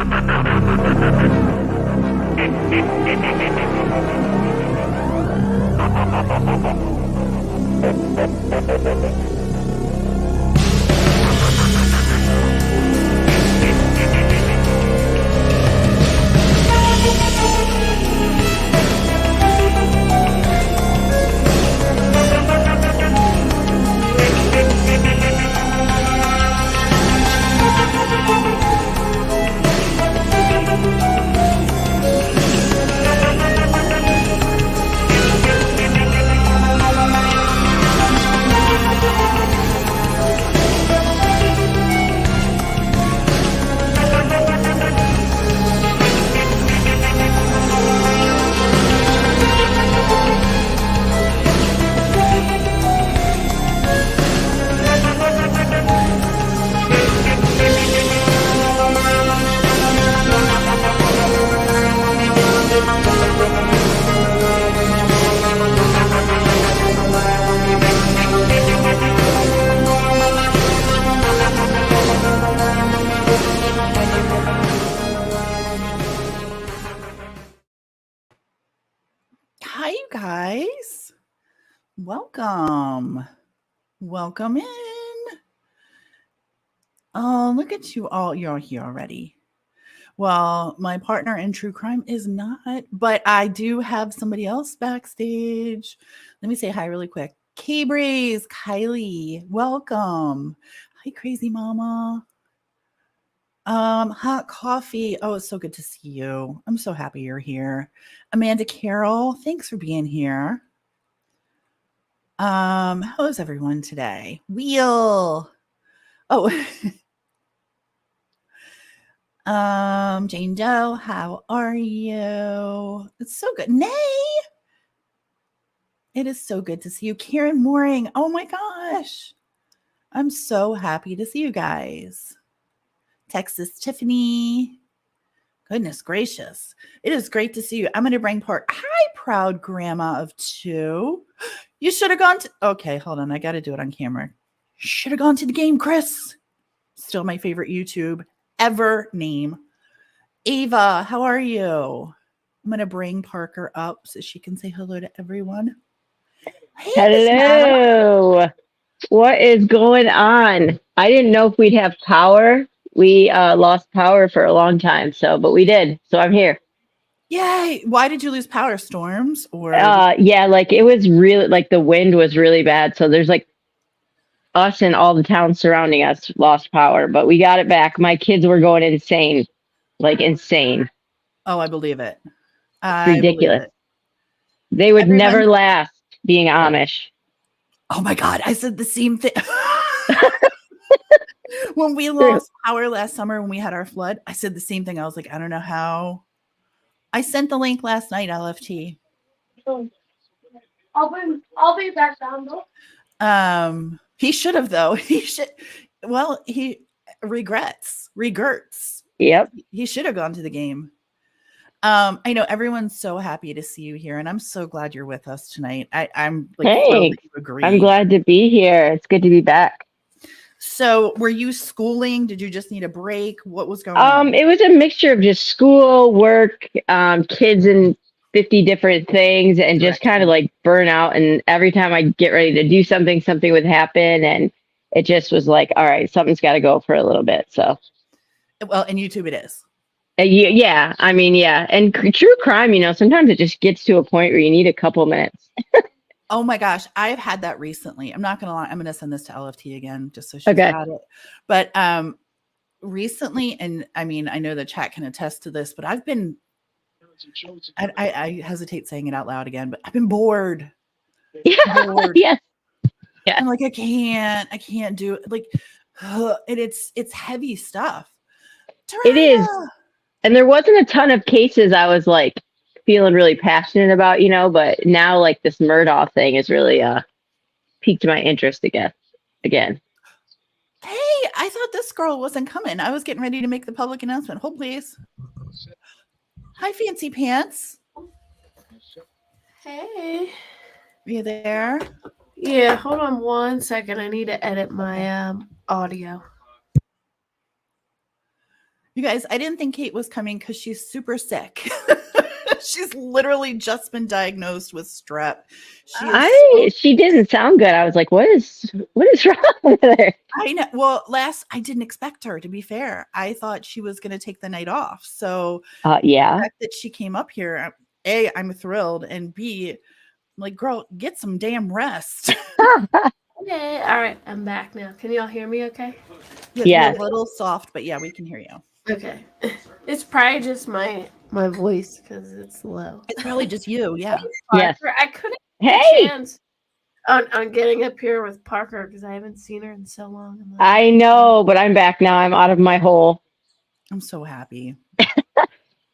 Hi, you guys. Welcome. Welcome in. Oh, look at you all. You're here already. Well, my partner in true crime is not, but I do have somebody else backstage. Let me say hi really quick. K-Breeze, Kylie, welcome. Hi, crazy mama. Hot coffee. Oh, it's so good to see you. I'm so happy you're here. Amanda Carroll, thanks for being here. How is everyone today? Wheel. Oh, Jane Doe, how are you? It's so good. Nay. It is so good to see you. Karen Mooring. Oh my gosh. I'm so happy to see you guys. Texas Tiffany. Goodness gracious. It is great to see you. I'm going to bring part. Hi, proud grandma of two. You should have gone to. Okay, hold on. I got to do it on camera. Should have gone to the game, Chris. Still my favorite YouTube ever name. Ava, how are you? I'm going to bring Parker up so she can say hello to everyone. Hey, hello. What is going on? I didn't know if we'd have power. We lost power for a long time, but we did. So I'm here. Yay. Why did you lose power? Storms or? Yeah, like it was really like the wind was really bad. So there's like us and all the towns surrounding us lost power, but we got it back. My kids were going insane, like insane. Oh, I believe it. Ridiculous. They would never last being Amish. Oh my God. I said the same thing. When we lost power last summer, when we had our flood, I said the same thing. I was like, I don't know how. I sent the link last night, LFT. I'll be back down though. He should have though. He should. Well, he regrets. Yep. He should have gone to the game. I know everyone's so happy to see you here, and I'm so glad you're with us tonight. I'm like, hey, you agree. I'm glad to be here. It's good to be back. So, were you schooling? Did you just need a break? What was going on? It was a mixture of just school, work, kids, and 50 different things, and just kind of like burnout. And every time I get ready to do something, something would happen, and it just was like, all right, something's got to go for a little bit. So, well, and YouTube it is. Yeah, I mean, yeah, and true crime. Sometimes it just gets to a point where you need a couple minutes. Oh my gosh, I've had that recently. I'm not gonna lie. I'm gonna send this to LFT again just so she's got it. But recently, and I mean, I know the chat can attest to this, but I've been. I hesitate saying it out loud again, but I've been bored. Bored. Yes. Yeah. I'm like, I can't do it. Like, it's heavy stuff. It is, and there wasn't a ton of cases I was like feeling really passionate about, but now like this Murdaugh thing is really piqued my interest again. Hey, I thought this girl wasn't coming. I was getting ready to make the public announcement. Hold please. Hi, Fancy Pants. Hey. Are you there? Yeah, hold on 1 second. I need to edit my audio. You guys, I didn't think Cait was coming because she's super sick. She's literally just been diagnosed with strep. She didn't sound good. I was like, what is wrong with her? I know. Well, I didn't expect her, to be fair. I thought she was going to take the night off. So yeah. The fact that she came up here, A, I'm thrilled, and B, I'm like, girl, get some damn rest. Yeah. All right, I'm back now. Can y'all hear me okay? Yeah. A little soft, but yeah, we can hear you. Okay. It's probably just my voice because it's low. It's probably just you, yeah. Yes. I couldn't get a chance on getting up here with Parker because I haven't seen her in so long. I know, but I'm back now. I'm out of my hole. I'm so happy.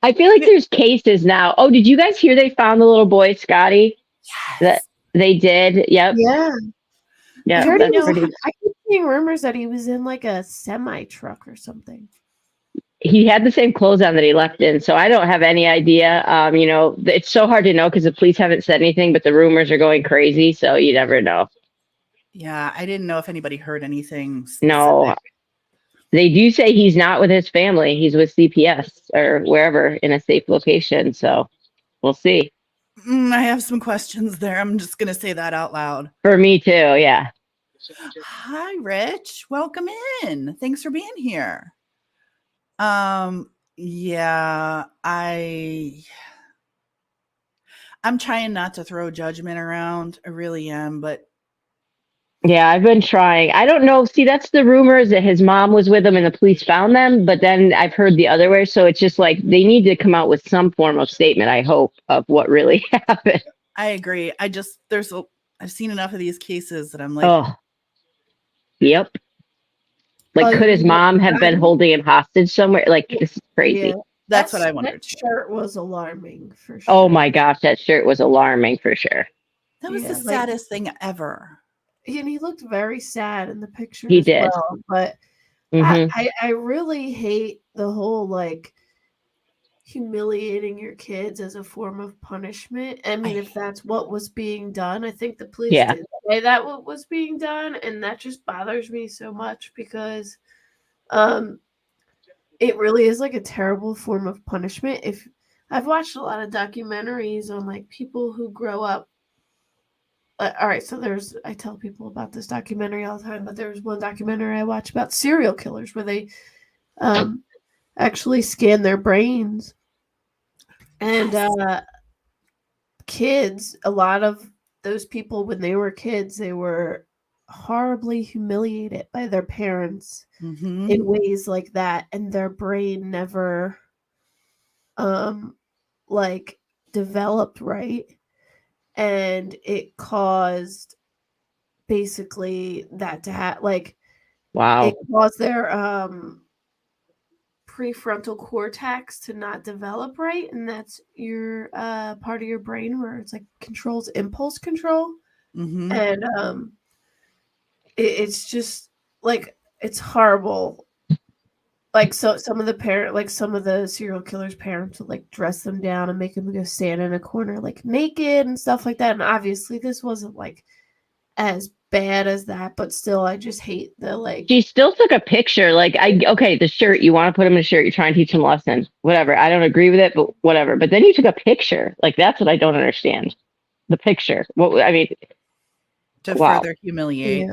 I feel like there's cases now. Oh, did you guys hear they found the little boy, Scotty? Yes. That they did. Yep. Yeah. Yeah. I keep seeing rumors that he was in like a semi truck or something. He had the same clothes on that he left in, so I don't have any idea. It's so hard to know because the police haven't said anything, but the rumors are going crazy, so you never know. Yeah, I didn't know if anybody heard anything specific. No. They do say he's not with his family. He's with CPS or wherever in a safe location, so we'll see. I have some questions there. I'm just going to say that out loud. For me too, yeah. Hi, Rich. Welcome in. Thanks for being here. Yeah, I'm trying not to throw judgment around. I really am, but yeah, I've been trying. I don't know. See, that's the rumors that his mom was with him and the police found them, but then I've heard the other way, so it's just like they need to come out with some form of statement, I hope, of what really happened. I agree. I've seen enough of these cases that I'm like, oh, yep. Like, could his mom have been holding him hostage somewhere? Like, this is crazy. Yeah, that's what I wondered. That shirt was alarming for sure. Oh my gosh, that shirt was alarming for sure. That was the saddest thing ever. And he looked very sad in the picture. He did. Well, but I really hate the whole like humiliating your kids as a form of punishment. I mean, if that's what was being done, I think the police did say that what was being done, and that just bothers me so much because it really is like a terrible form of punishment. If I've watched a lot of documentaries on like people who grow up. All right, so I tell people about this documentary all the time, but there was one documentary I watched about serial killers where they actually scan their brains. And kids, a lot of those people, when they were kids, they were horribly humiliated by their parents in ways like that, and their brain never developed right. And it caused basically that to wow. It caused their prefrontal cortex to not develop right, and that's your part of your brain where it's like controls impulse control. And it's just like it's horrible. Like some of the serial killers' parents would like dress them down and make them go stand in a corner like naked and stuff like that. And obviously this wasn't like as bad as that, but still I just hate the like. She still took a picture. Like the shirt, you want to put him in a shirt, you're trying to teach him a lesson. Whatever. I don't agree with it, but whatever. But then you took a picture. Like that's what I don't understand. The picture. To further humiliate.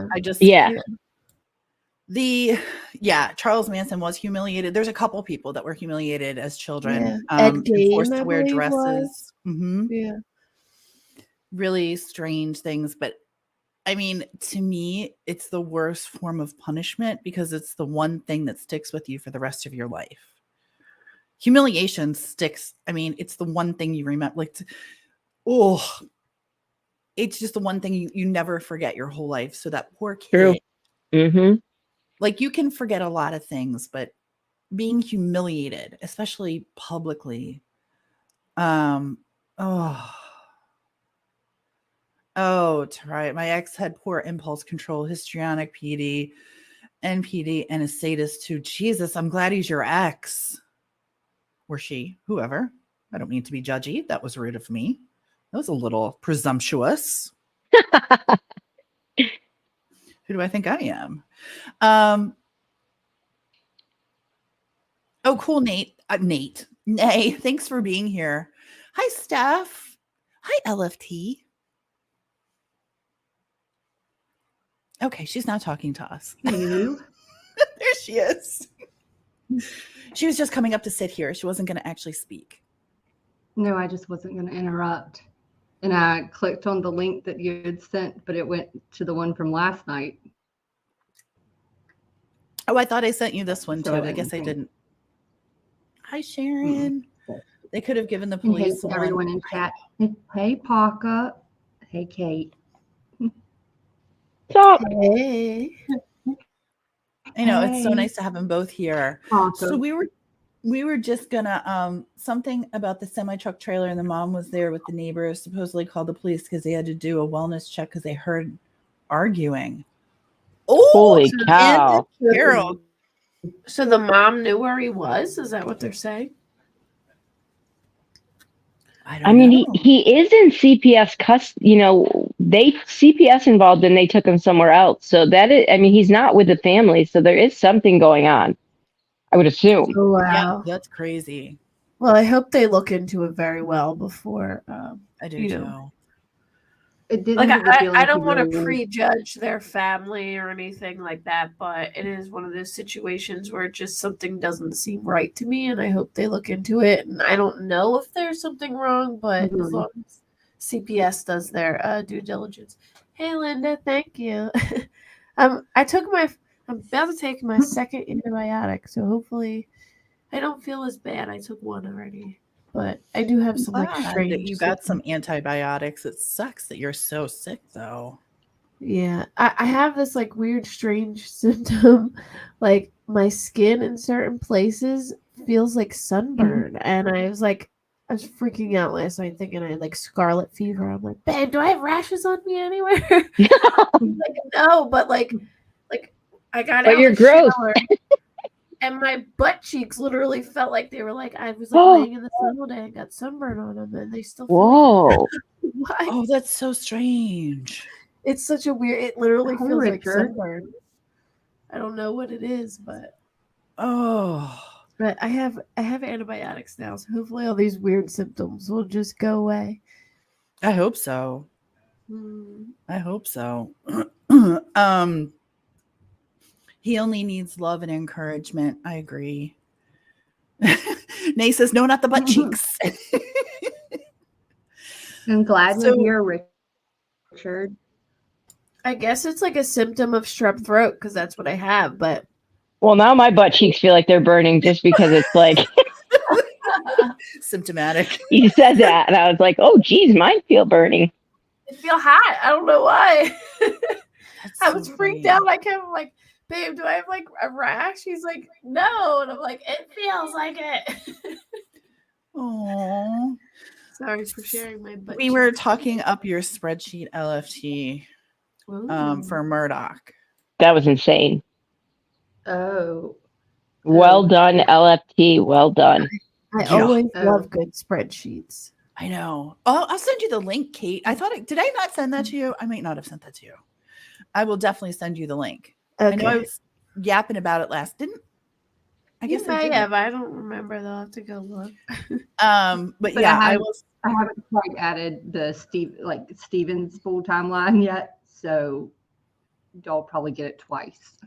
Charles Manson was humiliated. There's a couple people that were humiliated as children. Forced to wear dresses. Yeah. Really strange things. But I mean, to me, it's the worst form of punishment because it's the one thing that sticks with you for the rest of your life. Humiliation sticks. I mean, it's the one thing you remember. It's just the one thing you never forget your whole life. So that poor kid. True. Like you can forget a lot of things, but being humiliated, especially publicly, to right. My ex had poor impulse control, histrionic PD, NPD, and a sadist too. Jesus, I'm glad he's your ex. Or she, whoever. I don't mean to be judgy. That was rude of me. That was a little presumptuous. Who do I think I am? Oh, cool, Nate. Nate. Nay, thanks for being here. Hi, Steph. Hi, LFT. Okay, she's not talking to us. You? There she is. She was just coming up to sit here. She wasn't going to actually speak. No, I just wasn't going to interrupt. And I clicked on the link that you had sent, but it went to the one from last night. Oh, I thought I sent you this one So too. I guess I didn't. Hi, Sharon. They could have given the And hey police to one. everyone in chat. Hey, Parker. Hey, Cait. Stop. Hey. I know, it's so Hey. nice to have them both here. Parker. So we were just gonna something about the semi-truck trailer, and the mom was there with the neighbors, supposedly called the police because they had to do a wellness check because they heard arguing. Oh, Holy cow. Carol. So the mom knew where he was? Is that what they're saying? I mean, he is in CPS custody. They CPS involved and they took him somewhere else. So that is, I mean, he's not with the family. So there is something going on, I would assume. Oh, Yeah, wow. that's crazy. Well, I hope they look into it very well before. I do you too. know. It didn't Like, give the feeling I don't he want to really wanted- prejudge their family or anything like that, but it is one of those situations where just something doesn't seem right to me, and I hope they look into it. And I don't know if there's something wrong, but as long as CPS does their due diligence. Hey, Linda, thank you. I'm about to take my second antibiotic, so hopefully I don't feel as bad. I took one already. But I do have some Glad strange. that you got some antibiotics. It sucks that you're so sick, though. Yeah, I have this weird, strange symptom. Like my skin in certain places feels like sunburn, and I was freaking out last night thinking I had scarlet fever. I'm like, babe, do I have rashes on me anywhere? No, but I got But out you're of the gross. shower. And my butt cheeks literally felt like they were I was laying in the sun all day and got sunburn on them, and they still feel Whoa. Why? Oh, that's so strange. It's such a weird. It literally Hi, feels like Richard. sunburn. I don't know what it is, but I have antibiotics now, so hopefully all these weird symptoms will just go away. I hope so. I hope so. He only needs love and encouragement. I agree. Nay says, no, not the butt cheeks. I'm glad you're here, Richard. I guess it's a symptom of strep throat because that's what I have. But Well, now my butt cheeks feel like they're burning just because it's symptomatic. You said that, and I was like, oh, geez, mine feel burning. I feel hot. I don't know why. I was so freaked funny. out. I kept babe, do I have a rash? He's like, no. And I'm like, it feels like it. Aww. Sorry for sharing my butt. We were talking up your spreadsheet, LFT, for Murdaugh. That was insane. Oh. Well done, LFT. Well done. I always love good spreadsheets. I know. Oh, I'll send you the link, Cait. I thought did I not send that to you? I might not have sent that to you. I will definitely send you the link. Okay. I know I was yapping about it last. I guess I I did. have. I don't remember though. I'll have to go look. But But yeah, I haven't quite added the Steven's full timeline yet, so y'all probably get it twice.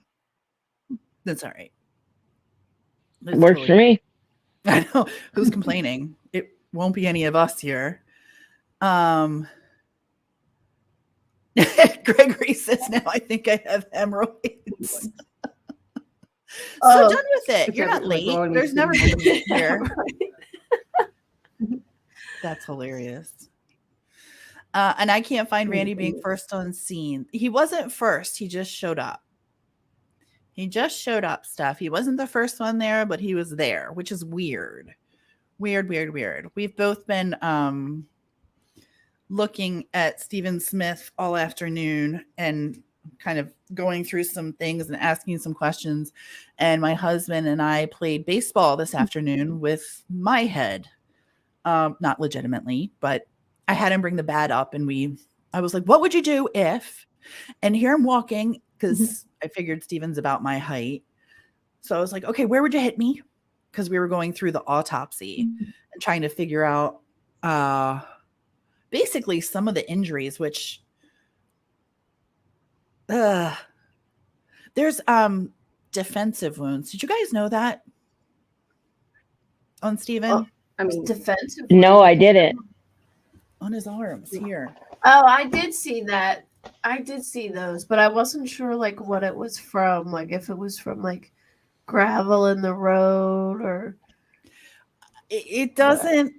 That's all right. Works for me. I know. Who's complaining? It won't be any of us here. Gregory says, now I think I have hemorrhoids. So done with it. You're not late. There's never going to be here. That's hilarious. And I can't find Randy being first on scene. He wasn't first. He just showed up. He just showed up, Steph. He wasn't the first one there, but he was there, which is weird. Weird. We've both been looking at Stephen Smith all afternoon and kind of going through some things and asking some questions. And my husband and I played baseball this afternoon with my head. Not legitimately, but I had him bring the bat up and I was like, what would you do if? And here I'm walking because I figured Steven's about my height. So I was like, okay, where would you hit me? because we were going through the autopsy and trying to figure out basically some of the injuries, which there's defensive wounds. Did you guys know that on Steven? Oh, I mean, defensive. No, I didn't. On his arms here. Oh, I did see that. I did see those, but I wasn't sure like what it was from. Like if it was from like gravel in the road or. It doesn't.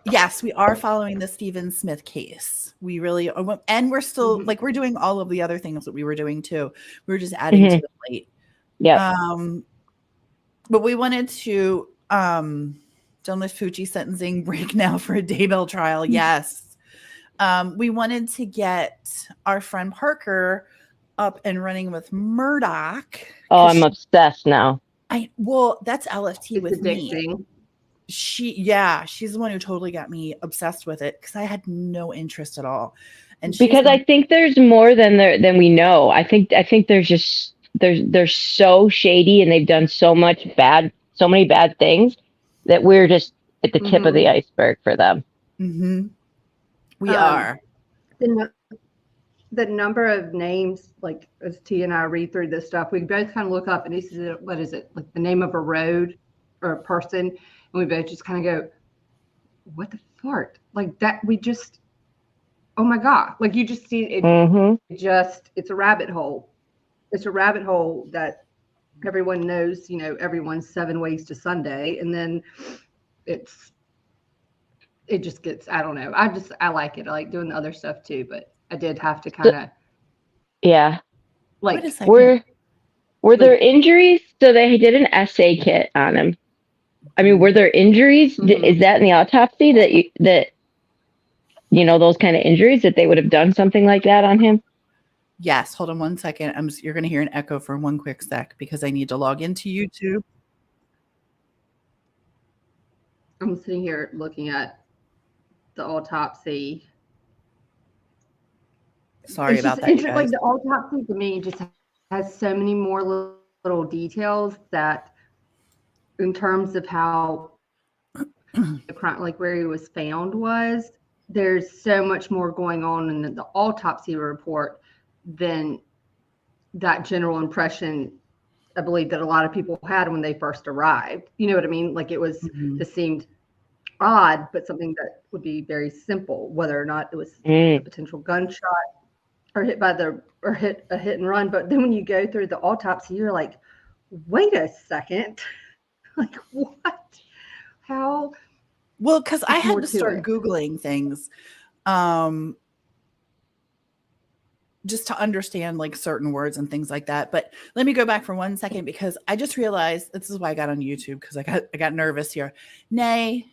Yes, we are following the Stephen Smith case. We really, and we're still like we're doing all of the other things that we were doing too. We were just adding to the plate. Yeah. But we wanted to don't let Fuji sentencing break now for a Daybell trial. Yes. We wanted to get our friend Parker up and running with Murdaugh. Oh, I'm obsessed now. That's LFT with me. She's the one who totally got me obsessed with it because I had no interest at all. And because I think there's more than we know. I think there's just they're so shady and they've done so many bad things that we're just at the tip of the iceberg for them. Mm-hmm. We are. The number of names, like as T and I read through this stuff, we both kind of look up and this is what is it, like the name of a road or a person, and we both just kind of go, "What the fart?" Like that. We just, oh my god! Like you just see it. It's a rabbit hole. It's a rabbit hole that everyone knows. Everyone's 7 ways to Sunday, and then it just gets. I don't know. I like it. I like doing the other stuff too, but I did have to kind of. Yeah. Like, were there injuries? So they did an essay kit on him. I mean, were there injuries? Is that in the autopsy that those kind of injuries that they would have done something like that on him? Yes. Hold on one second. You're going to hear an echo for one quick sec because I need to log into YouTube. I'm sitting here looking at the autopsy. Sorry about that, guys. Like the autopsy to me just has so many more little details that, in terms of how the crime, like where he was found, there's so much more going on in the autopsy report than that general impression I believe that a lot of people had when they first arrived. You know what I mean? Like it was, this seemed odd, but something that would be very simple, whether or not it was a potential gunshot or hit a hit and run. But then when you go through the autopsy, you're like, wait a second. Like what? How? Well, because I had to start Googling things just to understand like certain words and things like that. But let me go back for 1 second because I just realized this is why I got on YouTube because I got nervous here. Nay,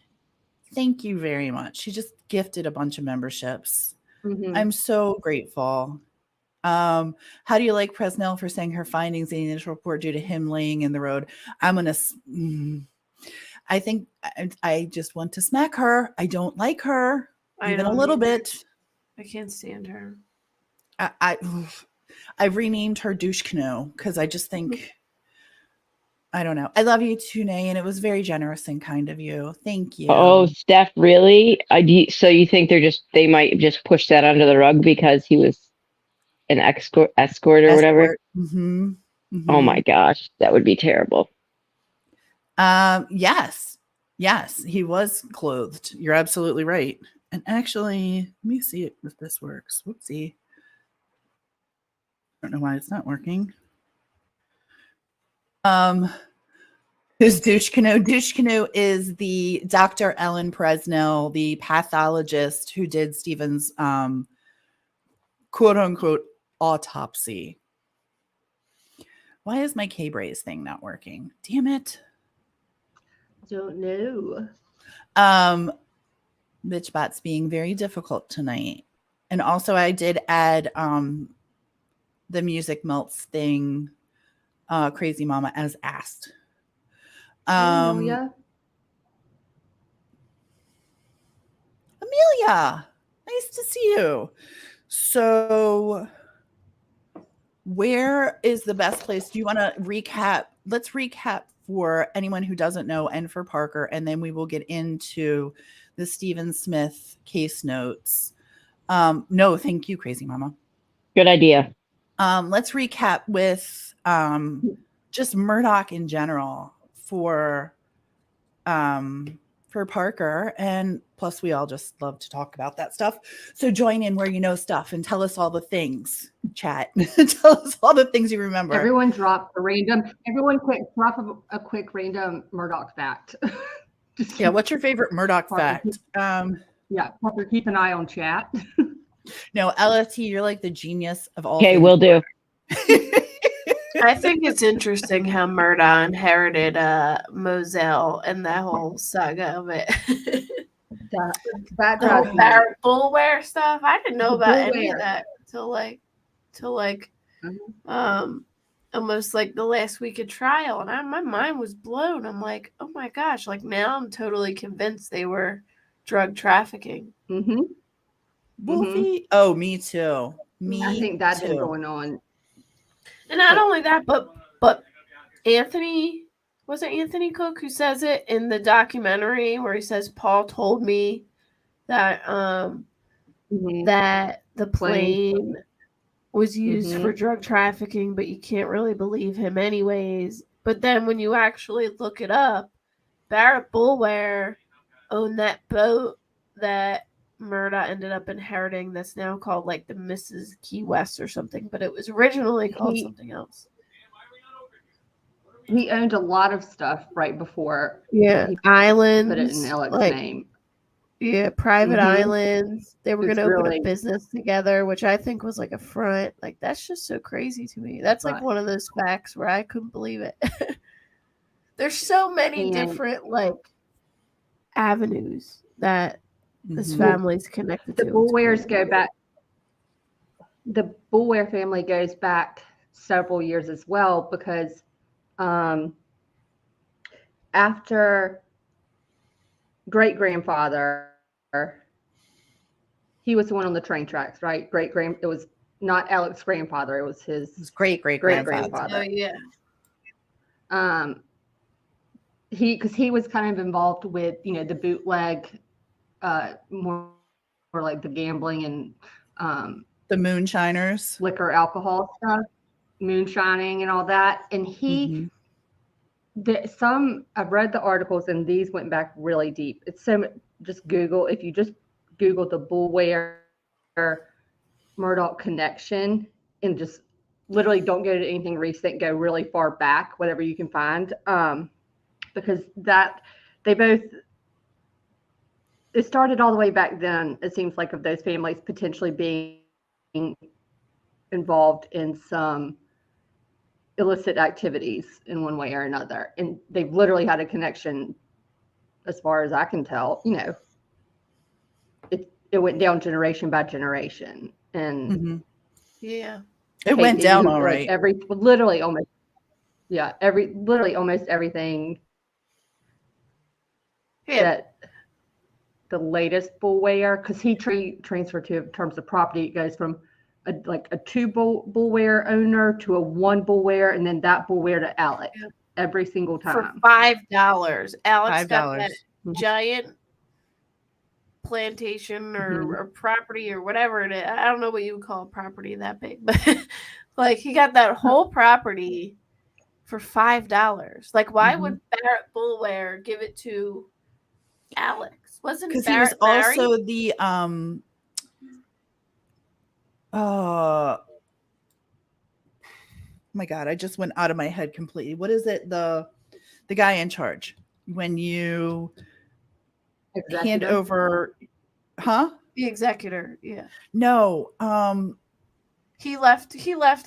thank you very much. She just gifted a bunch of memberships. I'm so grateful. How do you like Presnell for saying her findings in the initial report due to him laying in the road? I think I just want to smack her. I don't like her even a little bit. I can't stand her. I renamed her Douche Canoe because I just think I don't know. I love you too, Nay, and it was very generous and kind of you. Thank you. Oh, Steph, really? So you think they might just push that under the rug because he was an escort or whatever? Oh my gosh, that would be terrible. Yes, he was clothed. You're absolutely right. And actually, let me see if this works. Whoopsie. I don't know why it's not working. Who's Douche Canoe? Douche Canoe is the Dr. Ellen Presnell, the pathologist who did Stephen's quote unquote autopsy. Why is my K-Braze thing not working? Damn it. Don't know. BitchBot's being very difficult tonight. And also I did add the Music Melts thing, Crazy Mama, as asked. Amelia, nice to see you. So where is the best place? Do you want to recap let's recap for anyone who doesn't know and for Parker, and then we will get into the Stephen Smith case notes. No, thank you, Crazy Mama. Good idea. Let's recap with just Murdaugh in general for Parker, and plus we all just love to talk about that stuff. So join in where you know stuff and tell us all the things. Chat, tell us all the things you remember. Everyone drop a random. Everyone drop a quick random Murdaugh fact. Yeah, what's your favorite Murdaugh Parker, fact? Yeah, Parker, keep an eye on chat. No, LFT, you're like the genius of all. Okay, we'll do. I think it's interesting how Murdaugh inherited Moselle and that whole saga of it. That The whole Barrett Bullware stuff. I didn't know about any of that till almost like the last week of trial, and my mind was blown. I'm like, oh my gosh! Like now, I'm totally convinced they were drug trafficking. Mm-hmm. Wolfie? Oh, me too. I think that's been going on. And not only that, but Anthony, was it Anthony Cook who says it in the documentary where he says Paul told me that that the plane was used for drug trafficking, but you can't really believe him anyways. But then when you actually look it up, Barrett Bullware owned that boat that Murdaugh ended up inheriting that's now called like the Mrs. Key West or something, but it was originally called something else. He owned a lot of stuff right before islands, put it in Alex's name. Yeah, private islands. They were going to open a business together, which I think was like a front. Like that's just so crazy to me. That's like one of those facts where I couldn't believe it. There's so many different like avenues that this family's connected to. The Bullwares go back. The Bullware family goes back several years as well because after great-grandfather, he was the one on the train tracks, right? It was not Alex's grandfather. It was his great-great-grandfather. Oh, yeah. Because he was kind of involved with, the bootleg, more like the gambling and the moonshiners, liquor, alcohol stuff, moonshining and all that. And he, I've read the articles and these went back really deep. It's just Google, if you just Google the Bullware Murdaugh connection and just literally don't go to anything recent, go really far back, whatever you can find. Because it started all the way back then, it seems like, of those families potentially being involved in some illicit activities in one way or another. And they've literally had a connection, as far as I can tell, it went down generation by generation. And yeah, it went down all right. Almost everything that the latest Bullware, because he transferred to, in terms of property, it goes from a 2 Bullware owner to a 1 Bullware, and then that Bullware to Alex every single time for $5. Alex got that giant plantation or property or whatever it is. I don't know what you would call a property that big, but like he got that whole property for $5. Like, why would Barrett Bullware give it to Alex? Wasn't because he was also married? The oh my God, I just went out of my head completely. What is it? The guy in charge when you hand over, the executor. Yeah. No. He left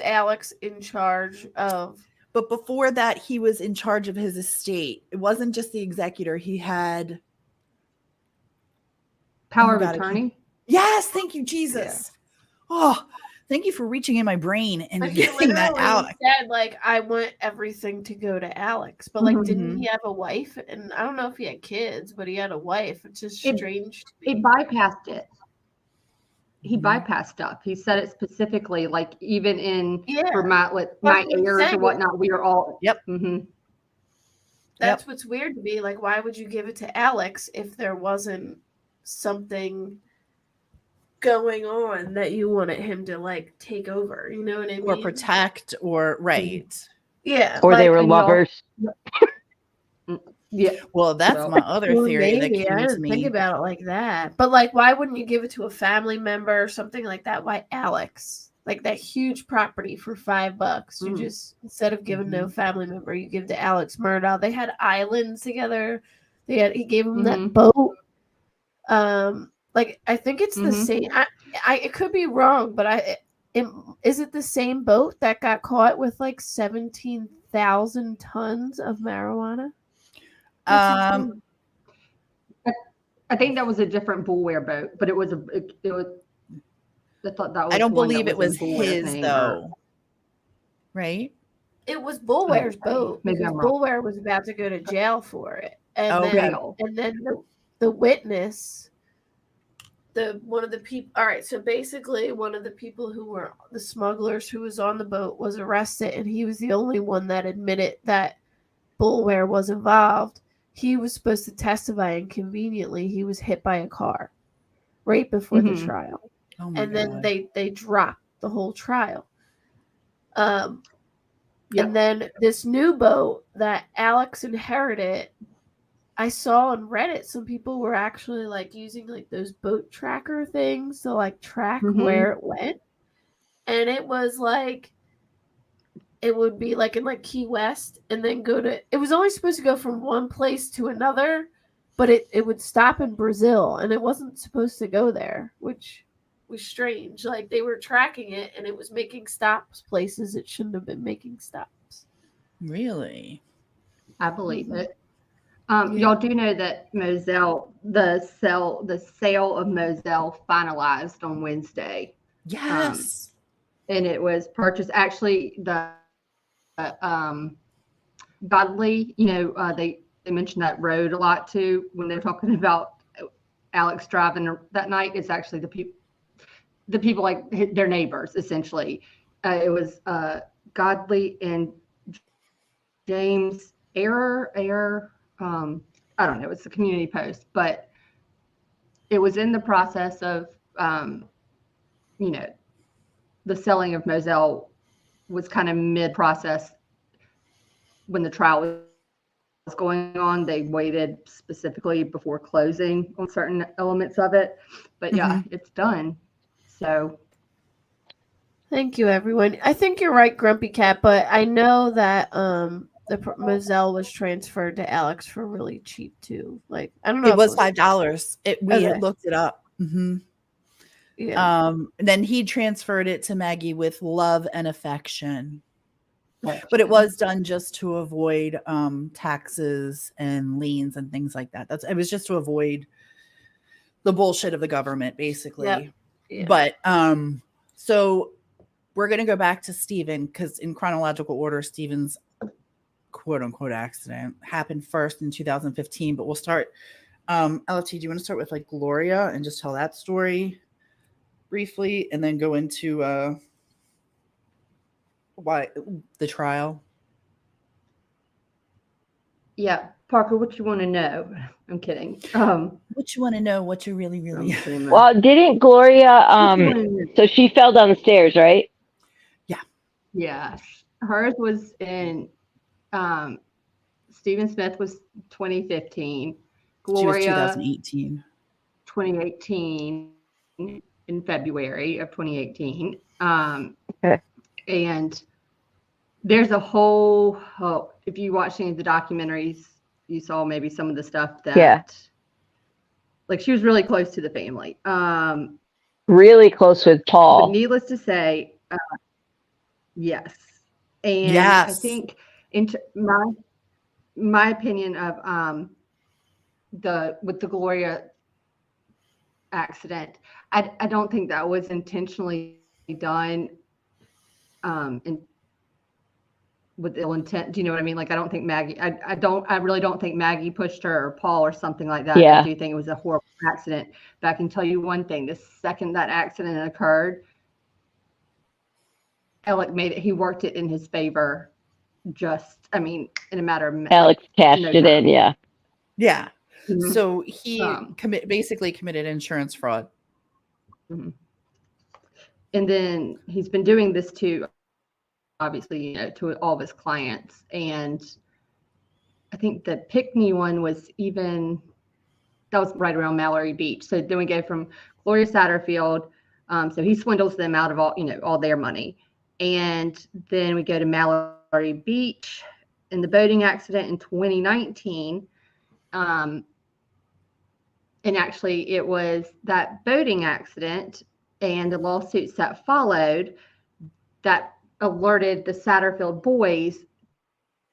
Alex in charge of. But before that, he was in charge of his estate. It wasn't just the executor. He had power of attorney. Yes, thank you, Jesus. Yeah. Oh, thank you for reaching in my brain and getting that out. He said, like, I want everything to go to Alex, but like, didn't he have a wife? And I don't know if he had kids, but he had a wife. It's just strange. It bypassed it. he Mhm. bypassed stuff. He said it specifically, like even in Yeah. for my what I'm heirs or saying. whatnot. We are all. Yep. Mhm. That's what's weird to me. Like, why would you give it to Alex if there wasn't something going on that you wanted him to like take over? You know what I Or mean? protect, or right. Yeah. Or they like, were and y'all- lovers. Yeah. Well, that's Well, my other well, theory that maybe. came I to didn't think me. about it like that. But like, why wouldn't you give it to a family member or something like that? Why Alex? Like that huge property for $5. You just instead of giving no family member, you give to Alex Murdaugh. They had islands together. He gave him that boat. Like I think it's the same. I it could be wrong, but is it the same boat that got caught with like 17,000 tons of marijuana? Um, I think that was a different Bullware boat, but it was it was. I thought that was. I don't one that believe it was in Bullware's his name, though. Right? It was Bullware's boat maybe because I'm wrong. Bullware was about to go to jail for it, and Okay. then the witness, one of the people. All right, so basically, one of the people who were the smugglers who was on the boat was arrested, and he was the only one that admitted that Bullware was involved. He was supposed to testify, and conveniently, he was hit by a car right before the trial. Oh my And then God. they dropped the whole trial. And then this new boat that Alex inherited, I saw on Reddit some people were actually like using like those boat tracker things to like track where it went. And it was like it would be like in like Key West and then it was only supposed to go from one place to another, but it would stop in Brazil and it wasn't supposed to go there, which was strange. Like they were tracking it and it was making stops places it shouldn't have been making stops. Really? I believe it. Y'all do know that Moselle, the sale of Moselle finalized on Wednesday. Yes. And it was purchased. Actually, the Godly, they mentioned that road a lot too when they're talking about Alex driving that night. It's actually the people like their neighbors essentially. It was Godly and James Air. I don't know. It's a community post, but it was in the process of, the selling of Moselle was kind of mid-process when the trial was going on. They waited specifically before closing on certain elements of it, but yeah, it's done. So. Thank you, everyone. I think you're right, Grumpy Cat, but I know that the Moselle was transferred to Alex for really cheap too. Like I don't know. It was $5. We had Okay. looked it up. Yeah. Then he transferred it to Maggie with love and affection. But it was done just to avoid taxes and liens and things like that. It was just to avoid the bullshit of the government, basically. Yeah. But so we're gonna go back to Stephen because in chronological order, Stephen's quote unquote accident happened first in 2015. But we'll start. LFT, do you want to start with like Gloria and just tell that story briefly, and then go into why the trial? Yeah, Parker, what you want to know? I'm kidding. What you want to know? What you really. Well, didn't Gloria? So she fell down the stairs, right? Yeah. Yeah, hers was in. Stephen Smith was 2015. Gloria, she was 2018. 2018 in February of 2018. Okay. And there's a whole, if you watch any of the documentaries, you saw maybe some of the stuff that, like she was really close to the family. Really close with Paul. But needless to say, yes. And yes. I think my opinion of with the Gloria accident, I don't think that was intentionally done. And with ill intent. Do you know what I mean? Like, I don't think Maggie, I really don't think Maggie pushed her or Paul or something like that. Yeah. I do think it was a horrible accident. But I can tell you one thing, the second that accident occurred, Alec made it, he worked it in his favor. In a matter of Alex cashed no it in. time. Yeah. Yeah. Mhm. So he Um, committed insurance fraud. Mhm. And then he's been doing this to, obviously, to all of his clients. And I think the Pickney one was that was right around Mallory Beach. So then we go from Gloria Satterfield. So he swindles them out of all their money. And then we go to Mallory Beach in the boating accident in 2019. And actually, it was that boating accident and the lawsuits that followed that alerted the Satterfield boys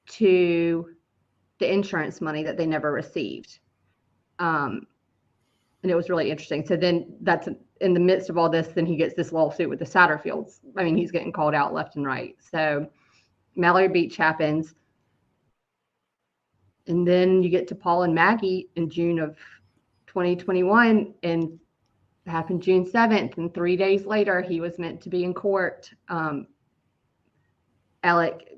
to the insurance money that they never received. And it was really interesting. So then that's in the midst of all this, then he gets this lawsuit with the Satterfields. I mean, he's getting called out left and right. So Mallory Beach happens. And then you get to Paul and Maggie in June of 2021, and it happened June 7th. And 3 days later, he was meant to be in court. Alec,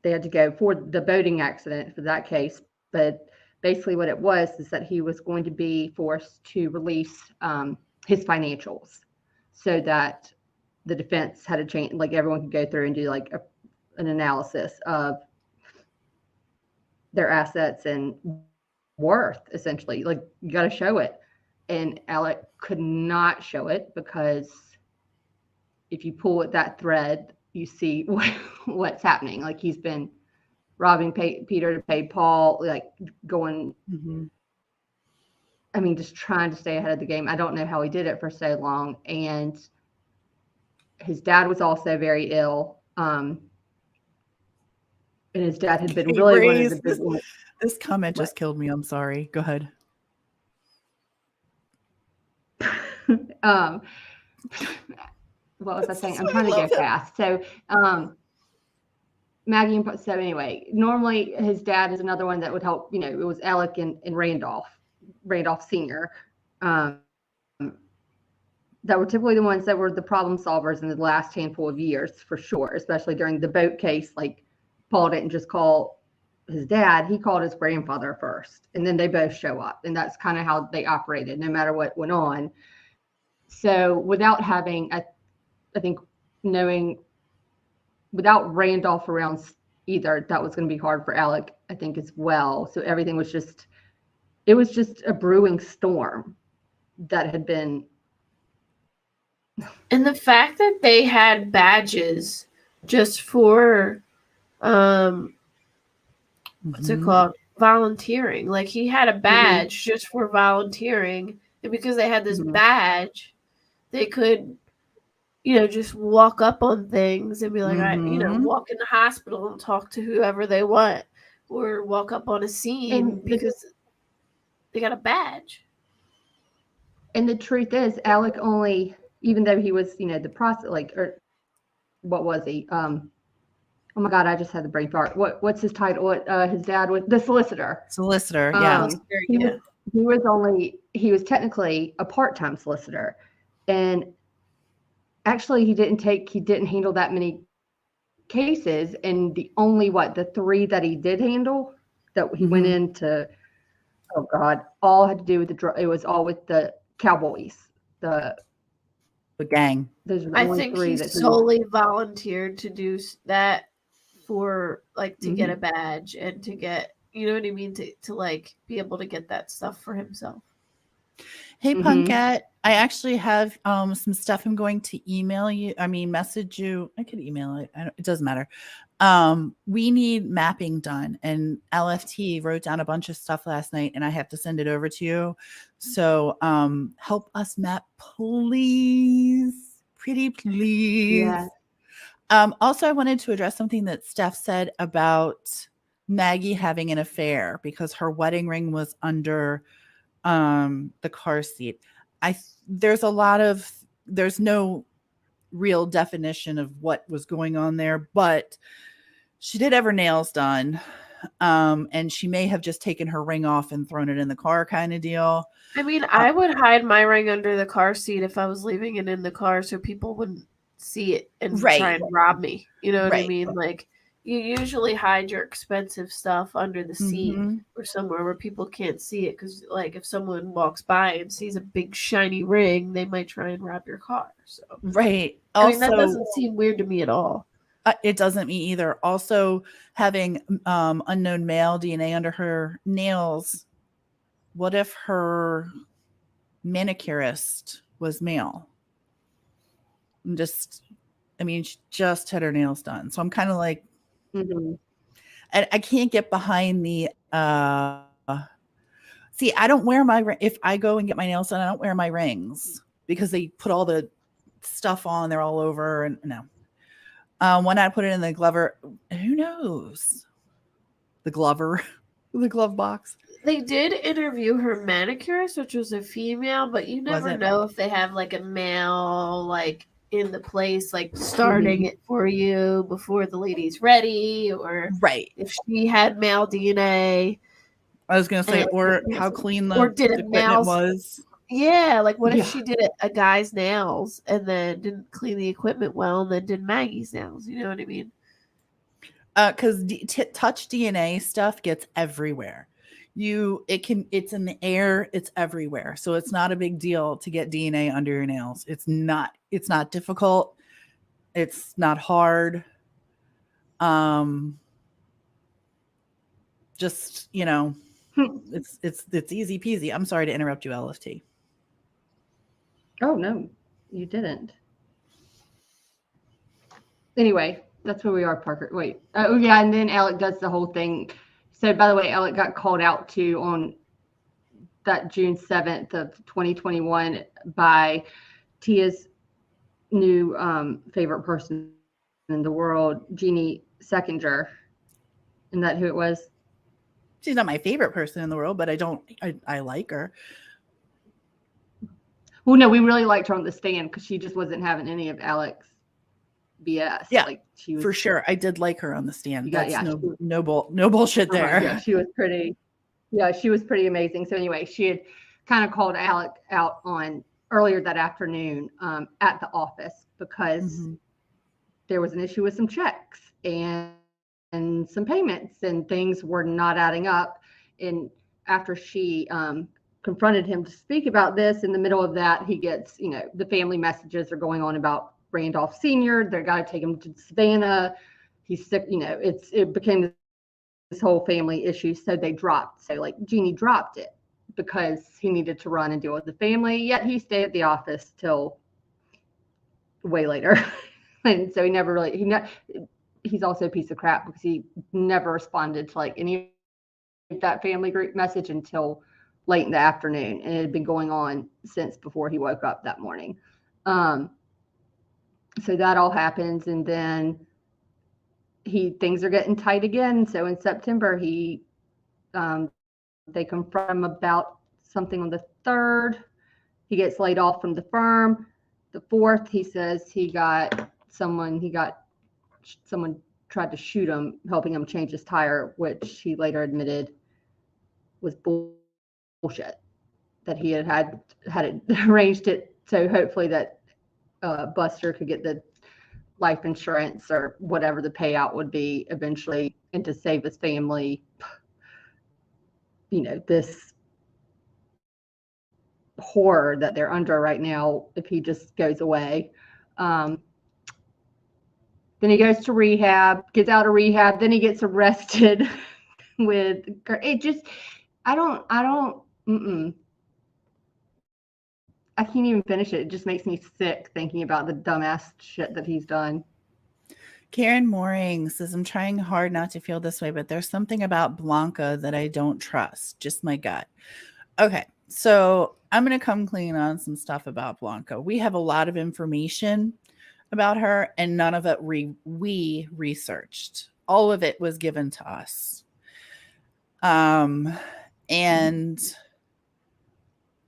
they had to go for the boating accident for that case. But basically what it was is that he was going to be forced to release his financials so that the defense had a chance, like everyone could go through and do like an analysis of their assets and worth, essentially. Like, you got to show it. And Alec could not show it because if you pull at that thread, you see what's happening. Like, he's been robbing Peter to pay Paul, like going, I mean, just trying to stay ahead of the game. I don't know how he did it for so long. And his dad was also very ill. And his dad had been really one of the big ones. This comment just killed me. I'm sorry. Go ahead. What was I saying? I'm trying to go fast. So, Maggie and so anyway, normally his dad is another one that would help. It was Alec and Randolph Sr. That were typically the ones that were the problem solvers in the last handful of years, for sure, especially during the boat case. Like, Paul didn't just call his dad, he called his grandfather first, and then they both show up. And that's kind of how they operated, no matter what went on. So without having, I think, knowing, without Randolph around either, that was going to be hard for Alec, I think, as well. So everything was just a brewing storm that had been. And the fact that they had badges just for what's it called? Volunteering. Like, he had a badge just for volunteering. And because they had this badge, they could, just walk up on things and be like, walk in the hospital and talk to whoever they want, or walk up on a scene because they got a badge. And the truth is, Alec only, even though he was, the process, like, or what was he? Oh my God, I just had the brain fart. What's his title? What his dad was? The solicitor. Solicitor, yeah. He was technically a part-time solicitor, and actually he didn't handle that many cases. And the only the 3 that he did handle that he went into, oh God, all had to do with it was all with the Cowboys, the gang. I think he solely volunteered to do that for, like, to get a badge and to get, you know what I mean, to like be able to get that stuff for himself. Hey, Punkette, I actually have some stuff I'm going to message you. I could email it. It doesn't matter. We need mapping done, and LFT wrote down a bunch of stuff last night, and I have to send it over to you. So help us map, please. Pretty please. Yeah. Also, I wanted to address something that Steph said about Maggie having an affair because her wedding ring was under the car seat. There's no real definition of what was going on there, but She did have her nails done. And she may have just taken her ring off and thrown it in the car kind of deal. I mean, I would hide my ring under the car seat if I was leaving it in the car so people wouldn't see it and try Right. and rob me. You know what I Right. mean? Like, you usually hide your expensive stuff under the seat Mhm. or somewhere where people can't see it because, like, if someone walks by and sees a big shiny ring, they might try and rob your car. So, Right. I mean, that Also, doesn't seem weird to me at all. it doesn't me either. Also, having unknown male DNA under her nails. What if her manicurist was male? I mean, she just had her nails done. So I'm kind of like, I can't get behind the, see, I don't wear if I go and get my nails done, I don't wear my rings because they put all the stuff on, they're all over. And no. When I put it in the Glover, who knows? The Glover, the glove box. They did interview her manicurist, which was a female, but you never know if they have like a male like in the place, like starting it for you before the lady's ready, or if she had male DNA. I was gonna say, or how clean the equipment was. Yeah, like what if she did a guy's nails and then didn't clean the equipment well and then did Maggie's nails? You know what I mean? Because touch DNA stuff gets everywhere. It's in the air, it's everywhere. So it's not a big deal to get DNA under your nails. It's not difficult. It's not hard. Just, it's easy peasy. I'm sorry to interrupt you, LFT. Oh no, you didn't. Anyway, that's where we are, Parker. Wait. Oh yeah, and then Alec does the whole thing. So by the way, Alec got called out too on that June 7th of 2021 by Tia's new favorite person in the world, Jeannie Seckinger. Isn't that who it was? She's not my favorite person in the world, but I like her. Well, no, we really liked her on the stand because she just wasn't having any of Alec's BS. Yeah, like she was, for sure. I did like her on the stand. That's no bullshit there. there. Yeah, she was pretty. Yeah, she was pretty amazing. So anyway, she had kind of called Alec out on earlier that afternoon at the office because there was an issue with some checks and some payments and things were not adding up. And after she confronted him to speak about this, in the middle of that, he gets, the family messages are going on about Randolph Sr. They've got to take him to Savannah. He's sick. It became this whole family issue. So they dropped. So like Jeannie dropped it because he needed to run and deal with the family. Yet he stayed at the office till way later. And so he never really, he's also a piece of crap because he never responded to like any of that family group message until late in the afternoon. And it had been going on since before he woke up that morning. So that all happens. And then things are getting tight again. So in September, they confront him about something on the 3rd. He gets laid off from the firm. The 4th, he says someone tried to shoot him, helping him change his tire, which he later admitted was bullshit. That he had it arranged it so hopefully that Buster could get the life insurance or whatever the payout would be eventually, and to save his family, this horror that they're under right now if he just goes away. Then he goes to rehab, gets out of rehab, then he gets arrested with it. Just I can't even finish it. It just makes me sick thinking about the dumbass shit that he's done. Karen Mooring says, I'm trying hard not to feel this way, but there's something about Blanca that I don't trust. Just my gut. Okay, so I'm going to come clean on some stuff about Blanca. We have a lot of information about her, and none of it we researched. All of it was given to us. And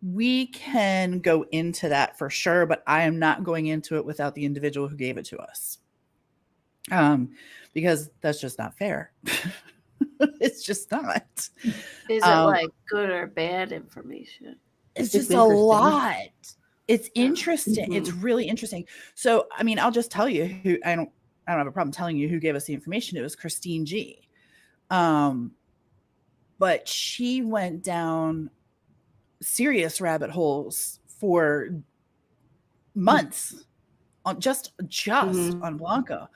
we can go into that for sure, but I am not going into it without the individual who gave it to us. because that's just not fair. It's just not. Is it like good or bad information? It's It's just a interesting. lot. It's Yeah. interesting. It's really interesting. So, I mean, I'll just tell you who I don't have a problem telling you who gave us the information. It was Christine G. But she went down serious rabbit holes for months on just on Blanca,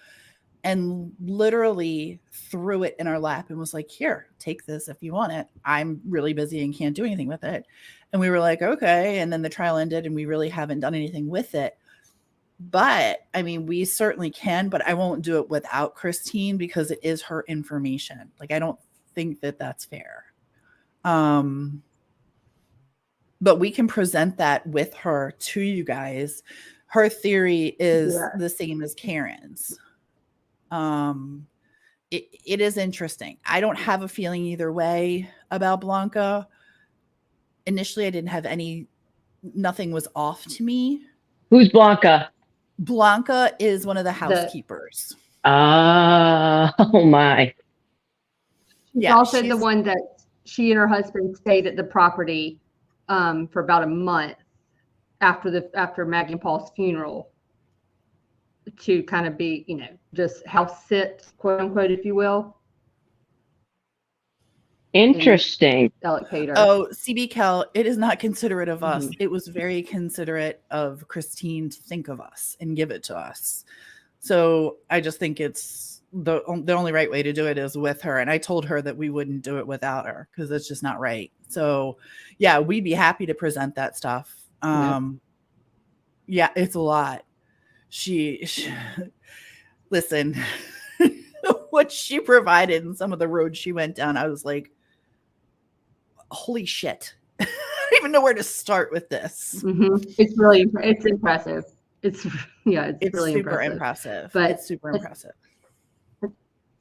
and literally threw it in our lap and was like, here, take this if you want it. I'm really busy and can't do anything with it. And we were like, okay. And then the trial ended and we really haven't done anything with it. But I mean, we certainly can, but I won't do it without Christine because it is her information. Like, I don't think that that's fair. But we can present that with her to you guys. Her theory is the same as Karen's. It is interesting. I don't have a feeling either way about Blanca. Initially, I didn't have nothing was off to me. Who's Blanca? Blanca is one of the housekeepers. Oh my. She's also the one that she and her husband stayed at the property for about a month after Maggie and Paul's funeral to kind of be, just house sit, quote unquote, if you will. Interesting. Allocator. Oh, CB Cal, it is not considerate of us. It was very considerate of Christine to think of us and give it to us. So I just think it's the only right way to do it is with her. And I told her that we wouldn't do it without her because it's just not right. So yeah, we'd be happy to present that stuff. Yeah, it's a lot. She listen, what she provided and some of the roads she went down, I was like, holy shit. I don't even know where to start with this. It's impressive. It's really super impressive. But it's super impressive.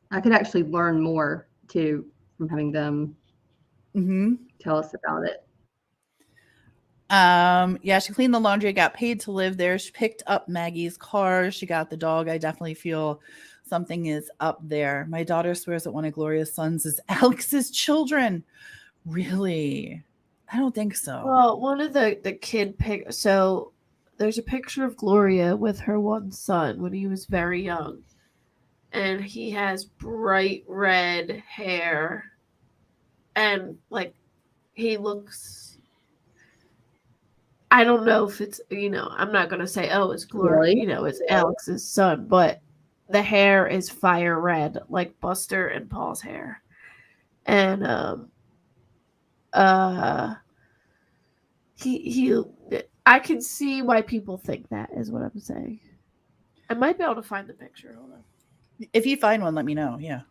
I could actually learn more too from having them tell us about it. Yeah, she cleaned the laundry, got paid to live there. She picked up Maggie's car. She got the dog. I definitely feel something is up there. My daughter swears that one of Gloria's sons is Alex's children. Really? I don't think so. Well, one of the kid so there's a picture of Gloria with her one son when he was very young. And he has bright red hair. And like he looks, I don't know if it's, I'm not going to say, oh, it's Gloria, Really? It's Alex's son, but the hair is fire red, like Buster and Paul's hair. And, I can see why people think that is what I'm saying. I might be able to find the picture. Hold on. If you find one, let me know. Yeah.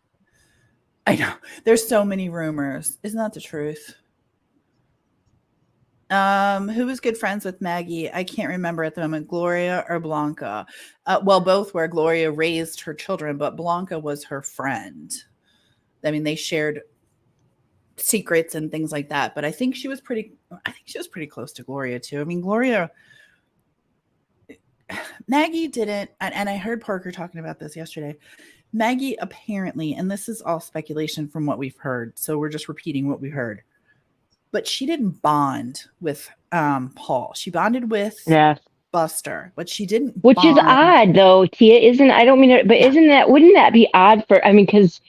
I know. There's so many rumors. Isn't that the truth? Who was good friends with Maggie? I can't remember at the moment. Gloria or Blanca? Well, both were. Gloria raised her children, but Blanca was her friend. I mean, they shared secrets and things like that. But I think she was pretty close to Gloria too. I mean, Maggie didn't, and I heard Parker talking about this yesterday. Maggie apparently, and this is all speculation from what we've heard, so we're just repeating what we heard, but she didn't bond with Paul. She bonded with Buster, but she didn't Which is odd, though, Tia. Isn't wouldn't that be odd because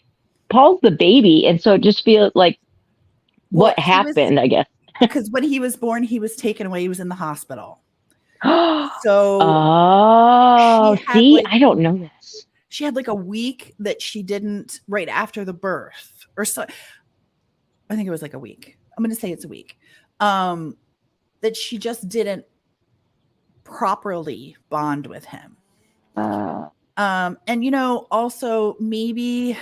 Paul's the baby, and so it just feels like what happened, I guess. Because when he was born, he was taken away. He was in the hospital. So, I don't know this. She had like a week that she didn't right after the birth, or so. I think it was like a week. I'm going to say it's a week. That she just didn't properly bond with him. And also maybe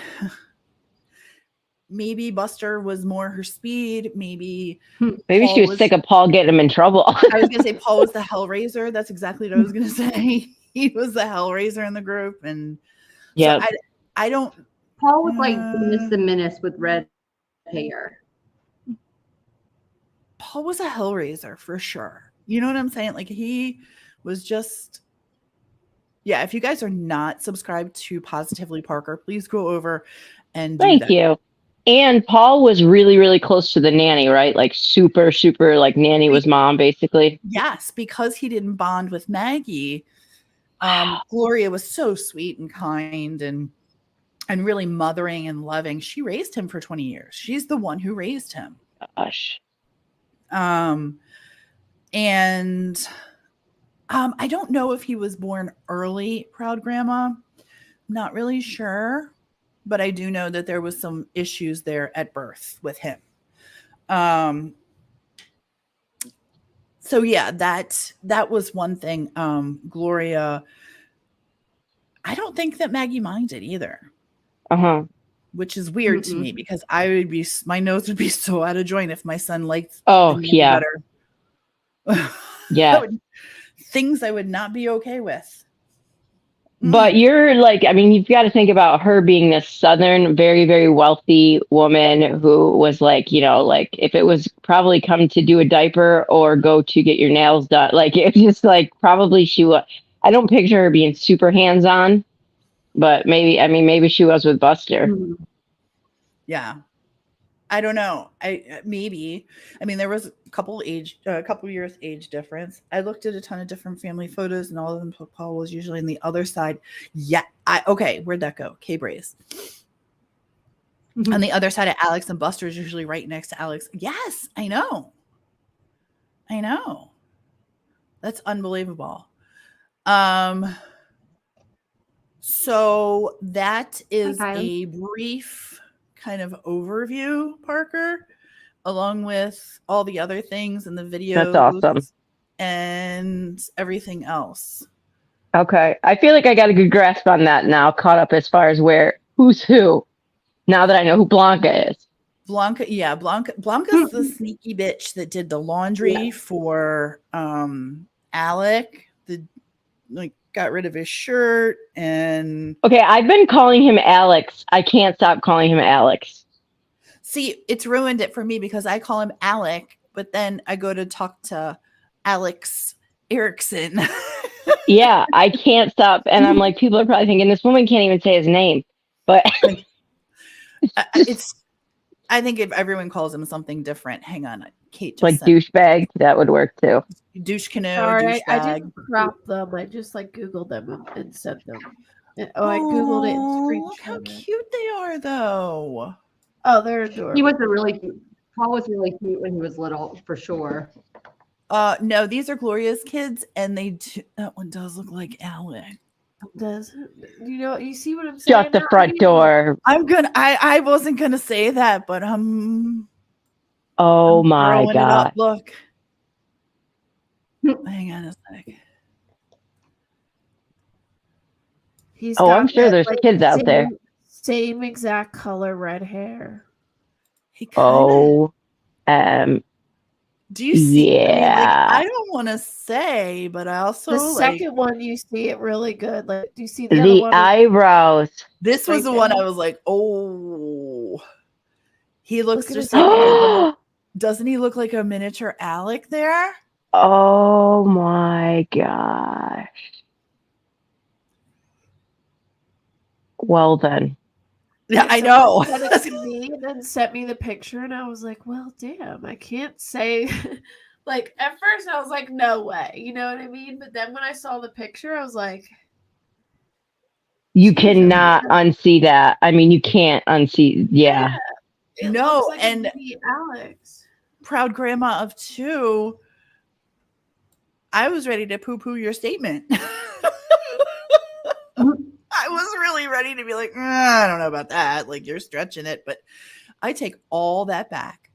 Buster was more her speed. Maybe she was sick of Paul getting him in trouble. I was gonna say Paul was the Hellraiser. That's exactly what I was gonna say. He was the Hellraiser in the group, and so I don't. Paul was like Dennis the Menace with red hair. Paul was a Hellraiser for sure. You know what I'm saying? Like he was just Yeah, if you guys are not subscribed to Positively Parker, please go over and do Thank that. you. And Paul was really, really close to the nanny, right? Like super, super, like nanny was mom, basically. Yes, because he didn't bond with Maggie. Gloria was so sweet and kind and really mothering and loving. She raised him for 20 years. She's the one who raised him. Gosh. And I don't know if he was born early, Proud Grandma. Not really sure, but I do know that there was some issues there at birth with him. So yeah, that was one thing. Gloria, I don't think that Maggie minded either. Which is weird to me because my nose would be so out of joint if my son liked the nanny better. Yeah. Things I would not be okay with. But you're like, I mean, you've got to think about her being this Southern, very, very wealthy woman who was like, you know, like if it was probably come to do a diaper or go to get your nails done, like it's just like probably she was. I don't picture her being super hands-on, but maybe she was with Buster. Yeah. I don't know. Maybe. I mean, there was a couple years age difference. I looked at a ton of different family photos, and all of them, Paul was usually on the other side. Yeah. Okay. Where'd that go? K-Brace. On the other side of Alex, and Buster is usually right next to Alex. Yes, I know. That's unbelievable. So that is a brief kind of overview, Parker, along with all the other things in the videos. That's awesome. And everything else. Okay. I feel like I got a good grasp on that now, caught up as far as who's who, now that I know who Blanca is. Blanca's the sneaky bitch that did the laundry for Alec, got rid of his shirt and... Okay, I've been calling him Alex. I can't stop calling him Alex. See, it's ruined it for me because I call him Alec, but then I go to talk to Alex Erickson. Yeah, I can't stop. And I'm like, people are probably thinking this woman can't even say his name. But I think if everyone calls him something different, hang on. Cait just like douchebag, that would work too. Douche canoe. Sorry, I didn't crop them. I just Googled them and sent them. I Googled it and screenshot. Look how cute they are, though. Oh, they're adorable. He was really cute. Paul was really cute when he was little, for sure. No, these are Gloria's kids, and that one does look like Alec. Does you see what I'm saying? Shut the front door. I wasn't gonna say that, but oh my God. Look. Hang on a sec. I'm sure there's kids out there. Same exact color red hair. Do you see? Yeah. I don't want to say, but I also the second one you see it really good. Do you see the other one? Eyebrows? This was the one I was like, oh, he looks just like. Doesn't he look like a miniature Alec there? Oh my gosh. Well then. Yeah, I know. Sent it to me and then sent me the picture, and I was like, well, damn, I can't say. At first I was like, no way. You know what I mean? But then when I saw the picture, I was like, you cannot unsee that. I mean, you can't unsee. Yeah. No, like and Alex, proud grandma of 2. I was ready to poo-poo your statement. I was really ready to be like, I don't know about that. Like, you're stretching it, but I take all that back.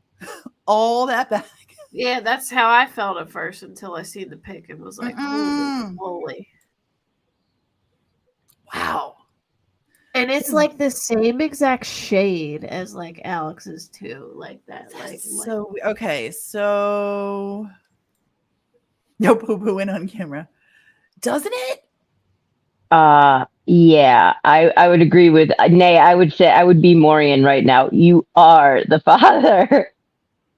All that back. Yeah, that's how I felt at first until I seen the pic and was like, holy. Wow. And it's like the same exact shade as Alex's too, like that. So okay, so no poo-pooing on camera, doesn't it? Yeah, I would agree with Nay. I would say I would be Maureen right now. You are the father.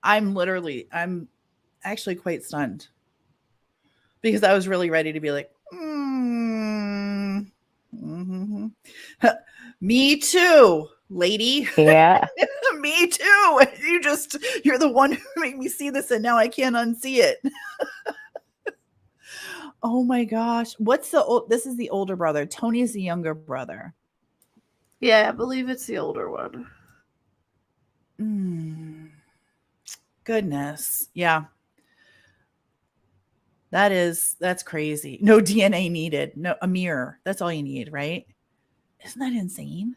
I'm actually quite stunned because I was really ready to be like, Me too, lady. Yeah. Me too. You're the one who made me see this, and now I can't unsee it. Oh my gosh. This is the older brother. Tony is the younger brother. Yeah, I believe it's the older one. Goodness. Yeah. That's crazy. No DNA needed. No, a mirror. That's all you need, right? Isn't that insane?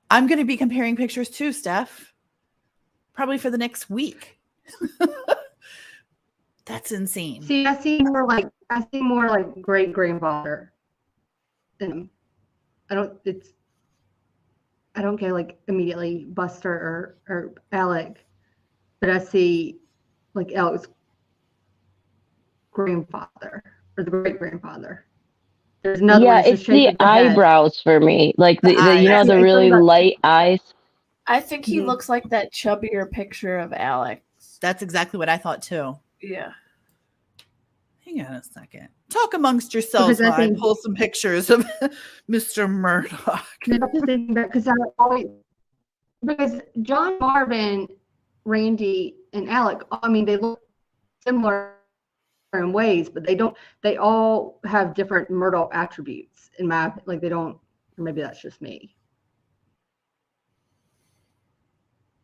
I'm going to be comparing pictures too, Steph. Probably for the next week. That's insane. See, I see more like great grandfather than him. I don't get like immediately Buster or Alec, but I see like Alec's grandfather or the great grandfather. There's another one. It's the eyebrows for me, like the eyes. you know, the really light eyes. I think he looks like that chubbier picture of Alex. That's exactly what I thought too. Yeah. Hang on a second. Talk amongst yourselves while I pull some pictures of Mr. Murdaugh. Because John, Marvin, Randy, and Alec, I mean, they look similar in ways, but they all have different Murdaugh attributes in my, like they don't, or maybe that's just me.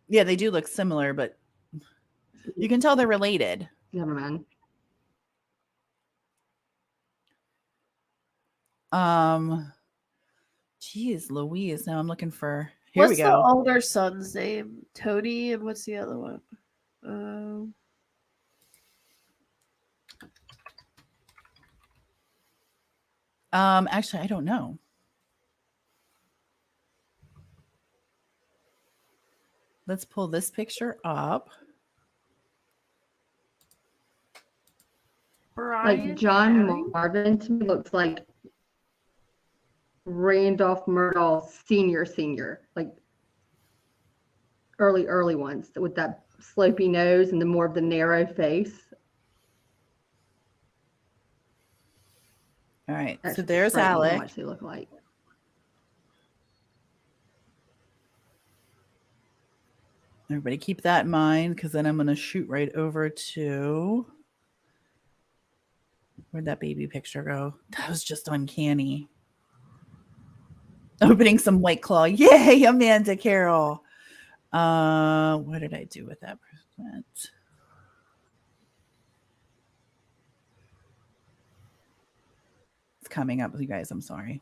Yeah, they do look similar, but you can tell they're related. Never mind. Geez, Louise. Now I'm looking for. What's we go. the older son's name? Tony, and what's the other one? Actually, I don't know. Let's pull this picture up. Brian like John Harry? Marvin to me looks like Randolph Murdaugh senior, like early ones with that slopey nose and the more of the narrow face. All right, That's so there's frightening Alec. how much they look like. Everybody keep that in mind, because then I'm going to shoot right over to... Where'd that baby picture go? That was just uncanny. Opening some White Claw. Yay, Amanda Carroll. What did I do with that percent? It's coming up, you guys. I'm sorry.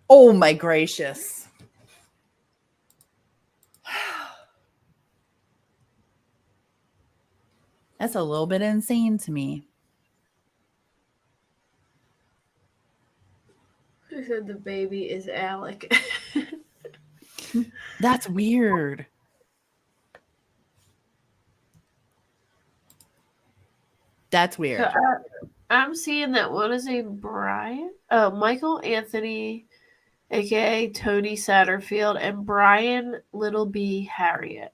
Oh my gracious. That's a little bit insane to me. Who said the baby is Alec? That's weird. That's weird. I'm seeing that one is named Brian. Oh, Michael Anthony, aka Tony Satterfield, and Brian Little B. Harriet.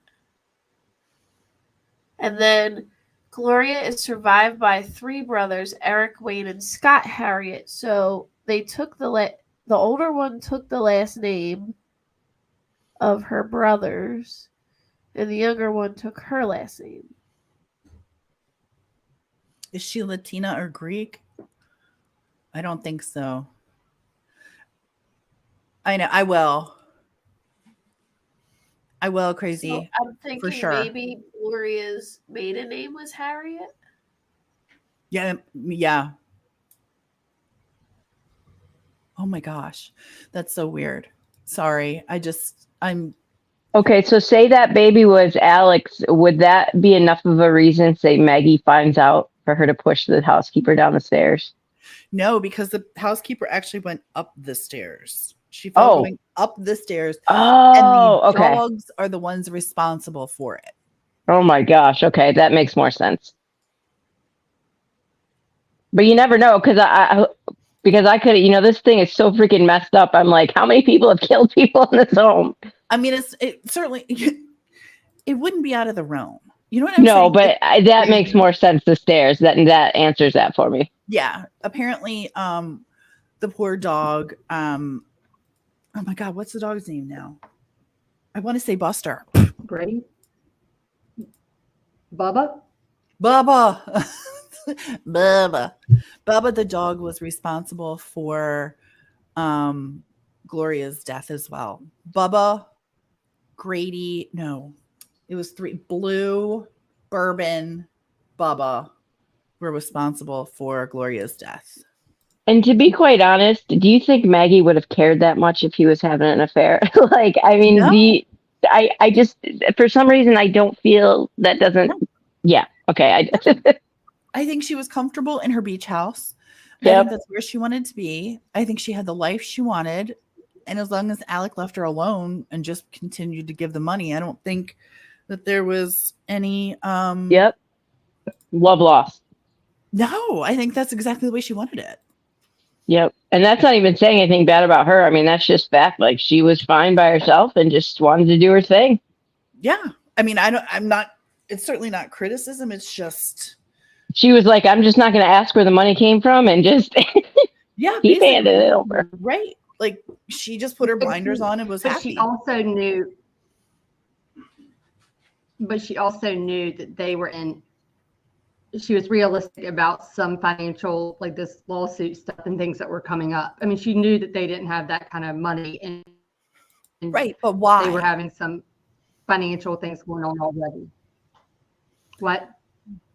And then Gloria is survived by three brothers, Eric, Wayne, and Scott Harriet. So they took the older one took the last name of her brothers, and the younger one took her last name. Is she Latina or Greek? I don't think so. I know. I will, crazy. So I'm thinking for sure. Maybe Gloria's maiden name was Harriet. Yeah. Oh my gosh. That's so weird. Sorry. I'm Okay, so say that baby was Alex. Would that be enough of a reason, say Maggie finds out, for her to push the housekeeper down the stairs? No, because the housekeeper actually went up the stairs. She fell going up the stairs. Oh, and the dogs are the ones responsible for it. Oh my gosh. Okay, that makes more sense. But you never know, because I could, this thing is so freaking messed up. I'm like, how many people have killed people in this home? I mean, it certainly, it wouldn't be out of the realm. You know what I'm saying? No, but that makes more sense. The stairs, that answers that for me. Yeah. Apparently, the poor dog. Oh my God, what's the dog's name now? I want to say Buster. Brady? Bubba? Bubba. Bubba. Bubba the dog was responsible for Gloria's death as well. Bubba, Grady, no, it was 3. Blue, Bourbon, Bubba were responsible for Gloria's death. And to be quite honest, do you think Maggie would have cared that much if he was having an affair? Like, I mean, No. I just, for some reason, I don't feel that doesn't. No. Yeah. Okay. I think she was comfortable in her beach house. I Yep. think that's where she wanted to be. I think she had the life she wanted. And as long as Alec left her alone and just continued to give the money, I don't think that there was any Yep. Love lost. No, I think that's exactly the way she wanted it. Yep. And that's not even saying anything bad about her. I mean, that's just fact. Like, she was fine by herself and just wanted to do her thing. Yeah. I mean, it's certainly not criticism. It's just. She was like, I'm just not going to ask where the money came from, and just Yeah. he handed it over. Right. Like, she just put her blinders on and was But happy. she also knew that they were in. She was realistic about some financial, like this lawsuit stuff and things that were coming up. I mean, she knew that they didn't have that kind of money, and Right. But why? they were having some financial things going on already. What?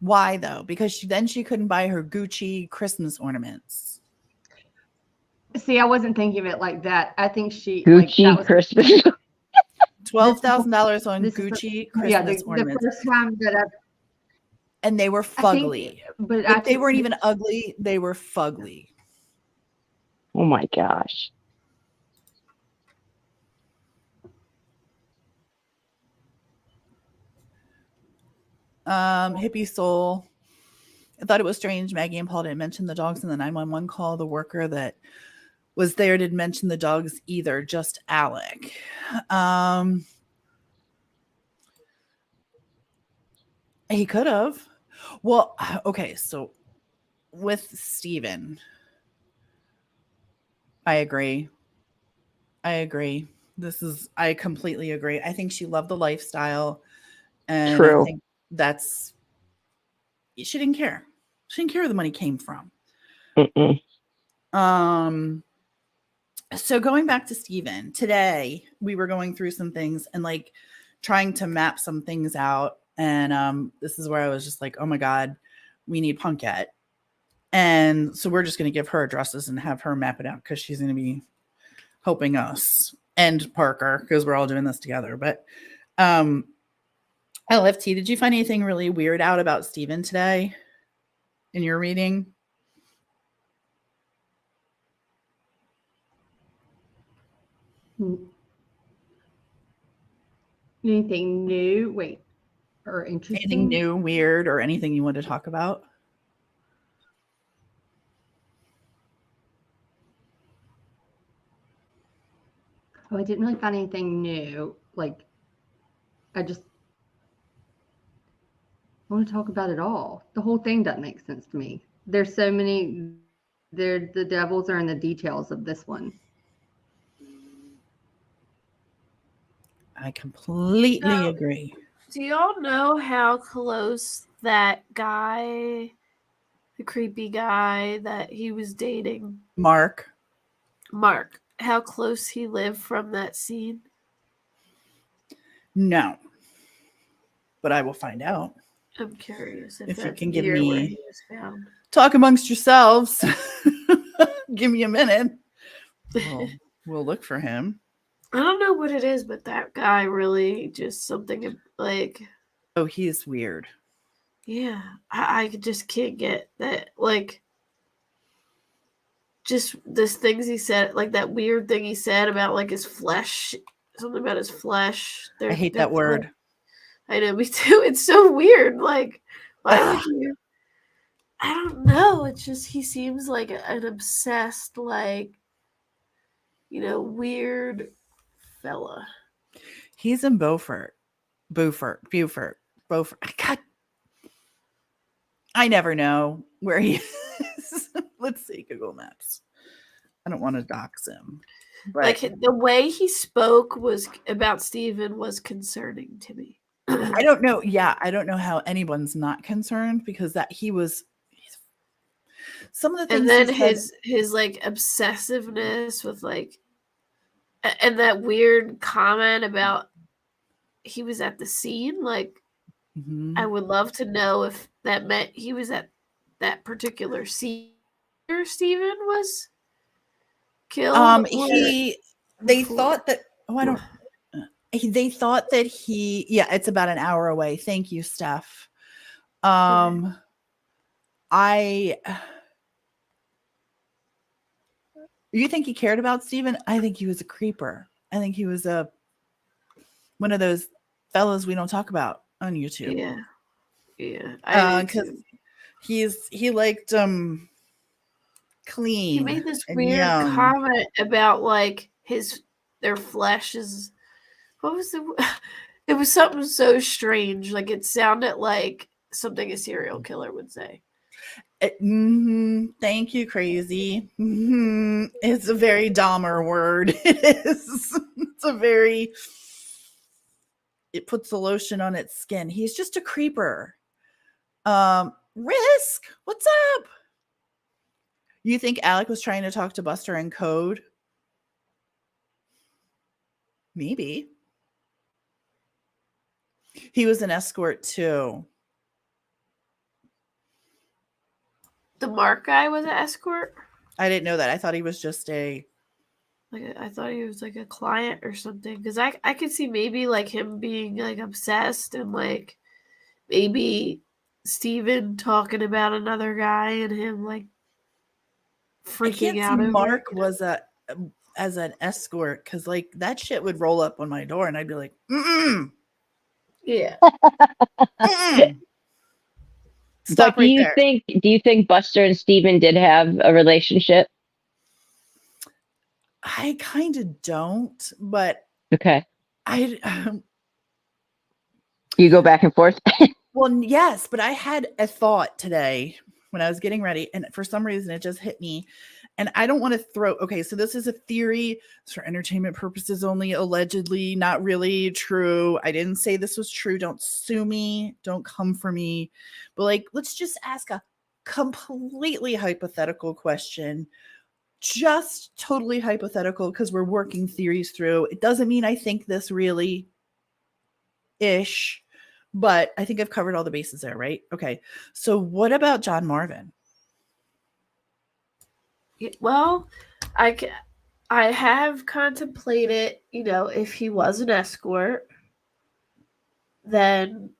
Why though? Because she couldn't buy her Gucci Christmas ornaments. See, I wasn't thinking of it like that. I think she Gucci Christmas. $12,000 on This is Gucci Christmas the ornaments. first time that And they were fugly. but If they weren't even ugly, they were fugly. Oh my gosh. Hippie Soul. I thought it was strange Maggie and Paul didn't mention the dogs in the 911 call. The worker that was there didn't mention the dogs either, just Alec. He could have. Well, okay, so with Steven, I agree. I completely agree. I think she loved the lifestyle. And True. I think she didn't care. She didn't care where the money came from. Mm-mm. So going back to Steven, today we were going through some things and like trying to map some things out. And this is where I was just like, oh my God, we need Punkette. And so we're just going to give her addresses and have her map it out because she's going to be helping us and Parker because we're all doing this together. But LFT, did you find anything really weird out about Steven today in your reading? anything new? Wait, or interesting? Anything new, weird, or anything you want to talk about? Oh, I didn't really find anything new. Like, I want to talk about it all. The whole thing doesn't make sense to me. There's so many. The devils are in the details of this one. I completely agree. Do y'all know how close that guy, the creepy guy that he was dating, Mark, how close he lived from that scene? no. But I will find out. I'm curious If you that's can give near where me- he was found. Talk amongst yourselves. Give me a minute. We'll look for him. I don't know what it is, but that guy really just something like, Oh, he is weird. yeah, I just can't get that. Like, just this things he said, like that weird thing he said about like his flesh, something about his flesh. I hate that word. I know, me too. It's so weird. Like, why would you? I don't know. It's just he seems like an obsessed, like, weird fella. He's in Beaufort. God, I never know where he is. Let's see Google Maps. I don't want to dox him. But Like the way he spoke was about Steven was concerning to me. I don't know. Yeah, I don't know how anyone's not concerned because that he was some of the things And then he said. his like obsessiveness with like and that weird comment about he was at the scene. Like Mhm. I would love to know if that meant he was at that particular scene where Steven was killed. They thought that. Oh, I don't. They thought that he. Yeah, it's about an hour away. Thank you, Steph. I. You think he cared about Steven? I think he was a creeper. I think he was one of those fellas we don't talk about on YouTube. Yeah. I Because he liked clean. He made this and weird young. comment about like their flesh is what was it was something so strange. Like it sounded like something a serial killer would say. Thank you, crazy. It's a very Dahmer word. It is. It's a very. It puts the lotion on its skin. He's just a creeper. Risk, what's up? You think Alec was trying to talk to Buster in code? Maybe. He was an escort too. The Mark guy was an escort? I didn't know that. I thought he was just a. Like I thought he was like a client or something. Because I could see maybe like him being like obsessed and like maybe Steven talking about another guy and him like freaking out over Mark it. was as an escort because like that shit would roll up on my door and I'd be like, Yeah. Stop but right there. Do you think Buster and Steven did have a relationship? I kind of don't, but Okay. You go back and forth. Well, yes, but I had a thought today when I was getting ready, and for some reason it just hit me. And I don't want to throw. Okay, so this is a theory. It's for entertainment purposes only, allegedly, not really true. I didn't say this was true. Don't sue me. Don't come for me. But like, let's just ask a completely hypothetical question. Just totally hypothetical because we're working theories through. It doesn't mean I think this really ish, but I think I've covered all the bases there, right? Okay. So what about John Marvin? Well, I have contemplated, if he was an escort, then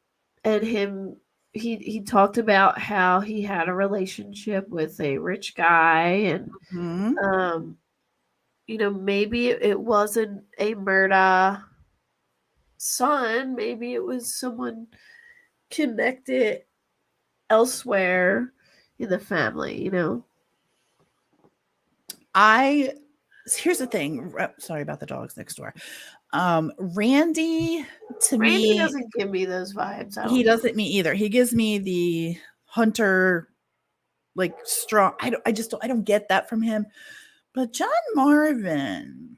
and him he talked about how he had a relationship with a rich guy and maybe it wasn't a Murdaugh son, maybe it was someone connected elsewhere in the family, Here's the thing. Sorry about the dogs next door. Randy Randy doesn't give me those vibes. He doesn't me either. He gives me the hunter, like strong. I don't get that from him. But John Marvin.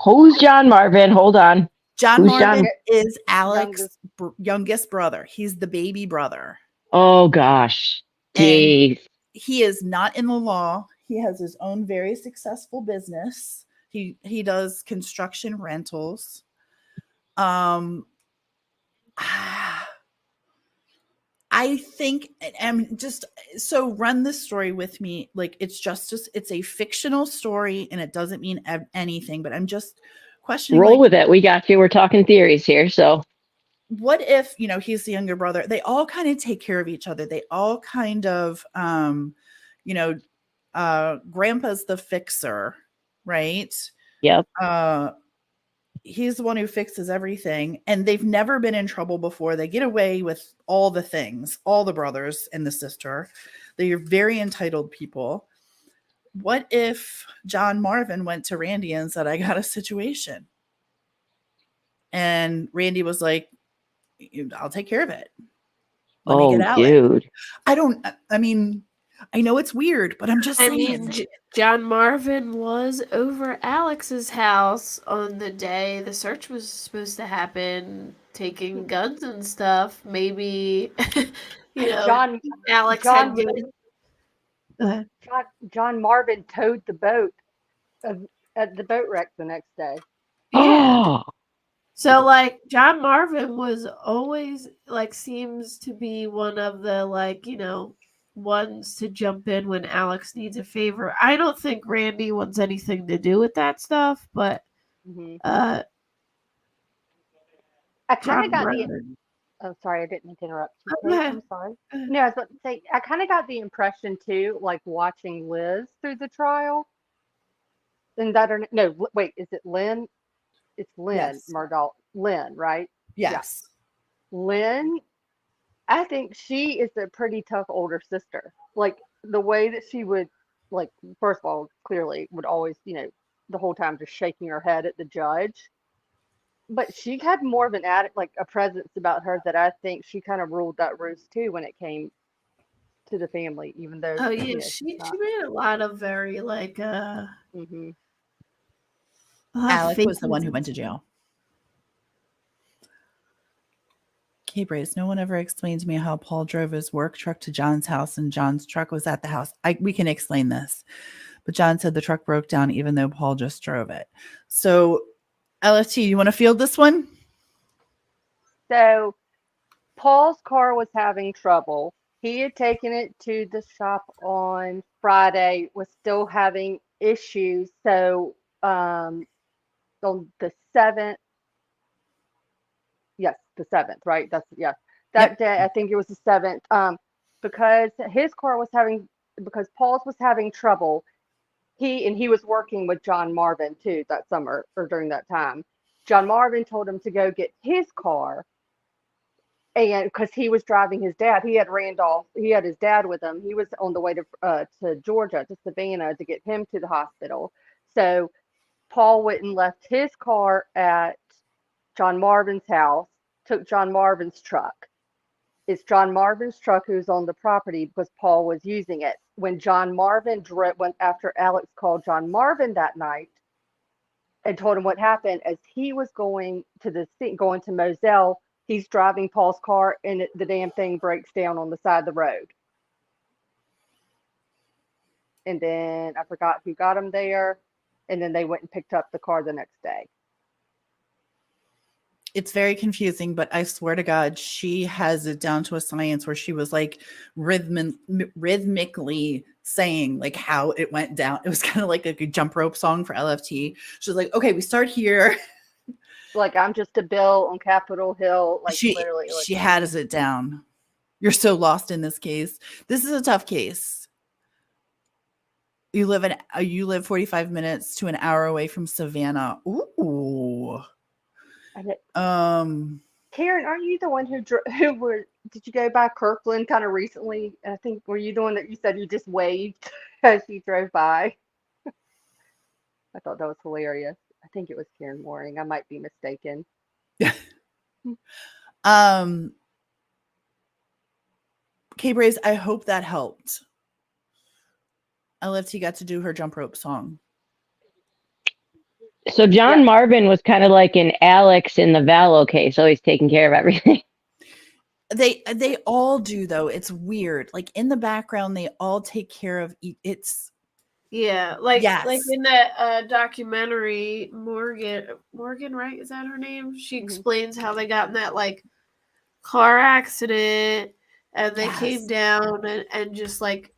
Who's John Marvin? Hold on. John Marvin is Alex's youngest brother. He's the baby brother. Oh gosh. Jeez. And he is not in the law. He has his own very successful business. He does construction rentals. I think I'm just so run this story with me. Like it's a fictional story and it doesn't mean anything, but I'm just questioning. Roll with it. We got you. We're talking theories here. So what if, he's the younger brother? They all kind of take care of each other. They all kind of, grandpa's the fixer, right? Yep. He's the one who fixes everything, and they've never been in trouble before. They get away with all the things, all the brothers and the sister. They are very entitled people. What if John Marvin went to Randy and said, I got a situation? And Randy was like, I'll take care of it. Let me get out. Dude. I know it's weird, but I'm just I saying. mean, John Marvin was over Alex's house on the day the search was supposed to happen, taking guns and stuff. Maybe, John Alex John had given. Go ahead. John Marvin towed the boat at the boat wreck the next day. Yeah. Oh, So, like, John Marvin was always, like, seems to be one of the, like, ones to jump in when Alex needs a favor. I don't think Randy wants anything to do with that stuff, but Hmm. uh I kind John of got the. Marvin. Oh, sorry, I didn't mean to interrupt you, Go Kate. ahead. I'm sorry. Go ahead. No, I was about to say, I kind of got the impression too, like watching Liz through the trial. And that, or no, wait, is it Lynn? It's Lynn Yes. Murdaugh. Lynn, right? Yeah. Yes. Lynn, I think she is a pretty tough older sister. Like the way that she would, like, first of all, clearly would always, the whole time just shaking her head at the judge. But she had more of an like a presence about her that I think she kind of ruled that roost too when it came to the family, even though, Oh yeah, she's she not. made a lot of very like Hmm. Alec was the one faces who and went to stuff. jail. Okay, Brace, no one ever explained to me how Paul drove his work truck to John's house and John's truck was at the house. We can explain this. But John said the truck broke down even though Paul just drove it. So, LFT, you want to field this one? So Paul's car was having trouble. He had taken it to the shop on Friday, was still having issues. So on the 7th, yes, the 7th, right? Yes. That Yep. day, I think it was the 7th, because his car was because Paul's was having trouble. He was working with John Marvin too that summer or during that time. John Marvin told him to go get his car, and because he was driving his dad, he had his dad with him. He was on the way to Georgia, to Savannah, to get him to the hospital. So Paul went and left his car at John Marvin's house, took John Marvin's truck. It's John Marvin's truck who's on the property because Paul was using it. When John Marvin went after Alex called John Marvin that night and told him what happened, as he was going to the scene, going to Moselle, he's driving Paul's car and the damn thing breaks down on the side of the road. And then I forgot who got him there. And then they went and picked up the car the next day. It's very confusing, but I swear to God, she has it down to a science where she was like rhythmically saying like how it went down. It was kind of like a jump rope song for LFT. She was like, okay, we start here. Like, I'm just a bill on Capitol Hill. Like, She literally. Like, has it down. You're so lost in this case. This is a tough case. You live 45 minutes to an hour away from Savannah. Ooh. Karen, aren't you the one who did you go by Kirkland kind of recently? I think, were you the one that you said you just waved as you drove by? I thought that was hilarious. I think it was Karen Mooring. I might be mistaken. K-Braze, I hope that helped. LFT got to do her jump rope song. So John Marvin was kind of like an Alex in the Vallow case, always taking care of everything. They all do, though. It's weird. Like in the background, they all take care of it's. Yeah, like Yes. in that documentary, Morgan, right? Is that her name? She explains how they got in that like car accident and they came down and just like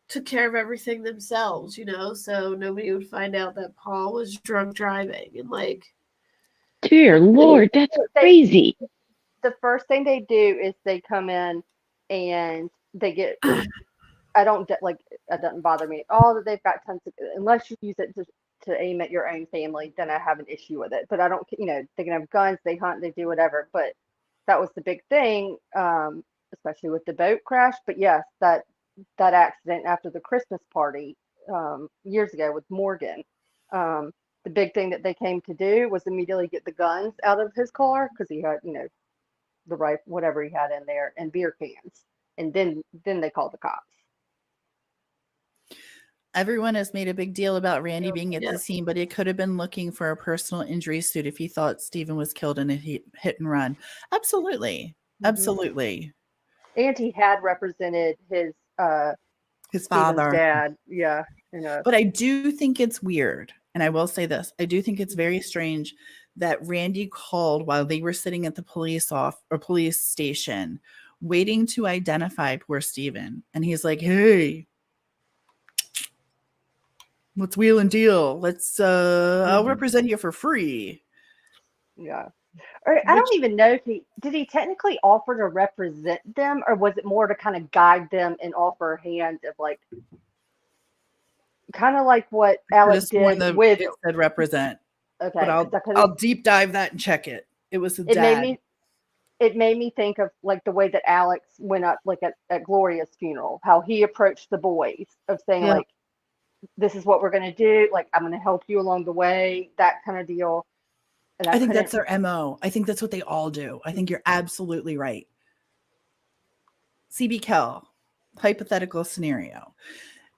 took care of everything themselves, so nobody would find out that Paul was drunk driving and like. Dear Lord, that's crazy. The first thing they do is they come in and they get. I don't like. It doesn't bother me at all that they've got tons of. Unless you use it to aim at your own family, then I have an issue with it. But I don't. They can have guns, they hunt, they do whatever. But that was the big thing, especially with the boat crash. But yes, that accident after the Christmas party years ago with Morgan. The big thing that they came to do was immediately get the guns out of his car because he had, the rifle, whatever he had in there, and beer cans, and then they called the cops. Everyone has made a big deal about Randy being at Yeah. the scene, but he could have been looking for a personal injury suit if he thought Stephen was killed in a hit and run. Absolutely. Mhm. Absolutely. And he had represented His Stephen's father. dad. Yeah. In a, But I do think it's weird. And I will say this. I do think it's very strange that Randy called while they were sitting at the police station waiting to identify poor Stephen. And he's like, hey, let's wheel and deal. Let's I'll represent you for free. yeah. Or I don't even know if he technically offer to represent them, or was it more to kind of guide them and offer a hand of like kind of like what Alec did with it said represent. okay, But I'll deep dive that and check it. It was the it dad. made me think of like the way that Alex went up like at Gloria's funeral, how he approached the boys of saying Yeah. like, this is what we're gonna do, like I'm gonna help you along the way, that kind of deal. And I think that's their MO. I think that's what they all do. I think you're absolutely right. CB Kell, hypothetical scenario.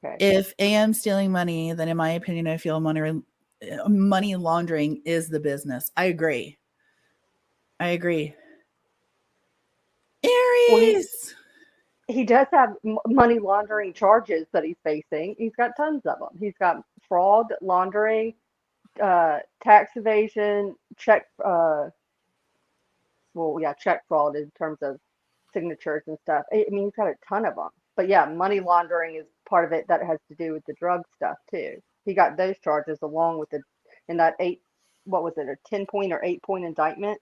okay. If AM's stealing money, then in my opinion, I feel money laundering is the business. I agree. Aries. Well, he does have money laundering charges that he's facing. He's got tons of them. He's got fraud, laundering, tax evasion, check fraud in terms of signatures and stuff. I mean, he's got a ton of them. But yeah, money laundering is part of it that has to do with the drug stuff too. He got those charges along with in that a 10-point or 8-point indictment.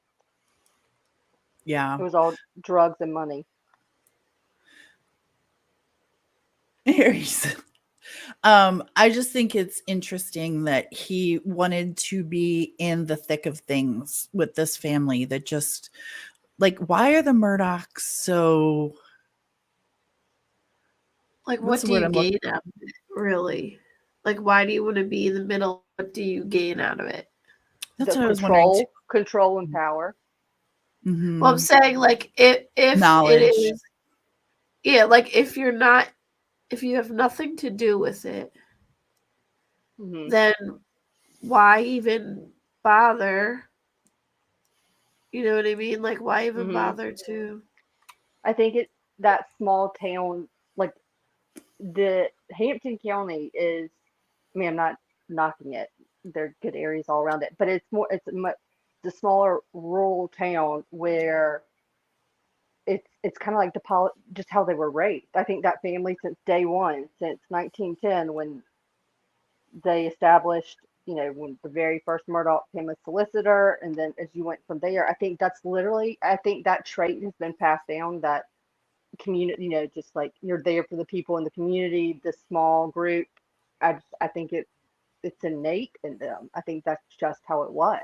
Yeah. It was all drugs and money. Aries. I just think it's interesting that he wanted to be in the thick of things with this family that just like, why are the Murdaughs so Like, What's what the do word you I'm gain out of it, really? Like, why do you want to be in the middle? What do you gain out of it? That's The what I was wondering. control and power. Mhm. Well, I'm saying, like, if Knowledge. it is, yeah, like, if you have nothing to do with it, Mhm. then why even bother? You know what I mean? Like, why even Mhm. bother to? I think it's that small town, like the Hampton County is. I mean, I'm not knocking it. There are good areas all around it, but the smaller rural town where it's kind of like just how they were raised. I think that family since day one, since 1910, when they established, when the very first Murdaugh became a solicitor, and then as you went from there, I think that trait has been passed down, that community, just like you're there for the people in the community, the small group. I think it's innate in them. I think that's just how it was.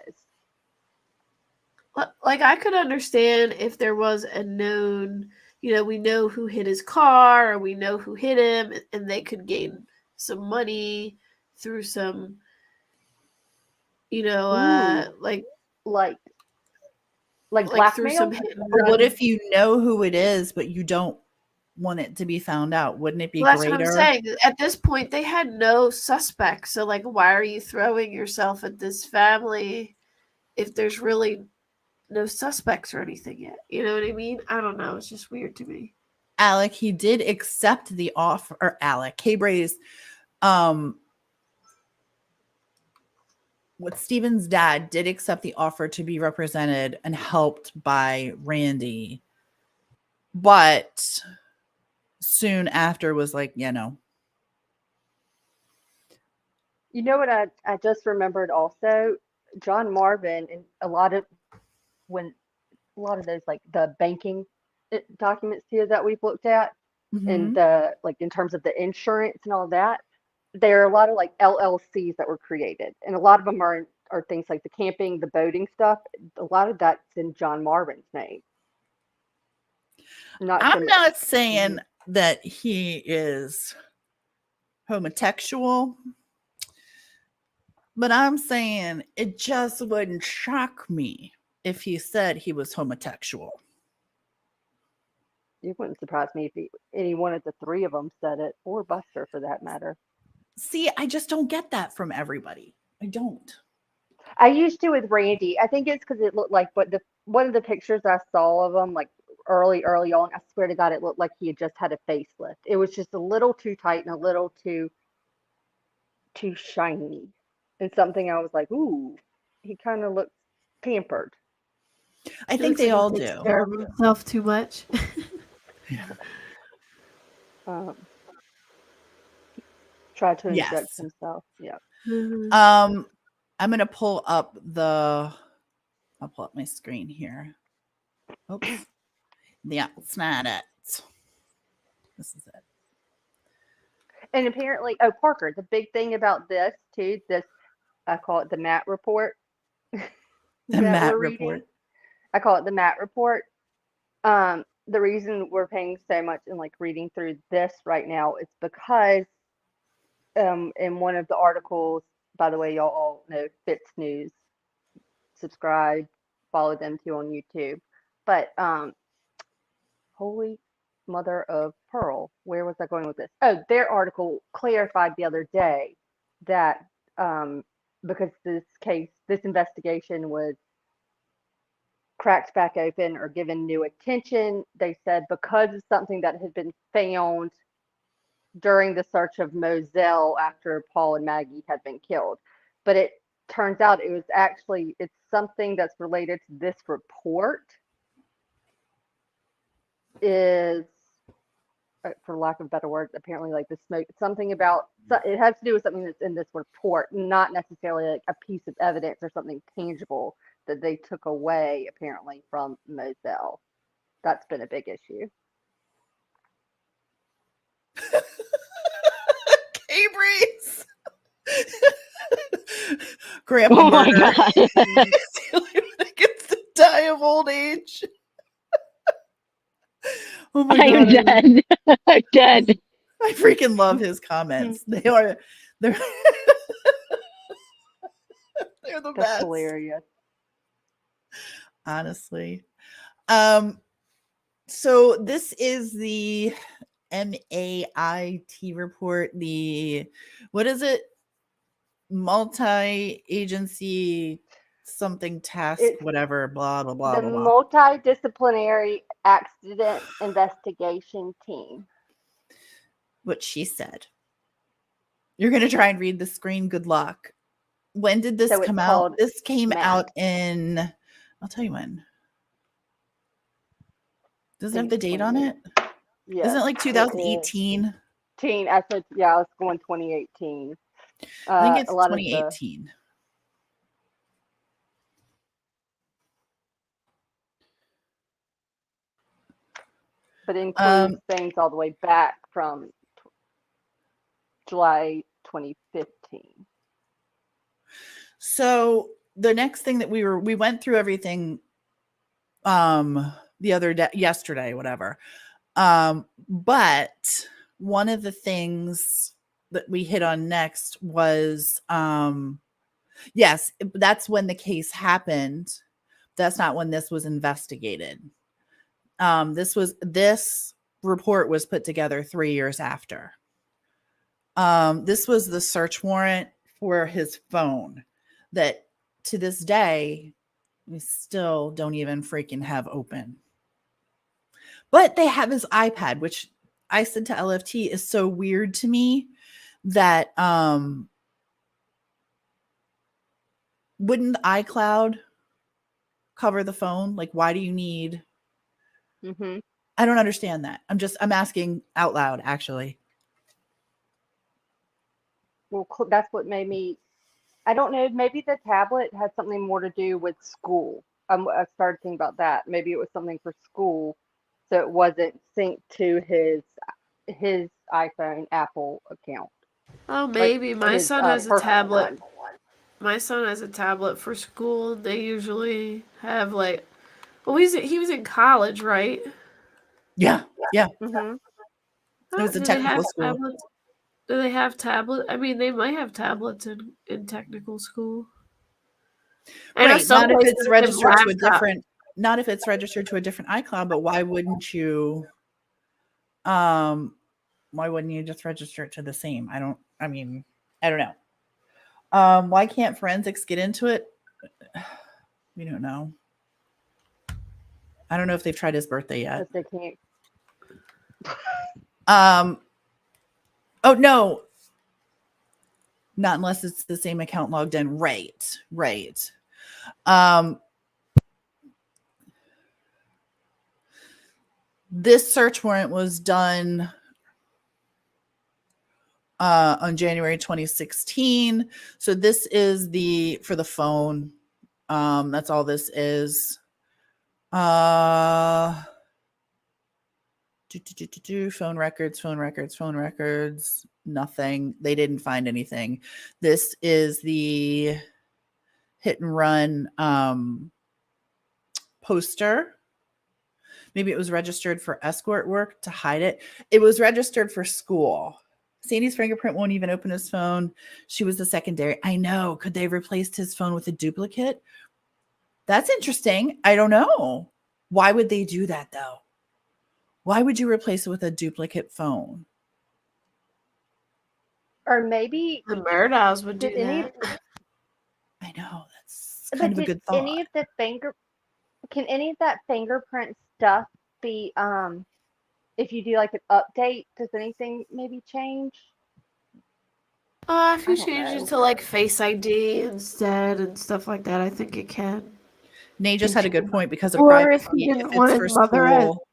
Like, I could understand if there was a known, we know who hit his car, or we know who hit him, and they could gain some money through some, like Like through blackmail. some hit and But what run. if you know who it is, but you don't want it to be found out? Wouldn't it be Well, that's what I'm greater? saying. At this point, they had no suspects. So, like, why are you throwing yourself at this family if there's really no suspects or anything yet? You know what I mean? I don't know. It's just weird to me. Alec, he did accept the offer, or Alec, K-Bray's, what Stephen's dad did accept the offer to be represented and helped by Randy, but soon after was like, no. You know what I just remembered also? John Marvin, and a lot of those, like the banking documents here that we've looked at, and Mhm. the like in terms of the insurance and all that, there are a lot of like LLCs that were created, and a lot of them are things like the camping, the boating stuff. A lot of that's in John Marvin's name. I'm not saying that he is homosexual, but I'm saying it just wouldn't shock me if he said he was homosexual. It wouldn't surprise me if any one of the three of them said it, or Buster for that matter. See, I just don't get that from everybody. I don't. I used to with Randy. I think it's because it looked like, but the one of the pictures I saw of him, like early on, I swear to God, it looked like he had just had a facelift. It was just a little too tight and a little too shiny, and something I was like, ooh, he kind of looks pampered. I He think looks they like all he takes do. care of himself too much. Um, Tried to inject Yes. himself. Yeah. I'm gonna pull up I'll pull up my screen here. Oops. Yeah, it's not it. This is it. And apparently, oh, Parker, the big thing about this too, this I call it the Matt report The that Matt we're report. reading. I call it the Matt report. The reason we're paying so much and like reading through this right now is because in one of the articles, by the way, y'all all know Fitz News, subscribe, follow them too on YouTube. But Holy Mother of Pearl, where was I going with this? Oh, their article clarified the other day that because this investigation was cracked back open or given new attention, they said because it's something that had been found during the search of Moselle after Paul and Maggie had been killed. But it turns out it's something that's related to this report is for lack of better words, apparently like the smoke, something about, it has to do with something that's in this report, not necessarily like a piece of evidence or something tangible that they took away apparently from Moselle. That's been a big issue. K-Breeze. Grandpa Oh my murder. God. It's the only one that gets to die of old age. Oh my I am God. dead. I'm dead. I freaking love his comments. They're they're the That's best. hilarious. Honestly. So this is the MAIT report, what is it? Multi-agency something task, It's whatever, blah blah blah the blah blah. multidisciplinary accident investigation team. What she said. You're gonna try and read the screen. Good luck. When did this So it's come out? called This came Matt. out in, I'll tell you when. Does it have the date on it? Yes, Isn't it like it is. 2018? I said, yeah, I was going 2018. I think A it's lot of the 2018. but it includes things all the way back from July 2015. So the next thing that we went through everything the other day, yesterday, whatever. But one of the things that we hit on next was yes, that's when the case happened. That's not when this was investigated. This report was put together 3 years after. This was the search warrant for his phone that to this day we still don't even freaking have open. But they have his iPad, which I said to LFT is so weird to me that wouldn't iCloud cover the phone? Like, why do you need? Mm-hmm. I don't understand that. I'm asking out loud, actually. Well, that's what made me. I don't know. Maybe the tablet had something more to do with school. I started thinking about that. Maybe it was something for school, so it wasn't synced to his iPhone Apple account. Oh, maybe. My His son has a personal tablet. one. My son has a tablet for school. They usually have like, well, he was in college, right? Yeah. Mm-hmm. It was a Do they have technical school. tablets? Do they have tablets? I mean, they might have tablets in technical school. I know Right. some Not if places it's have registered to a laptops. different, not if it's registered to a different iCloud, but why wouldn't you Why wouldn't you just register it to the same? I don't know. Why can't forensics get into it? We don't know. I don't know if they've tried his birthday yet. Because they can't. Oh no. Not unless it's the same account logged in. Right. This search warrant was done on January 2016. So this is for the phone. That's all this is. Phone records. Nothing. They didn't find anything. This is the hit and run poster. Maybe it was registered for escort work to hide it. It was registered for school. Sandy's fingerprint won't even open his phone. She was the secondary. I know. Could they have replaced his phone with a duplicate? That's interesting. I don't know. Why would they do that though? Why would you replace it with a duplicate phone? Or maybe The Murdaughs would do did any that. I know. That's but kind of a did good thought. any of the can any of that fingerprint stuff be if you do like an update, does anything maybe change? If you I don't change know. it to like Face ID instead and stuff like that, I think it can. Nate just had a good point because of Or if privacy. he If didn't it's want for his mother as, school,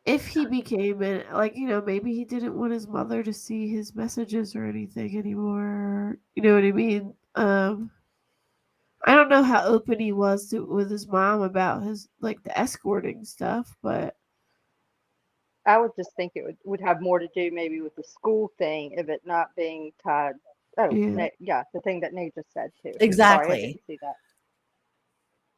if he became it, like, you know, maybe he didn't want his mother to see his messages or anything anymore. You know what I mean? I don't know how open he was with his mom about his like the escorting stuff, but I would just think it would have more to do maybe with the school thing of it not being tied. Oh, yeah. the thing that Nate just said too. Sorry, I exactly. didn't see that.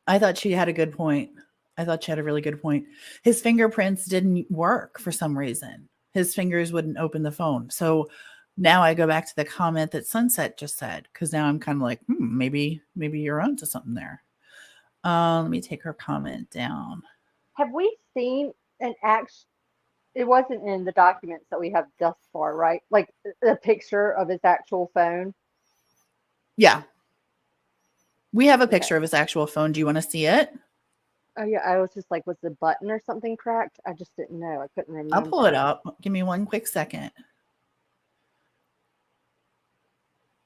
I thought she had a good point. I thought she had a really good point. His fingerprints didn't work for some reason. His fingers wouldn't open the phone. So now I go back to the comment that Sunset just said, because now I'm kind of like, maybe you're onto something there. Let me take her comment down. Have we seen an it wasn't in the documents that we have thus far, right? Like a picture of his actual phone. Yeah. We have a Okay. picture of his actual phone. Do you want to see it? Oh yeah, I was just like, was the button or something cracked? I just didn't know. I couldn't remember. I'll pull it up. Give me one quick second.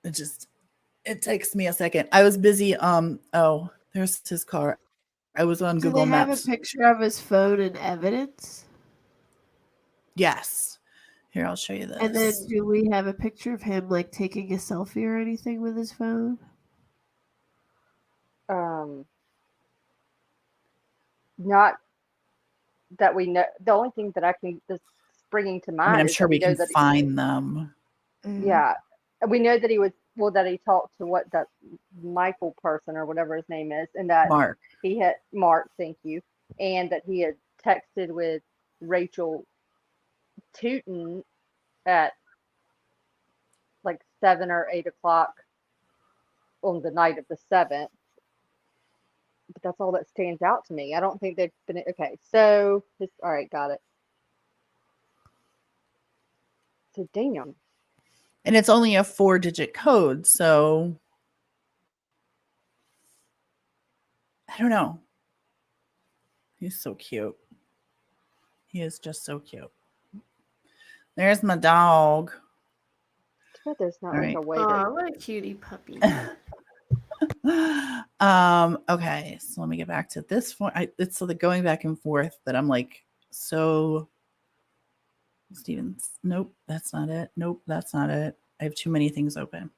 It takes me a second. I was busy. Oh, there's his car. I was on Do Google they have Maps. a picture of his phone in evidence? Yes. Here, I'll show you this. And then do we have a picture of him like taking a selfie or anything with his phone? Not that we know. The only thing that I can just springing to mind I'm is sure that we know can that find them. yeah, we know that he was that he talked to that Michael person or whatever his name is, and that Mark. he had Mark, thank you, and that he had texted with Rachel Tootin at like 7 or 8 o'clock on the night of the 7th. But that's all that stands out to me. I don't think they've been okay. So all right, got it. So damn. And it's only a 4-digit code, so I don't know. He's so cute. He is just so cute. There's my dog. But there's not All like right. a way Oh, what a cutie puppy. Okay, so let me get back to this one. It's so the going back and forth that I'm like, so Stevens. Nope, that's not it. Nope, that's not it. I have too many things open.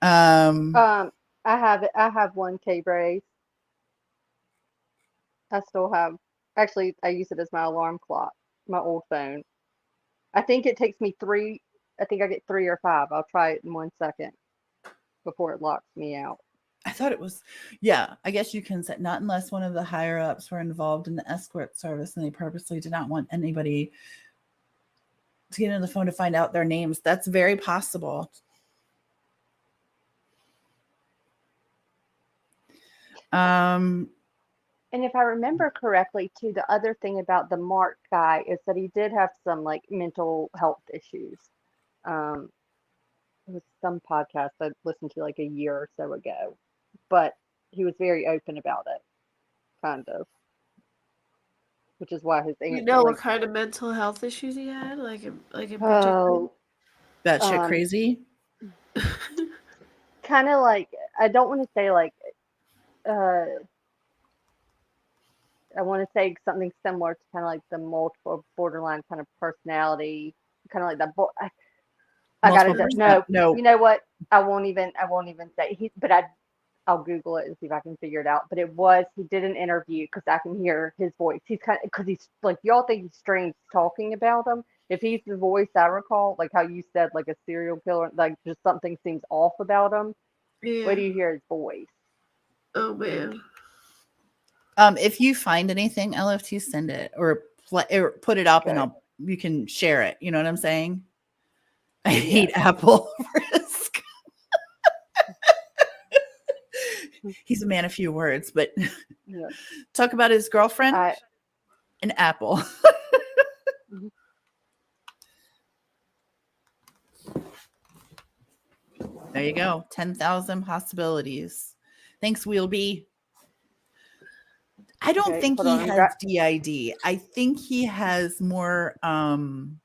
I have one K-Brace. I still have, actually, I use it as my alarm clock, my old phone. I think it takes me I think I get 3 or 5. I'll try it in 1 second before it locks me out. I thought it was, yeah, I guess you can set, not unless one of the higher ups were involved in the escort service and they purposely did not want anybody to get on the phone to find out their names. That's very possible. And if I remember correctly, too, the other thing about the Mark guy is that he did have some like mental health issues. Um, it was some podcast I listened to like a year or so ago, but he was very open about it, kind of, which is why his You answer, know what like, kind of mental health issues he had, like in particular? oh, That shit um, crazy. kind of like, I don't want to say like, uh, I want to say something similar to kind of like the multiple borderline kind of personality, kind of like that. I gotta Multiple no. percent. No. You know what? I won't even. I won't even say he. But I'll Google it and see if I can figure it out. But it was he did an interview because I can hear his voice. He's kind of because he's like y'all think he's strange talking about him. If he's the voice I recall, like how you said, like a serial killer, like just something seems off about him. Yeah. Where do you hear his voice? Oh man. If you find anything, LFT, send it or put it up, and Okay. you can share it. You know what I'm saying? I Yeah. hate Apple risk. He's a man of few words, but Yeah. talk about his girlfriend, I. an apple. Mhm. There you go. 10,000 possibilities. Thanks, Wheelby. I don't Okay, think hold he on. has DID. I think he has more I want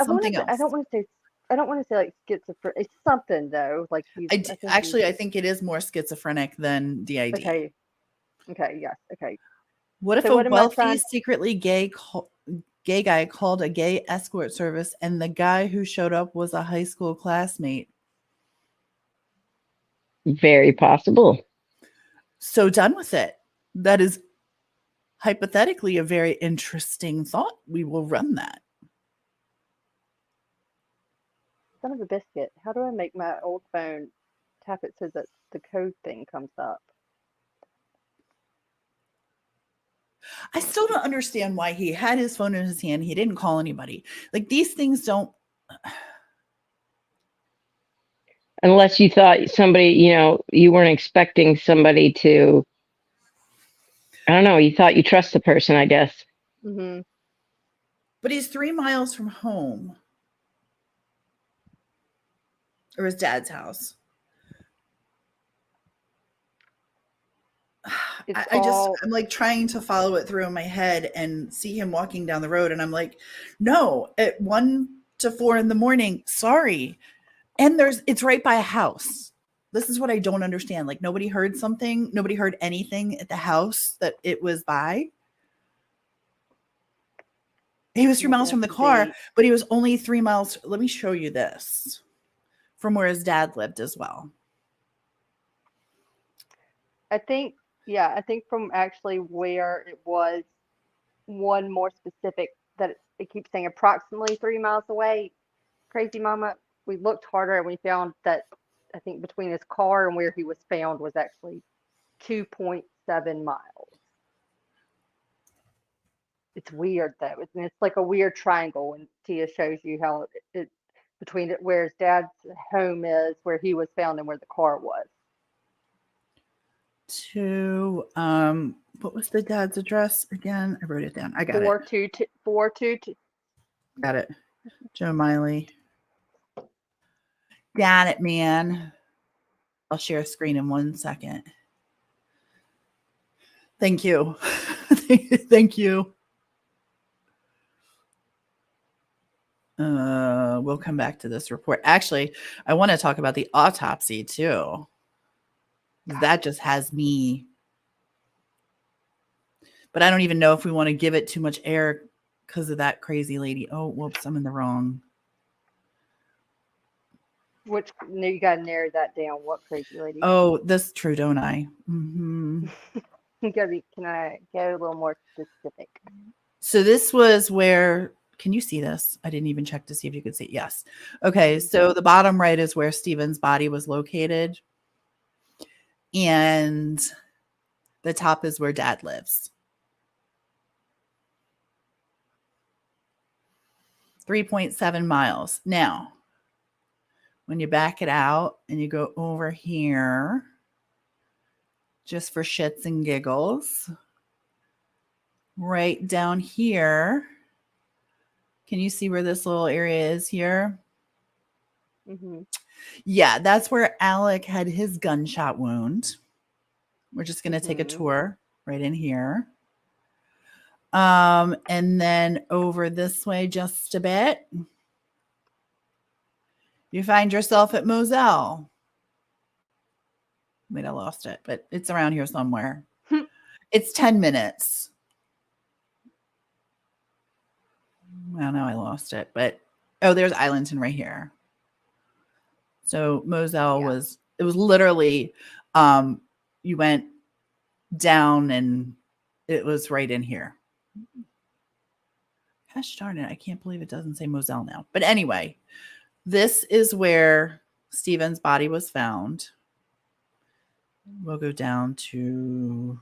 something to. I else. don't want to say. I don't want to say like schizophrenic. It's something though. Like he's. I think he's. Actually, I think it is more schizophrenic than DID. Okay. Okay. Yes. Okay. What if So a what am I wealthy, trying? secretly gay guy called a gay escort service, and the guy who showed up was a high school classmate? Very possible. So done with it. That is hypothetically a very interesting thought. We will run that. Son of a biscuit. How do I make my old phone tap it so that the code thing comes up? I still don't understand why he had his phone in his hand. He didn't call anybody. Like these things don't. Unless you thought somebody, you weren't expecting somebody to, I don't know, you thought you trust the person, I guess. Mm-hmm. But he's 3 miles from home, or his dad's house. I'm like trying to follow it through in my head and see him walking down the road. And I'm like, no, at 1 to 4 in the morning. Sorry. And it's right by a house. This is what I don't understand. Like nobody heard something. Nobody heard anything at the house that it was by. He was 3 miles from the car, but he was only 3 miles. Let me show you this from where his dad lived as well. I think from actually where it was one more specific that it keeps saying approximately 3 miles away. Crazy Mama, we looked harder and we found that I think between his car and where he was found was actually 2.7 miles. It's weird though. It's like a weird triangle, and Tia shows you how it between it where his dad's home is, where he was found, and where the car was. What was the dad's address again? I wrote it down. I got 422. Got it. Joe Miley. Got it, man. I'll share a screen in 1 second. Thank you. Thank you. We'll come back to this report. Actually, I want to talk about the autopsy too. That just has me. But I don't even know if we want to give it too much air because of that crazy lady. Oh, whoops, I'm in the wrong. Which you got to narrow that down. What crazy lady? Oh, that's true, don't I? Mm-hmm. Can I get a little more specific? So this was where, can you see this? I didn't even check to see if you could see it. Yes. Okay. So the bottom right is where Stephen's body was located. And the top is where Dad lives. 3.7 miles. Now, when you back it out and you go over here, just for shits and giggles. Right down here. Can you see where this little area is here? Mm-hmm. Yeah, that's where Alec had his gunshot wound. We're just going to take a tour right in here. And then over this way just a bit. You find yourself at Moselle. Wait, I lost it, but it's around here somewhere. It's 10 minutes. Well, now I lost it, but there's Islandton right here. So Moselle was literally, you went down and it was right in here. Gosh darn it. I can't believe it doesn't say Moselle now. But anyway, this is where Stephen's body was found. We'll go down to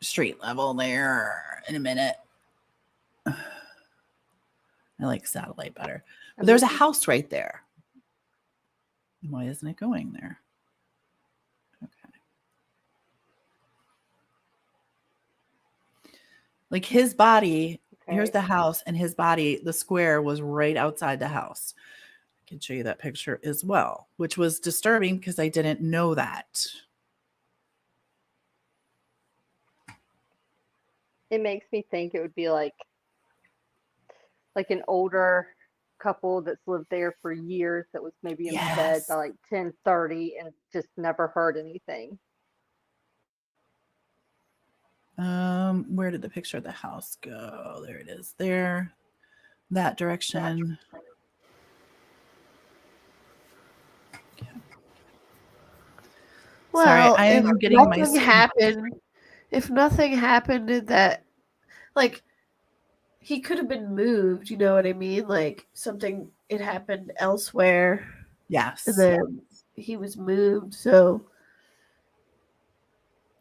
street level there in a minute. I like satellite better. But there's a house right there. Why isn't it going there? Okay. Like his body, here's the house, and his body, the square was right outside the house. I can show you that picture as well, which was disturbing because I didn't know that. It makes me think it would be like an older couple that's lived there for years that was maybe in bed by like 10:30 and just never heard anything. Where did the picture of the house go? There it is. There. That direction. Okay. Well, sorry, I am getting my if nothing happened that, like, he could have been moved, you know what I mean? Like something, it happened elsewhere. Yes. And then he was moved. So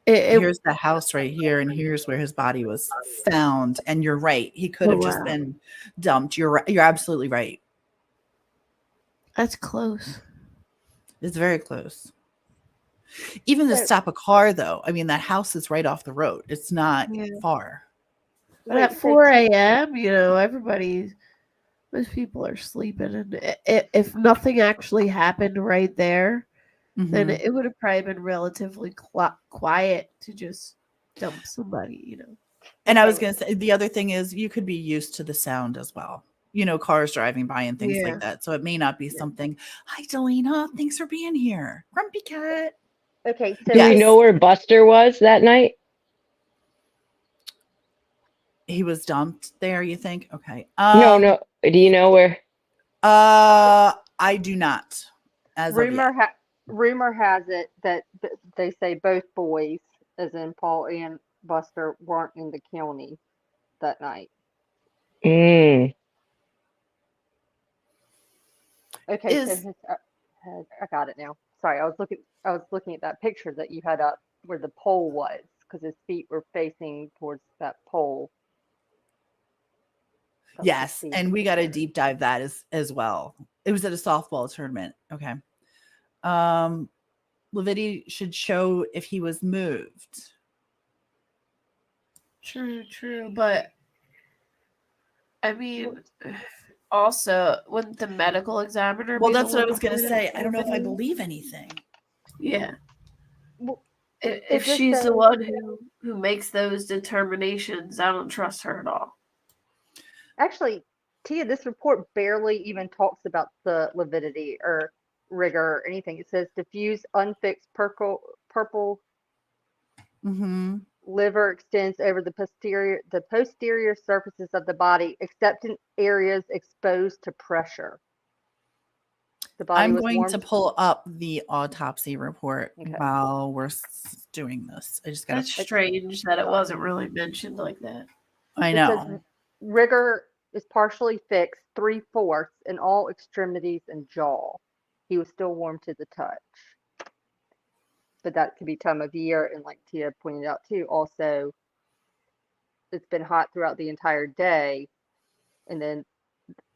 here's the house right here, and here's where his body was found. And you're right. He could have just been dumped. You're right. You're absolutely right. That's close. It's very close. Even to stop a car, though. I mean, that house is right off the road. It's not far. But at 4 a.m., you know, most people are sleeping. And if nothing actually happened right there, then it would have probably been relatively quiet to just dump somebody, you know. And I was going to say, the other thing is you could be used to the sound as well. You know, cars driving by and things like that. So it may not be something. Hi, Delina. Thanks for being here. Grumpy Cat. Okay. So do we know where Buster was that night? He was dumped there, you think? Okay. No. Do you know where? I do not. Rumor has it that they say both boys, as in Paul and Buster, weren't in the county that night. Okay, so I got it now. Sorry, I was looking at that picture that you had up where the pole was, because his feet were facing towards that pole. Yes, and we got to deep dive that as well. It was at a softball tournament. Okay. Leviti should show if he was moved. True, but I mean, also, wouldn't the medical examiner? Well, that's what I was going to say. I don't know if I believe anything. Yeah. Well, if she's the one who makes those determinations, I don't trust her at all. Actually, Tia, this report barely even talks about the lividity or rigor or anything. It says diffuse, unfixed purple liver extends over the posterior surfaces of the body, except in areas exposed to pressure. The body I'm going to pull up the autopsy report while we're doing this. I just got. That's strange that it wasn't really mentioned like that. I know. Rigor is partially fixed 3/4 in all extremities and jaw. He was still warm to the touch. But that could be time of year, and like Tia pointed out too, also it's been hot throughout the entire day, and then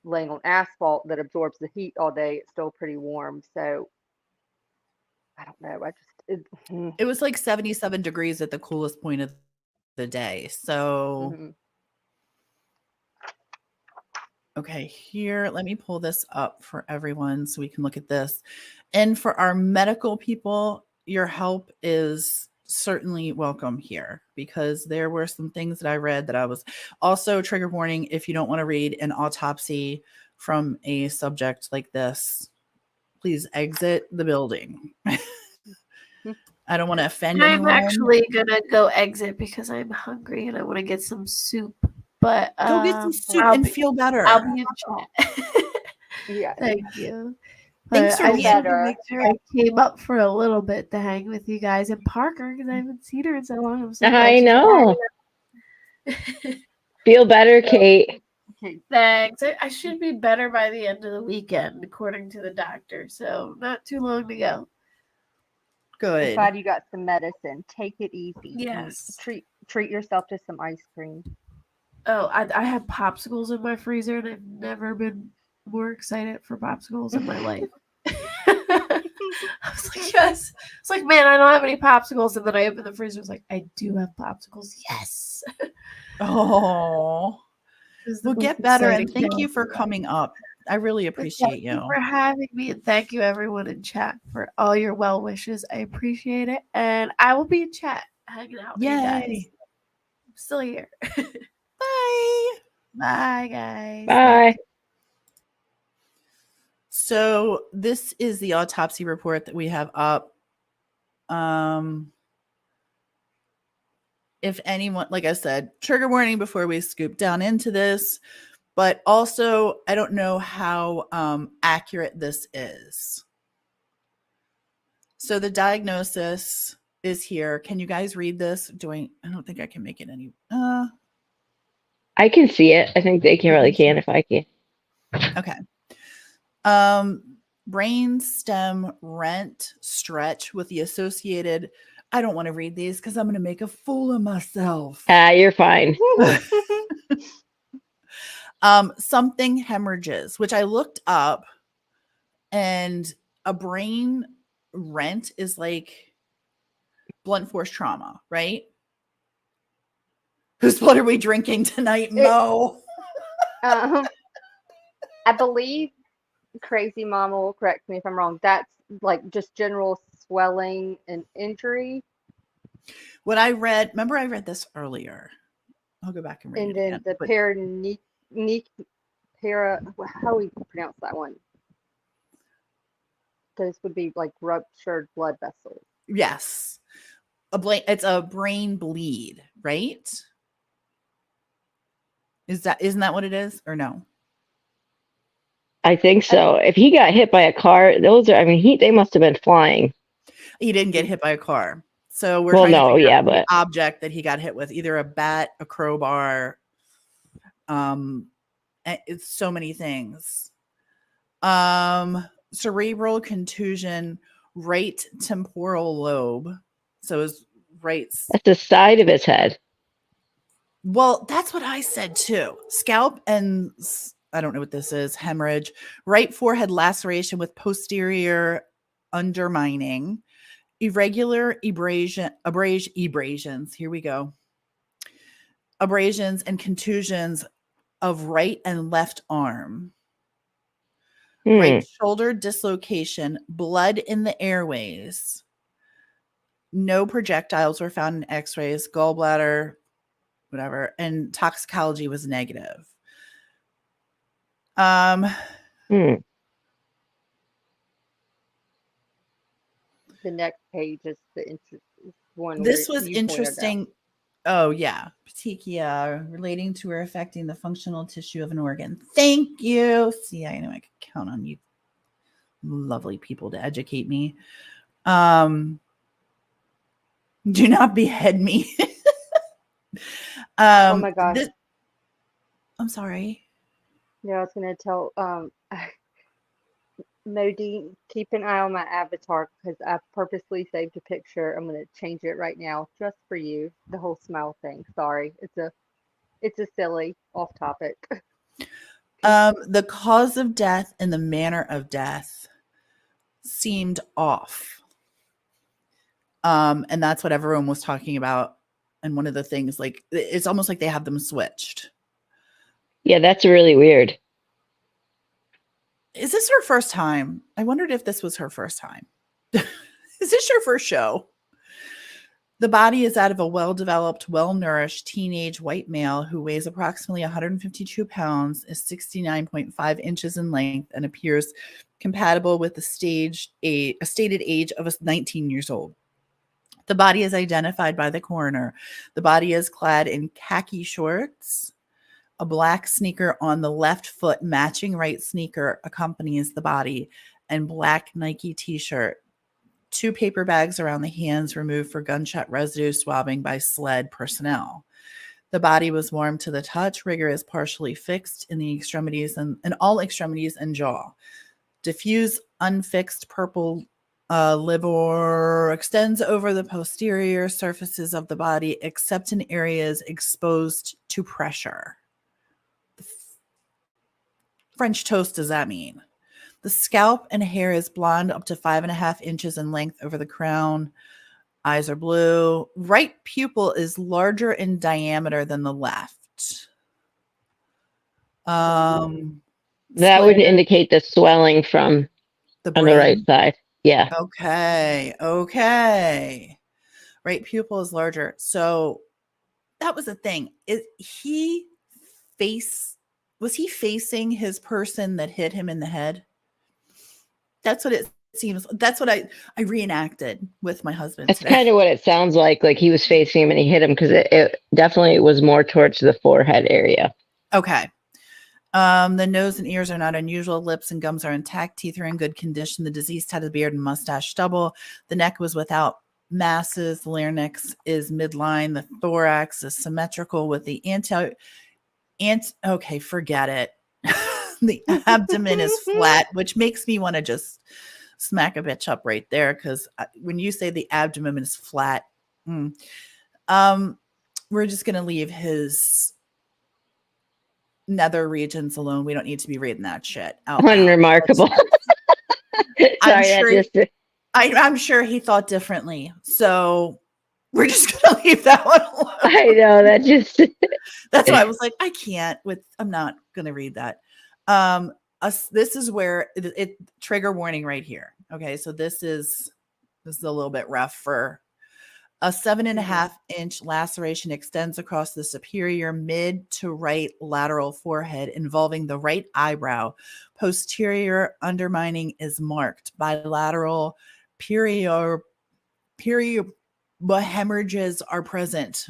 laying on asphalt that absorbs the heat all day, it's still pretty warm. So I don't know. It was like 77 degrees at the coolest point of the day. So, Mhm. okay, here, let me pull this up for everyone so we can look at this. And for our medical people, your help is certainly welcome here because there were some things that I read that I was also trigger warning. If you don't want to read an autopsy from a subject like this, please exit the building. I don't want to offend I'm anyone. actually gonna go exit because I'm hungry and I want to get some soup. But Go get some soup I'll and be, feel better. I'll be in chat. Yeah. Thank you. Thanks But for I being just wanted to better. make sure I came up for a little bit to hang with you guys and Parker because I haven't seen her in so long. I'm so glad I she's know. back. Feel better, Cait. Okay. Thanks. I should be better by the end of the weekend, according to the doctor. So not too long to go. I'm Good. glad you got some medicine. Take it easy. and Yes. treat yourself to some ice cream. Oh, I have popsicles in my freezer, and I've never been more excited for popsicles in my life. I was like, yes. It's like, man, I don't have any popsicles. And then I opened the freezer. I was like, I do have popsicles. Yes. Oh, It was the we'll most get better. And exciting thank day you of for my life. coming up. I really But appreciate thank you. for having me, and thank you everyone in chat for all your well wishes. I appreciate it, and I will be in chat hanging out with you guys. Yay. I'm still here. Bye. Bye, guys. Bye. Thank you. So this is the autopsy report that we have up. If anyone, like I said, trigger warning before we scoop down into this, but also I don't know how accurate this is. So the diagnosis is here. Can you guys read this? I don't think I can make it any. I can see it. I think they can really can if I can. Okay. Brain stem rent stretch with the associated. I don't want to read these because I'm going to make a fool of myself. You're fine. Something hemorrhages, which I looked up, and a brain rent is like blunt force trauma, right? Whose blood are we drinking tonight, Mo? I believe Crazy Mama will correct me if I'm wrong. That's like just general swelling and injury. What I read, remember I read this earlier. I'll go back and read And it then again. the but- how do we pronounce that one? Those would be like ruptured blood vessels. Yes. It's a brain bleed, right? Isn't that what it is or no? I think so. If he got hit by a car, they must have been flying. He didn't get hit by a car. So we're Well, trying to no, figure yeah, out the but object that he got hit with, either a bat, a crowbar, it's so many things. Cerebral contusion, right temporal lobe. So his right. that's the side of his head. Well, that's what I said too. Scalp and I don't know what this is. Hemorrhage, right forehead laceration with posterior undermining, irregular abrasions. Here we go. Abrasions and contusions of right and left arm. Right shoulder dislocation, blood in the airways. No projectiles were found in x-rays, gallbladder, whatever, and toxicology was negative. The next page is the one. This where was you pointed out. interesting. Oh yeah, petechia relating to or affecting the functional tissue of an organ. Thank you. See, I know I could count on you lovely people to educate me. Do not behead me. Oh my gosh. I'm sorry. Yeah, I was gonna tell Modi, keep an eye on my avatar because I purposely saved a picture. I'm gonna change it right now just for you. The whole smile thing. Sorry, it's a silly off topic. The cause of death and the manner of death seemed off. And that's what everyone was talking about. And one of the things, like, it's almost like they have them switched. Yeah, that's really weird. Is this her first time? I wondered if this was her first time. Is this your first show? The body is that of a well-developed, well-nourished teenage white male who weighs approximately 152 pounds, is 69.5 inches in length, and appears compatible with the stated age of 19 years old. The body is identified by the coroner. The body is clad in khaki shorts. A black sneaker on the left foot, matching right sneaker, accompanies the body, and black Nike t-shirt. 2 paper bags around the hands removed for gunshot residue swabbing by SLED personnel. The body was warm to the touch. Rigor is partially fixed in the extremities and in all extremities and jaw. Diffuse unfixed purple livor extends over the posterior surfaces of the body, except in areas exposed to pressure. French toast does that mean? The scalp and hair is blonde up to 5.5 inches in length over the crown. Eyes are blue. Right pupil is larger in diameter than the left. That would indicate the swelling from on the right side. Yeah. Okay. Right pupil is larger. So that was the thing. Was he facing his person that hit him in the head? That's what it seems. That's what I reenacted with my husband. It's kind of what it sounds like he was facing him and he hit him, because it definitely was more towards the forehead area. Okay. The nose and ears are not unusual. Lips and gums are intact. Teeth are in good condition. The deceased had a beard and mustache stubble. The neck was without masses. The larynx is midline. The thorax is symmetrical with the okay, forget it. The abdomen is flat, which makes me want to just smack a bitch up right there, because when you say the abdomen is flat, we're just going to leave his nether regions alone. We don't need to be reading that shit out. Unremarkable. I'm sure he thought differently. So we're just going to leave that one alone. I know, that's why I was like, I'm not going to read that. This is where it trigger warning right here. Okay. So this is a little bit rough. For a 7.5-inch laceration extends across the superior mid to right lateral forehead, involving the right eyebrow. Posterior undermining is marked. Bilateral hemorrhages are present.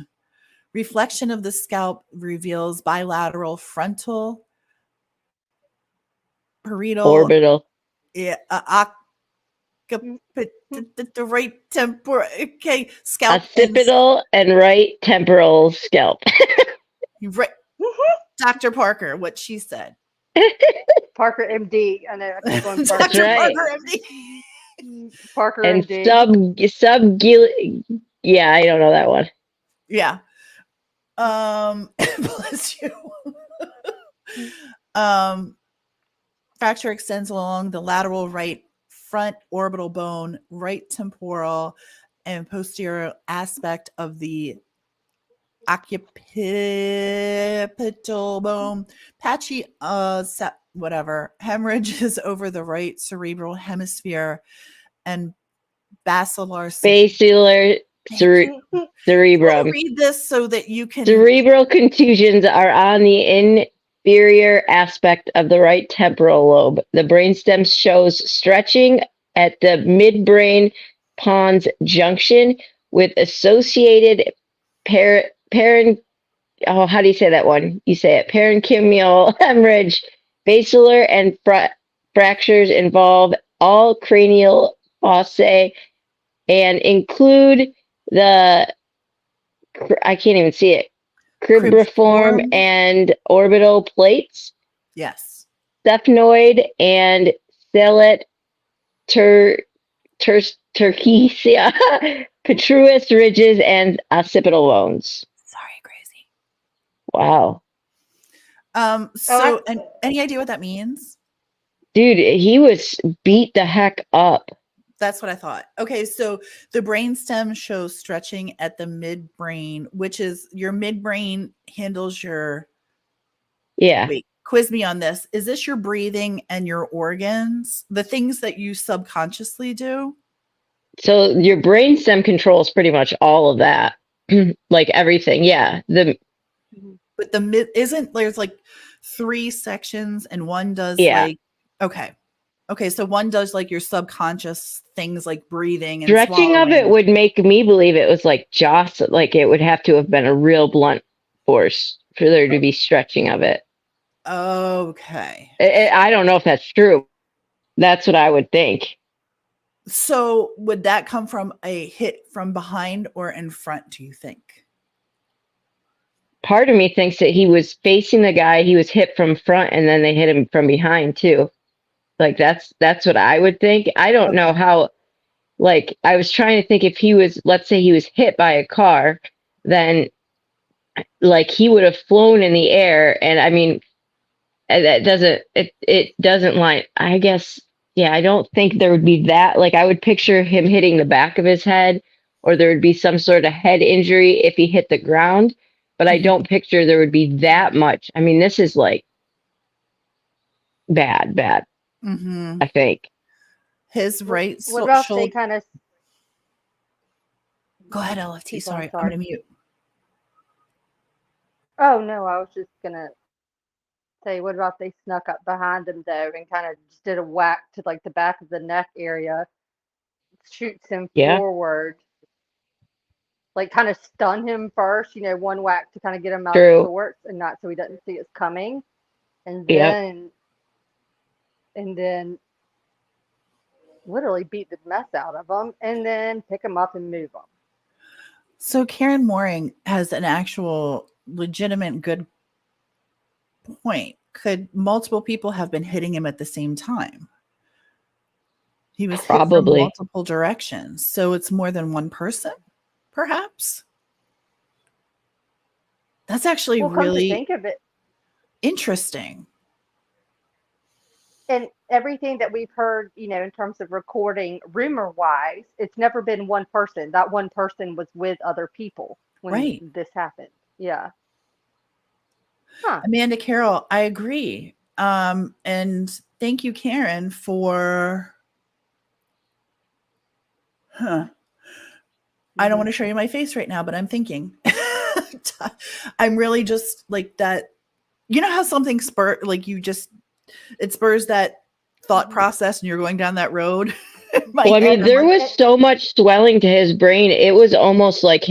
Reflection of the scalp reveals bilateral frontal, parietal, orbital. Yeah, the right temporal. Okay, scalp. Occipital and right temporal scalp. Right, Dr. Parker, what she said. Parker MD. I know. I keep going Parker. Dr. Right. Parker MD. Parker and MD. Yeah, I don't know that one. Yeah. Bless you. Fracture extends along the lateral right front orbital bone, right temporal and posterior aspect of the occipital bone. Patchy, hemorrhages over the right cerebral hemisphere and basilar cerebrum. Read this so that you can. Cerebral contusions are on the inferior aspect of the right temporal lobe. The brainstem shows stretching at the midbrain pons junction with associated how do you say that one? You say it, parenchymal hemorrhage. Basilar and fractures involve all cranial fossae and include the, I can't even see it, cribriform and orbital plates. Yes. Sphenoid and stellate turquoisia, petrous ridges, and occipital bones. Sorry, crazy. Wow. So, and any idea what that means? Dude, he was beat the heck up. That's what I thought. Okay, so the brainstem shows stretching at the midbrain, which is your midbrain handles your. Yeah. Wait, quiz me on this. Is this your breathing and your organs, the things that you subconsciously do? So your brainstem controls pretty much all of that. Like everything. Yeah. But the mid isn't there's like 3 sections and one does Yeah. like okay, so one does like your subconscious things like breathing and Stretching of it swallowing. would make me believe it was like like it would have to have been a real blunt force for there to be stretching of it. Okay. I don't know if that's true. That's what I would think. So would that come from a hit from behind or in front, do you think? Part of me thinks that he was facing the guy, he was hit from front, and then they hit him from behind too. Like that's what I would think. I don't know how, like I was trying to think if he was, let's say he was hit by a car, then like he would have flown in the air. And I mean, that doesn't, it doesn't line, I guess. Yeah, I don't think there would be that. Like I would picture him hitting the back of his head, or there would be some sort of head injury if he hit the ground. But I don't picture there would be that much. I mean, this is like bad, Mm-hmm. I think. His right What about shoulder. they kind of? Go ahead, LFT. Keep on, Sorry, I'm sorry. going to mute. Oh no, I was just gonna say, what about they snuck up behind him though and kind of just did a whack to like the back of the neck area, shoots him Yeah. forward, like kind of stun him first, you know, one whack to kind of get him out True. of sorts and not so he doesn't see it's coming, and Yep. then literally beat the mess out of him and then pick him up and move him. So Karen Mooring has an actual legitimate good point. Could multiple people have been hitting him at the same time? He was hit from Probably. multiple directions. So it's more than one person, perhaps? That's actually Well, come to really think of it, interesting. and everything that we've heard, you know, in terms of recording, rumor wise, it's never been one person. That one person was with other people when Right. this happened. Yeah. Huh. Amanda Carroll, I agree. And thank you, Karen, for I don't want to show you my face right now, but I'm thinking. I'm really just like that. You know how something it spurs that thought process and you're going down that road? Well, I mean, there was so much swelling to his brain. It was almost like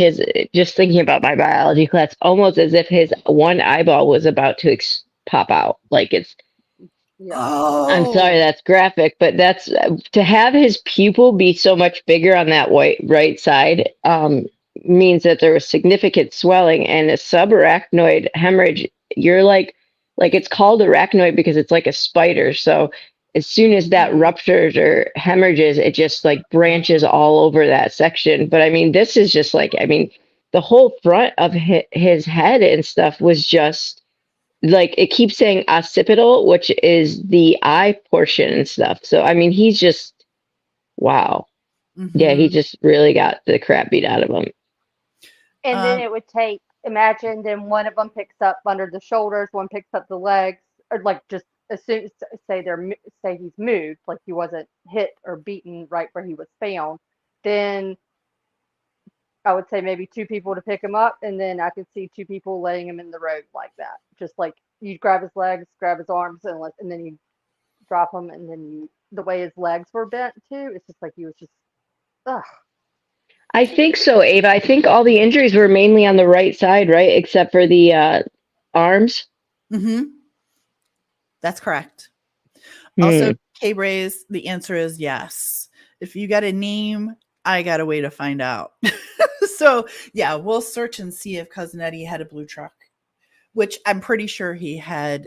just thinking about my biology class, almost as if his one eyeball was about to pop out. Like it's, Yeah. Oh, I'm sorry, that's graphic, but that's to have his pupil be so much bigger on that right side means that there was significant swelling and a subarachnoid hemorrhage. You're like it's called arachnoid because it's like a spider. So as soon as that ruptures or hemorrhages, it just like branches all over that section. But I mean, this is just like, I mean, the whole front of his head and stuff was just like, it keeps saying occipital, which is the eye portion and stuff. So, I mean, he's just, wow. Mm-hmm. Yeah, he just really got the crap beat out of him. And then it would take, imagine then one of them picks up under the shoulders, one picks up the legs, or like just as soon as say he's moved, like he wasn't hit or beaten right where he was found, then I would say maybe 2 people to pick him up, and then I could see 2 people laying him in the road like that. Just like you grab his legs, grab his arms, and then you drop him, and then the way his legs were bent too, it's just like he was just, ugh. I think so, Ava. I think all the injuries were mainly on the right side, right? Except for the arms. Mm-hmm. That's correct. Also, K-Braze, the answer is yes. If you got a name, I got a way to find out. So, yeah, we'll search and see if Cousin Eddie had a blue truck, which I'm pretty sure he had,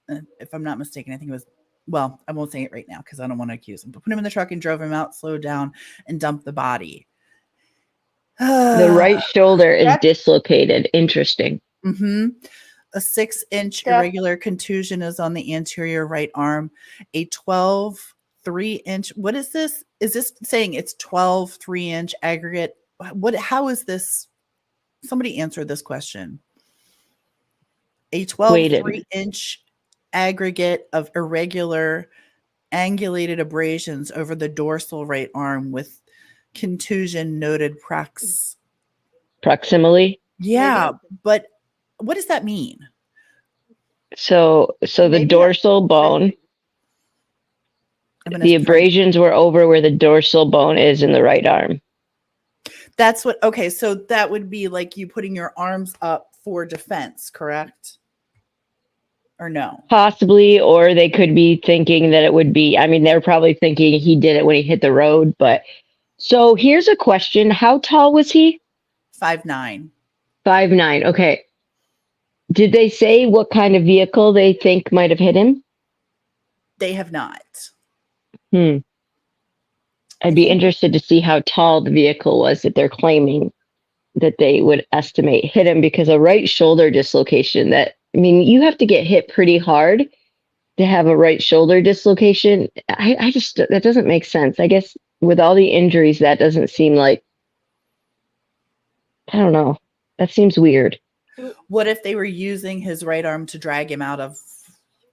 if I'm not mistaken. I think it was, well, I won't say it right now because I don't want to accuse him, but put him in the truck and drove him out, slowed down, and dumped the body. The right shoulder is dislocated. Interesting. Mm-hmm. A 6-inch Steph, irregular contusion is on the anterior right arm. A 12 3-inch. What is this? Is this saying it's 12 3-inch aggregate? What? How is this? Somebody answer this question. A 12 Weighted. 3-inch aggregate of irregular angulated abrasions over the dorsal right arm with contusion noted Proximally. Yeah, but what does that mean? So the maybe dorsal bone, I'm gonna the try. abrasions were over where the dorsal bone is in the right arm. That's what. Okay, so that would be like you putting your arms up for defense, correct? Or no? Possibly, or they could be thinking that it would be, I mean, they're probably thinking he did it when he hit the road. But so here's a question. How tall was he? 5'9". 5'9". Okay. Did they say what kind of vehicle they think might have hit him? They have not. I'd I be think interested to see how tall the vehicle was that they're claiming that they would estimate hit him, because a right shoulder dislocation, that, I mean, you have to get hit pretty hard to have a right shoulder dislocation. I just, that doesn't make sense. I guess with all the injuries, that doesn't seem like, I don't know. That seems weird. what if they were using his right arm to drag him out of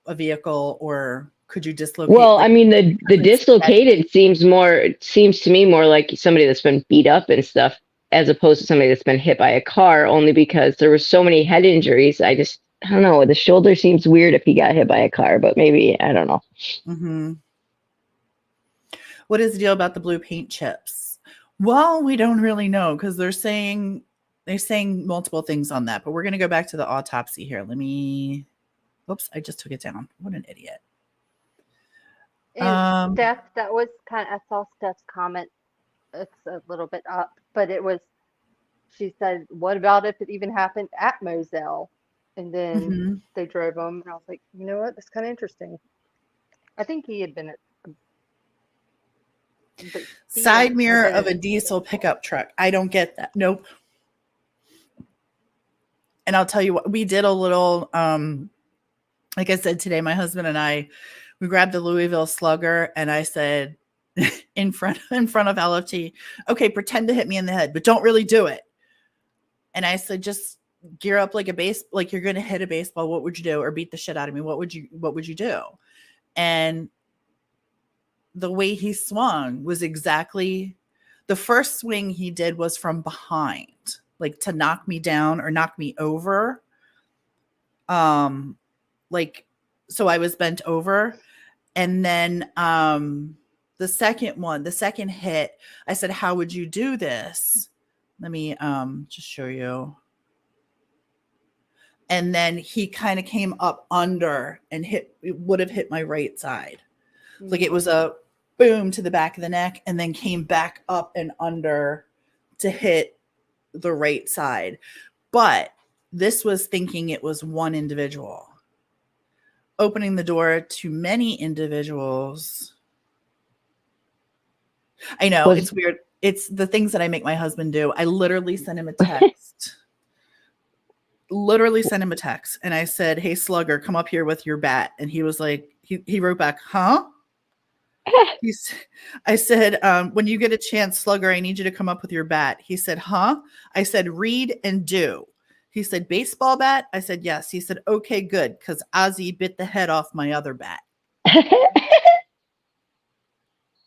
a vehicle, or could you dislocate? Well, like, I mean, the dislocated seems to me more like somebody that's been beat up and stuff, as opposed to somebody that's been hit by a car, only because there were so many head injuries. I don't know. The shoulder seems weird if he got hit by a car, but maybe, I don't know. Mm-hmm. What is the deal about the blue paint chips? Well, we don't really know because they're saying multiple things on that, but we're going to go back to the autopsy here. Oops, I just took it down. What an idiot. and Steph, that was I saw Steph's comment. It's a little bit up, but she said, what about if it even happened at Moselle? And then they drove him, and I was like, you know what? That's kind of interesting. I think he had been at Side mirror of a diesel pickup truck. I don't get that. Nope. And I'll tell you what, we did a little, like I said today, my husband and I, we grabbed the Louisville Slugger, and I said in front of LFT, okay, pretend to hit me in the head, but don't really do it. And I said, just gear up like like you're going to hit a baseball. What would you do? Or beat the shit out of me? What would you do? And the way he swung was exactly, the first swing he did was from behind, like to knock me down or knock me over. Like, so I was bent over. And then the second hit, I said, how would you do this? Let me just show you. And then he kind of came up under and would have hit my right side. Like it was a boom to the back of the neck, and then came back up and under to hit the right side. But this was thinking it was one individual. Opening the door to many individuals. I know, it's weird. It's the things that I make my husband do. I literally sent him a text. And I said, hey, Slugger, come up here with your bat. And he was like, he wrote back, huh? I said, when you get a chance, Slugger, I need you to come up with your bat. He said, huh? I said, read and do. He said, baseball bat? I said, yes. He said, okay, good, because Ozzy bit the head off my other bat.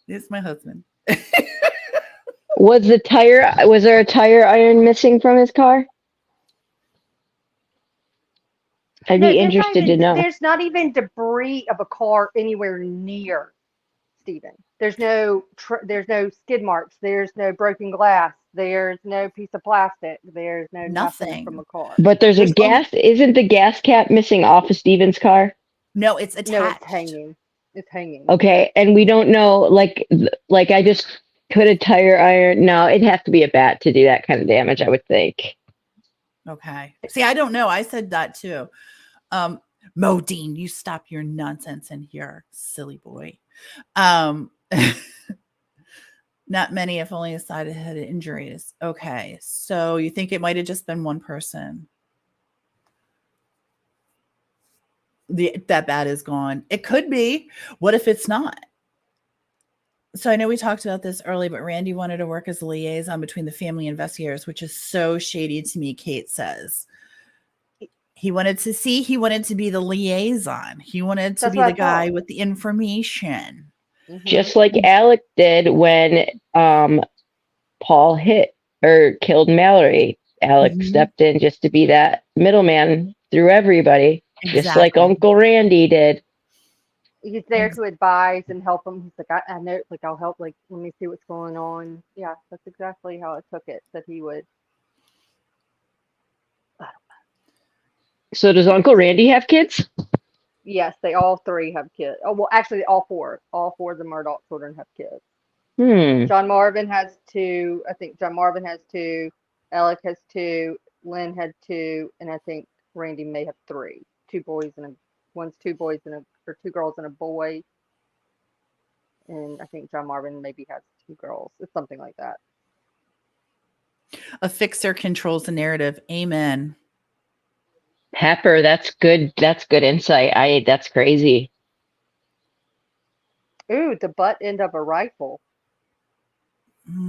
It's my husband. Was there a tire iron missing from his car? I'd be interested to know. There's not even debris of a car anywhere near Stephen. There's no skid marks. There's no broken glass. There's no piece of plastic. There's nothing from a car. But there's gas. Isn't the gas cap missing off of Stephen's car? No, it's attached. No, it's hanging. It's hanging. Okay, and we don't know. Like I just put a tire iron. No, it'd have to be a bat to do that kind of damage, I would think. Okay. See, I don't know. I said that too. Modine, you stop your nonsense in here, silly boy. Not many, if only a side of head injuries. Okay, so you think it might have just been one person? that bat is gone. It could be. What if it's not? So I know we talked about this early, but Randy wanted to work as a liaison between the family investigators, which is so shady to me, Cait says. He wanted to be the liaison. He wanted to That's be what the I thought. guy with the information. Just like Alec did when Paul hit or killed Mallory. Alec Mhm. stepped in just to be that middleman through everybody, just like Exactly. Uncle Randy did. He's there to advise and help him. He's like, I know, like, I'll help. Like, let me see what's going on. Yeah, that's exactly how I took it. That he would. So does Uncle Randy have kids? Yes, they all three have kids. Oh, well, actually, all four. All four of the Murdaugh children have kids. John Marvin has two. I think John Marvin has two. Alec has two. Lynn had two, and I think Randy may have three. Two boys and one's two boys and or two girls and a boy. And I think John Marvin maybe has two girls. It's something like that. A fixer controls the narrative. Amen. Pepper, that's good. That's good insight. That's crazy. Ooh, the butt end of a rifle.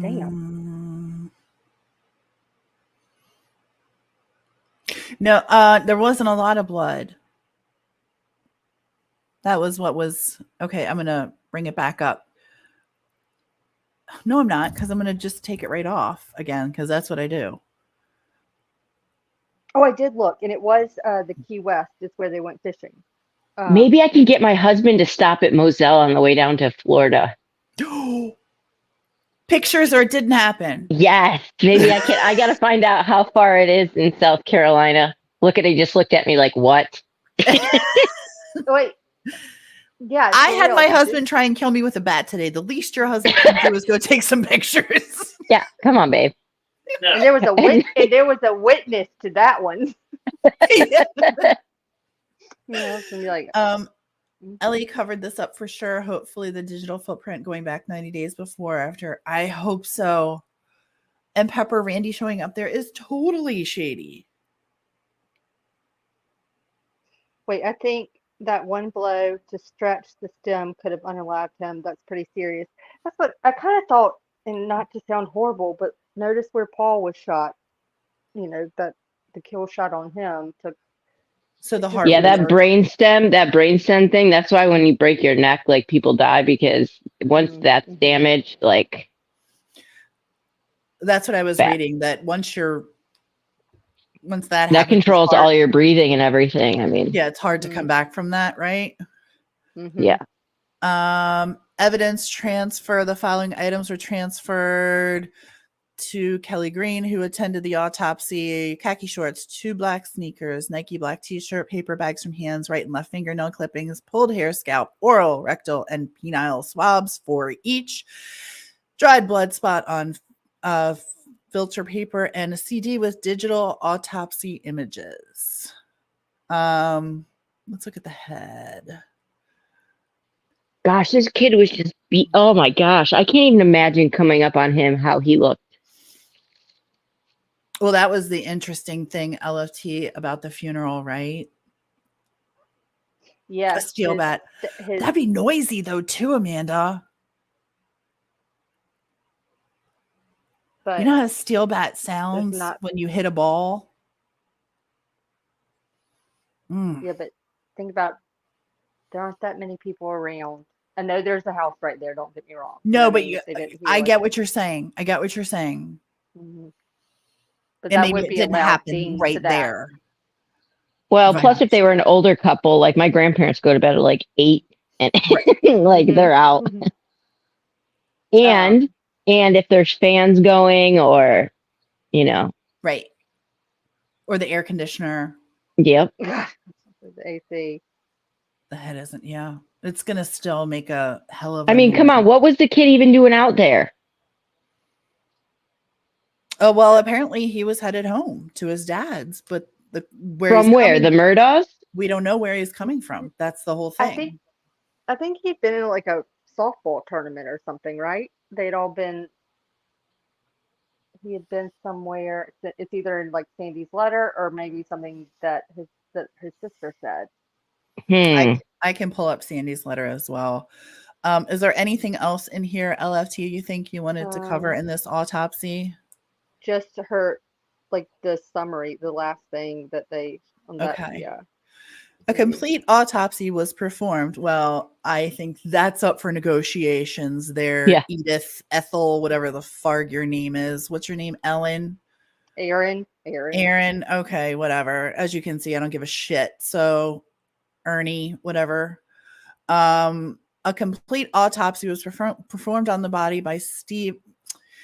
Damn. No, there wasn't a lot of blood. That was what was okay. I'm gonna bring it back up. No, I'm not, because I'm gonna just take it right off again, because that's what I do. Oh, I did look, and it was the Key West. It's where they went fishing. Maybe I can get my husband to stop at Moselle on the way down to Florida. Pictures or it didn't happen. Yes, maybe I can. I got to find out how far it is in South Carolina. He just looked at me like, what? Wait. Yeah. I had my husband try and kill me with a bat today. The least your husband can do is go take some pictures. Yeah, come on, babe. And there was a witness to that one. Yeah, and you're like, Ellie covered this up for sure. Hopefully the digital footprint going back 90 days before, after. I hope so. And Pepper Randy showing up there is totally shady. wait, I think that one blow to stretch the stem could have unalived him. That's pretty serious. That's what I kind of thought, and not to sound horrible, but notice where Paul was shot. You know, that the kill shot on him took. So the heart. Yeah, that brainstem thing. That's why when you break your neck, like people die, because once that's damaged, like. That's what I was reading. That once that happens, controls all your breathing and everything. I mean, yeah, it's hard to come back from that, right? Yeah. Evidence transfer. The following items were transferred to Kelly Green, who attended the autopsy: khaki shorts, 2 black sneakers, Nike black t-shirt, paper bags from hands, right and left fingernail clippings, pulled hair, scalp, oral, rectal, and penile swabs for each, dried blood spot on filter paper, and a CD with digital autopsy images. Let's look at the head. Gosh, this kid was just oh my gosh. I can't even imagine coming up on him, how he looked. Well, that was the interesting thing, LFT, about the funeral, right? Yeah. A steel bat. That'd be noisy though, too, Amanda. But you know how a steel bat sounds when you hit a ball? Yeah, but think about, there aren't that many people around. I know there's a house right there, don't get me wrong. No, but I get what you're saying. I get what you're saying. But and maybe it didn't happen right there. Well, plus if they were an older couple, like my grandparents go to bed at like 8 and like they're out. And if there's fans going or, you know. Right. Or the air conditioner. Yep. The AC. The head isn't, yeah. It's going to still make a hell of I mean, come on. What was the kid even doing out there? Oh, well, apparently he was headed home to his dad's, but from where? The Murdaughs? We don't know where he's coming from. That's the whole thing. I think he'd been in like a softball tournament or something, right? They'd all been. He had been somewhere. It's either in like Sandy's letter or maybe something that his sister said. I can pull up Sandy's letter as well. Is there anything else in here, LFT, you think you wanted to cover in this autopsy? Just her, like the summary, the last thing that they on that. Okay. Yeah. A complete autopsy was performed. Well, I think that's up for negotiations there. Yeah. Edith, Ethel, whatever the farg your name is. What's your name? Ellen? Aaron. Okay, whatever. As you can see, I don't give a shit. So Ernie, whatever. A complete autopsy was performed on the body by Steve.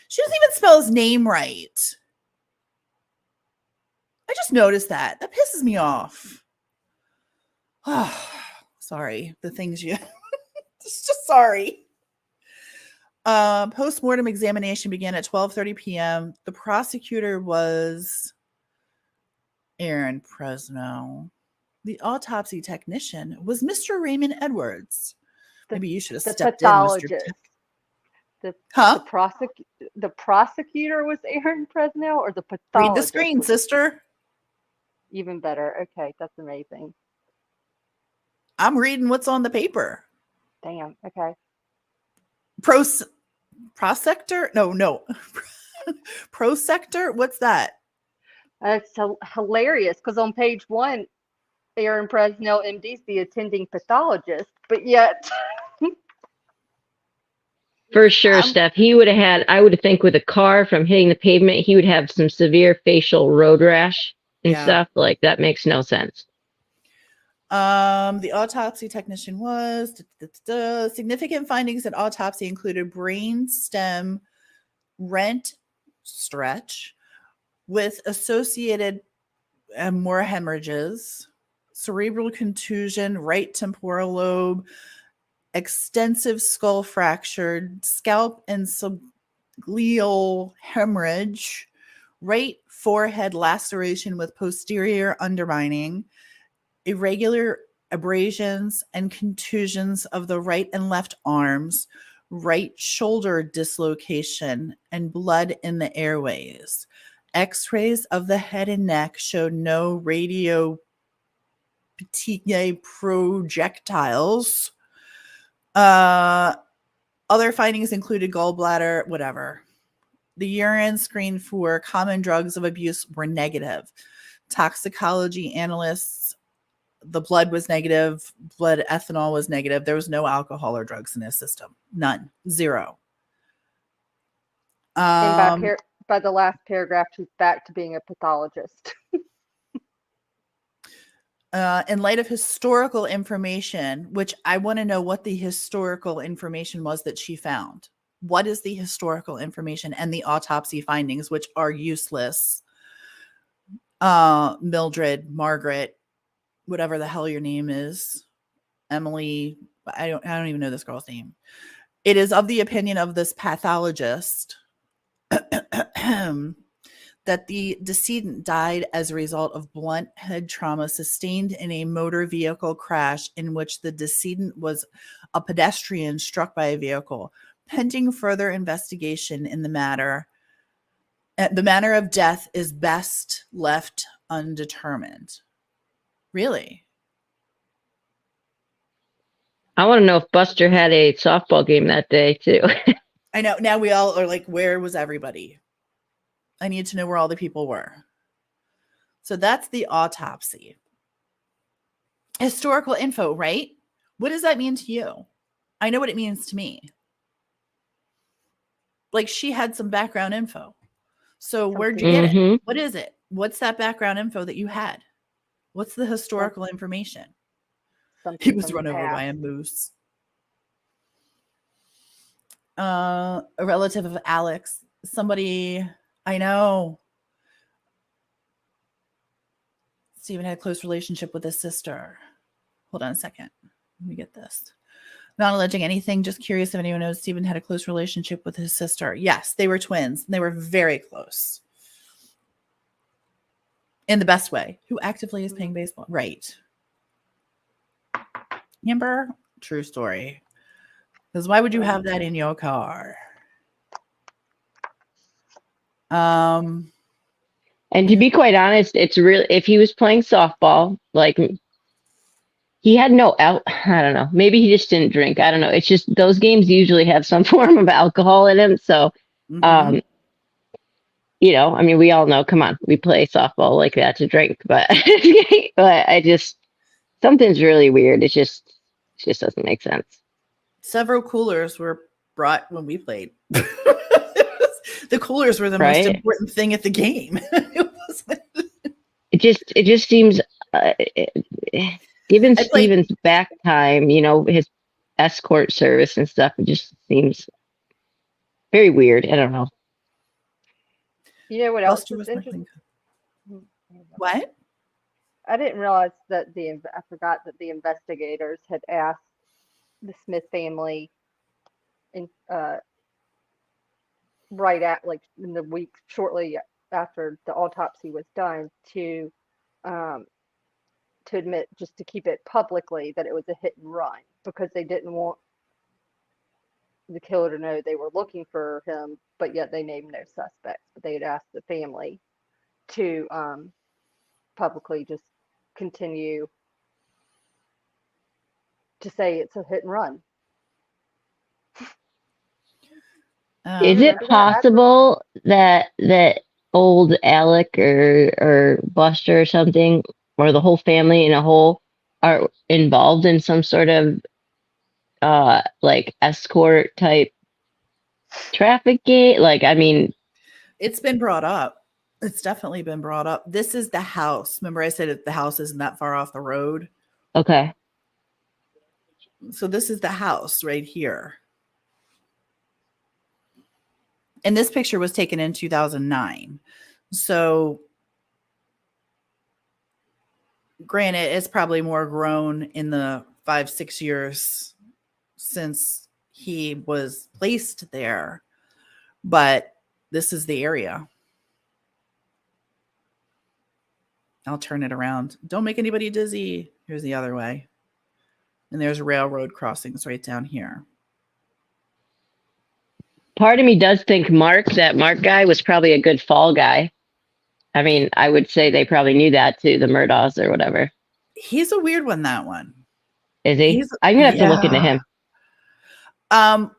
She doesn't even spell his name right. I just noticed that. That pisses me off. Oh, sorry. The things you just sorry. Post-mortem examination began at 12:30 p.m. The prosecutor was Aaron Presno. The autopsy technician was Mr. Raymond Edwards. Maybe you should have stepped in, Mr. The prosecutor was Aaron Presno, or the pathologist? Read the screen, sister. Even better. Okay, that's amazing. I'm reading what's on the paper. Damn. Okay. Prosector? No. Prosector? What's that? It's hilarious because on page 1, Aaron Presnell, MD, is the attending pathologist, but yet. For sure, Steph. He would have had, I would think, with a car from hitting the pavement, he would have some severe facial road rash and stuff. Like, that makes no sense. The autopsy technician was significant findings at autopsy included brain stem rent stretch with associated more hemorrhages, cerebral contusion, right temporal lobe, extensive skull fracture, scalp and subgleal hemorrhage, right forehead laceration with posterior undermining, irregular abrasions and contusions of the right and left arms, right shoulder dislocation, and blood in the airways. X-rays of the head and neck showed no radiopathia projectiles. Other findings included gallbladder, whatever. The urine screen for common drugs of abuse were negative. Toxicology analysts, the blood was negative. Blood ethanol was negative. There was no alcohol or drugs in his system. None. Zero. And by the last paragraph, she's back to being a pathologist. In light of historical information, which I want to know what the historical information was that she found. What is the historical information and the autopsy findings, which are useless? Mildred, Margaret, whatever the hell your name is, Emily, I don't even know this girl's name. It is of the opinion of this pathologist that the decedent died as a result of blunt head trauma sustained in a motor vehicle crash in which the decedent was a pedestrian struck by a vehicle. Pending further investigation in the matter, the manner of death is best left undetermined. Really? I want to know if Buster had a softball game that day, too. I know. Now we all are like, where was everybody? I need to know where all the people were. So that's the autopsy. Historical info, right? What does that mean to you? I know what it means to me. Like, she had some background info. So where'd you get it? What is it? What's that background info that you had? What's the historical information? He was run over by a moose. A relative of Alex. Somebody, I know. Stephen had a close relationship with his sister. Hold on a second. Let me get this. Not alleging anything, just curious if anyone knows Stephen had a close relationship with his sister. Yes, they were twins. They were very close. In the best way. Who actively is playing baseball? Right. Amber, true story. Because why would you have that in your car? And to be quite honest, it's really, if he was playing softball, like, he had no I don't know. Maybe he just didn't drink. I don't know. It's just those games usually have some form of alcohol in them. So, Mhm. I mean, we all know, come on, we play softball like that to drink, but but I just something's really weird. It just doesn't make sense. Several coolers were brought when we played. The coolers were the most Right? important thing at the game. It just seems given I played. Steven's back time, his escort service and stuff, it just seems very weird. I don't know. You know what else Buster is was my interesting? queen. What? I didn't realize that I forgot that the investigators had asked the Smith family in right at like in the week shortly after the autopsy was done um to admit, just to keep it publicly, that it was a hit and run, because they didn't want the killer to know they were looking for him, but yet they named no suspects. But they had asked the family to publicly just continue to say it's a hit and run. Is You it remember that? possible that old Alec or Buster or something, or the whole family in a whole, are involved in some sort of like escort type traffic gate? Like, I mean, It's been brought up. It's definitely been brought up. This is the house. Remember, I said the house isn't that far off the road. okay. So this is the house right here. And this picture was taken in 2009. So granted, it's probably more grown in the 5-6 years since he was placed there. But this is the area. I'll turn it around. Don't make anybody dizzy. Here's the other way. And there's railroad crossings right down here. Part of me does think that Mark guy was probably a good fall guy. I mean, I would say they probably knew that too, the Murdaughs or whatever. He's a weird one, that one. Is he? He's I'm gonna have to look into yeah. him.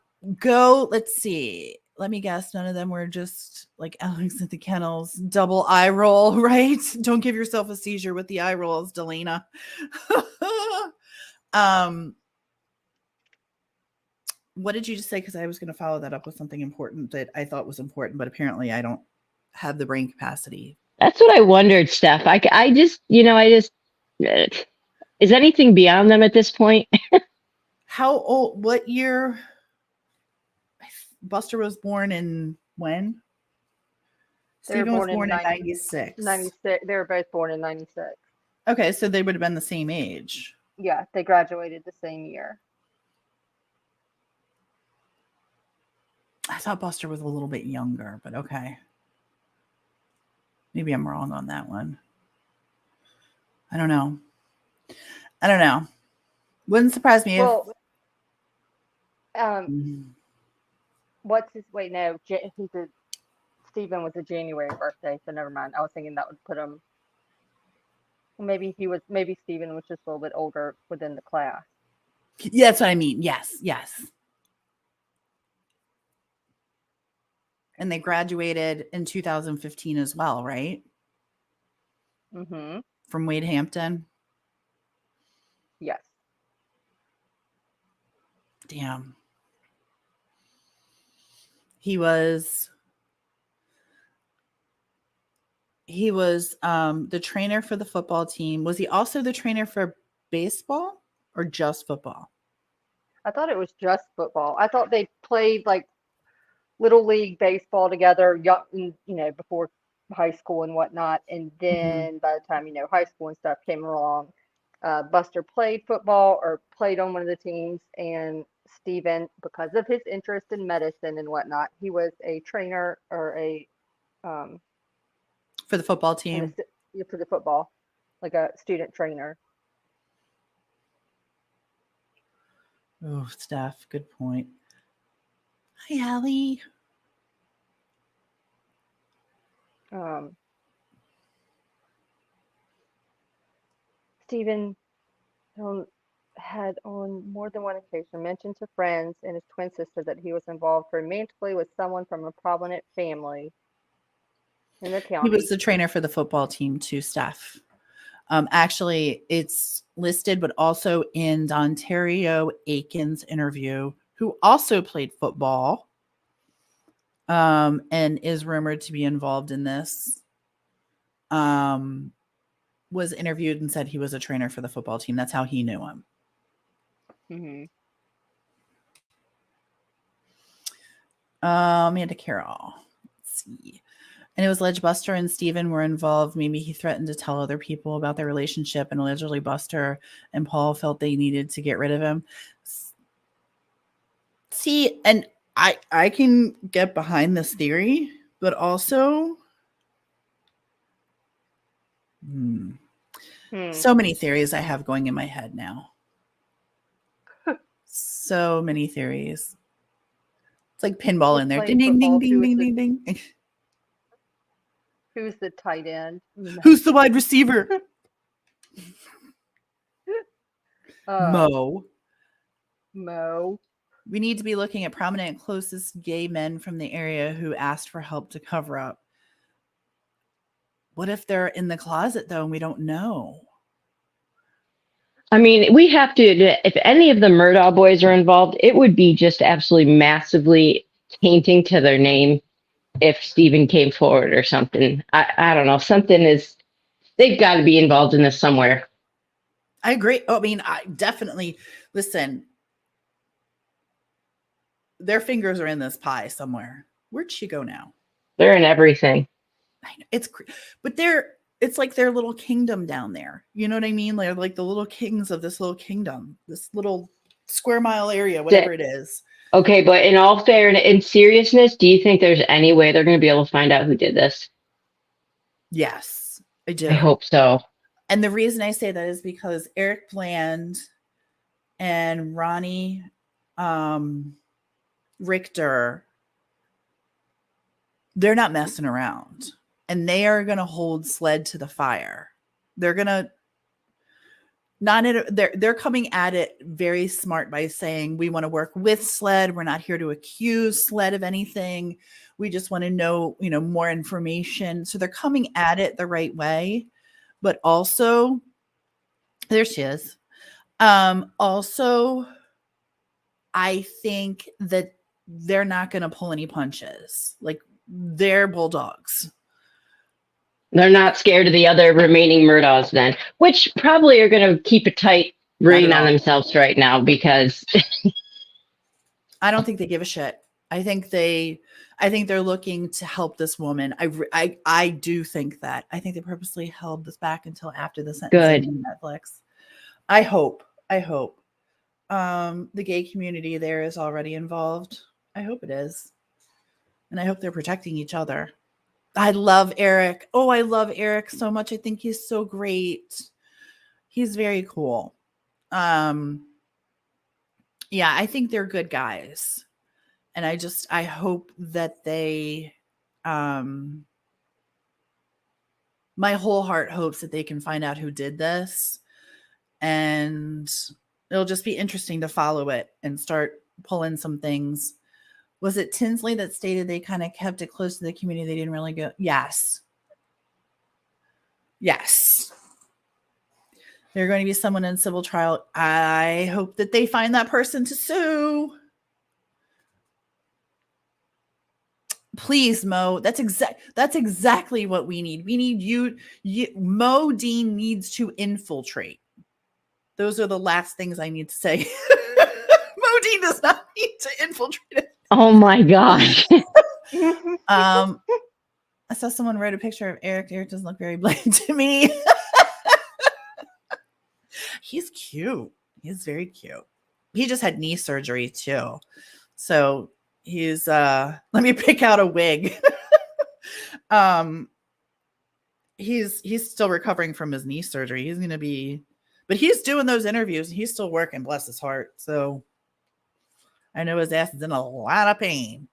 Let's see. Let me guess. None of them were just like Alex at the kennels. Double eye roll, right? Don't give yourself a seizure with the eye rolls, Delana. What did you just say? Because I was going to follow that up with something important that I thought was important, but apparently I don't have the brain capacity. That's what I wondered, Steph. I just, is anything beyond them at this point? How old? What year? Buster was born in when? They were Stephen was born in born in 96. 96. They were both born in 96. Okay, so they would have been the same age. Yeah, they graduated the same year. I thought Buster was a little bit younger, but okay. Maybe I'm wrong on that one. I don't know. Wouldn't surprise me Well, if. what's his? Wait, no, Stephen was a January birthday, so never mind. I was thinking that would put him. Maybe Stephen was just a little bit older within the class. Yeah, that's what I mean. Yes. And they graduated in 2015 as well, right? Mm-hmm. From Wade Hampton. Yes. Damn. He was the trainer for the football team. Was he also the trainer for baseball or just football? I thought it was just football. I thought they played like little league baseball together, young, before high school and whatnot. And then by the time high school and stuff came along, Buster played football or played on one of the teams, and Stephen, because of his interest in medicine and whatnot, he was a trainer or a For the football team. for the football, like a student trainer. Oh, Steph, good point. Hi, Allie. Stephen, had on more than one occasion mentioned to friends and his twin sister that he was involved romantically with someone from a prominent family in the He was county. the trainer for the football team too, Steph. Actually, it's listed, but also in Ontario Aiken's interview, who also played football and is rumored to be involved in this, was interviewed and said he was a trainer for the football team. That's how he knew him. Mm-hmm. Amanda Carroll. Let's see. And it was alleged Buster and Steven were involved. Maybe he threatened to tell other people about their relationship, and allegedly Buster and Paul felt they needed to get rid of him. See, and I can get behind this theory, but also so many theories I have going in my head now. So many theories. It's like pinball in there. Ding, ding, ding, ding, ding, ding, ding. Who's the tight end? Who's the wide receiver? Mo. We need to be looking at prominent closest gay men from the area who asked for help to cover up. What if they're in the closet, though, and we don't know? I mean, we have to, if any of the Murdaugh boys are involved, it would be just absolutely massively tainting to their name if Steven came forward or something. I don't know. They've got to be involved in this somewhere. I agree. I mean, I definitely, listen, their fingers are in this pie somewhere. Where'd she go now? They're in everything. I know, but it's like their little kingdom down there. You know what I mean? They're like the little kings of this little kingdom, this little square mile area, whatever it is. Okay, but in all fairness, in seriousness, do you think there's any way they're going to be able to find out who did this? Yes, I do. I hope so. And the reason I say that is because Eric Bland and Ronnie Richter, they're not messing around. And they are going to hold SLED to the fire. They're going to they're coming at it very smart by saying, we want to work with SLED. We're not here to accuse SLED of anything. We just want to know, more information. So they're coming at it the right way. But also, there she is. Also, I think that they're not going to pull any punches. Like, they're bulldogs. They're not scared of the other remaining Murdaughs then, which probably are going to keep a tight rein on themselves right now because I don't think they give a shit. I think they're looking to help this woman. I do think that. I think they purposely held this back until after the sentencing on Netflix. I hope. The gay community there is already involved. I hope it is. And I hope they're protecting each other. I love Eric. Oh, I love Eric so much. I think he's so great. He's very cool. Yeah, I think they're good guys. And I hope that they, my whole heart hopes that they can find out who did this. And it'll just be interesting to follow it and start pulling some things. Was it Tinsley that stated they kind of kept it close to the community? They didn't really go. Yes. They're going to be someone in civil trial. I hope that they find that person to sue. Please, Mo. That's exactly what we need. We need you. Mo Dean needs to infiltrate. Those are the last things I need to say. Mo Dean does not need to infiltrate it. Oh my gosh. I saw someone write a picture of Eric. Eric doesn't look very black to me. He's cute. He's very cute. He just had knee surgery too. So he's let me pick out a wig. He's still recovering from his knee surgery. He's gonna be, but he's doing those interviews. He's still working, bless his heart. So I know his ass is in a lot of pain.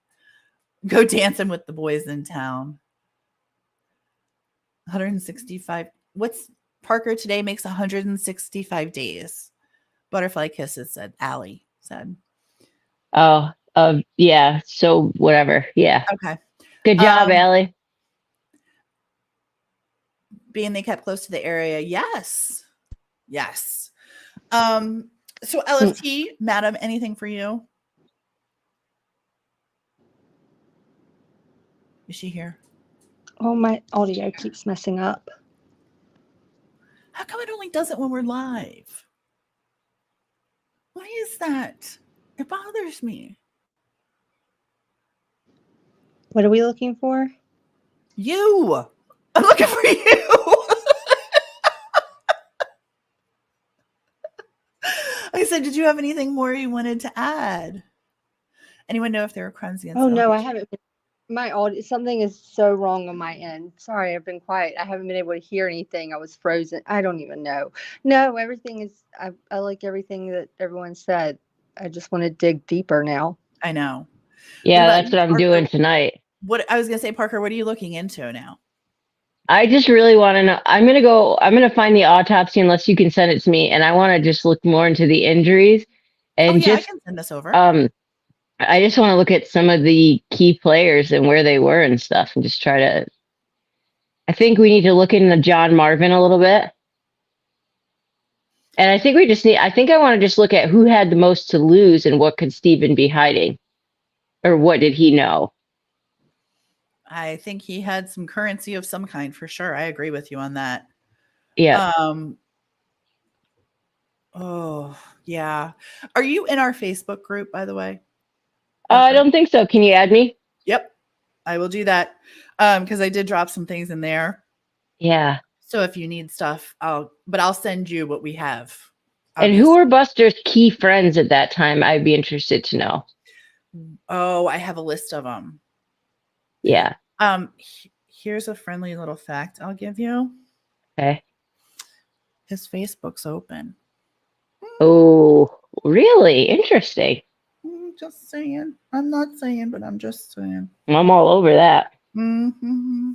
Go dancing with the boys in town. 165. What's Parker today makes 165 days. Butterfly kisses, said Allie said. Oh, yeah. So whatever. Yeah. Okay. Good job, Allie. Being they kept close to the area. Yes. Yes. So LFT, madam, anything for you? Is she here? Oh, my audio keeps messing up. How come it only does it when we're live? Why is that? It bothers me. What are we looking for? You. I'm looking for you. I said, did you have anything more you wanted to add? Anyone know if there were crimes against Oh, the no, I LPG? haven't. My audio, something is so wrong on my end. Sorry, I've been quiet. I haven't been able to hear anything. I was frozen. I don't even know. No, everything is, I like everything that everyone said. I just want to dig deeper now. I know. Yeah, about that's you, what I'm Parker? doing tonight. What I was gonna say, Parker, what are you looking into now? I just really want to know. I'm going to find the autopsy unless you can send it to me. And I want to just look more into the injuries and Oh yeah, just, I can send this over. I just want to look at some of the key players and where they were and stuff and just try to, I think we need to look into John Marvin a little bit. And I think I want to just look at who had the most to lose and what could Stephen be hiding or what did he know? I think he had some currency of some kind for sure. I agree with you on that. Yeah. Oh yeah. Are you in our Facebook group, by the way? I don't think so. Can you add me? Yep. I will do that. Because I did drop some things in there. Yeah. So if you need stuff, I'll send you what we have. And who were Buster's key friends at that time? I'd be interested to know. Oh, I have a list of them. Yeah. Here's a friendly little fact I'll give you. Okay. His Facebook's open. Oh, really? Interesting. Just saying. I'm not saying, but I'm just saying. I'm all over that. Mm-hmm.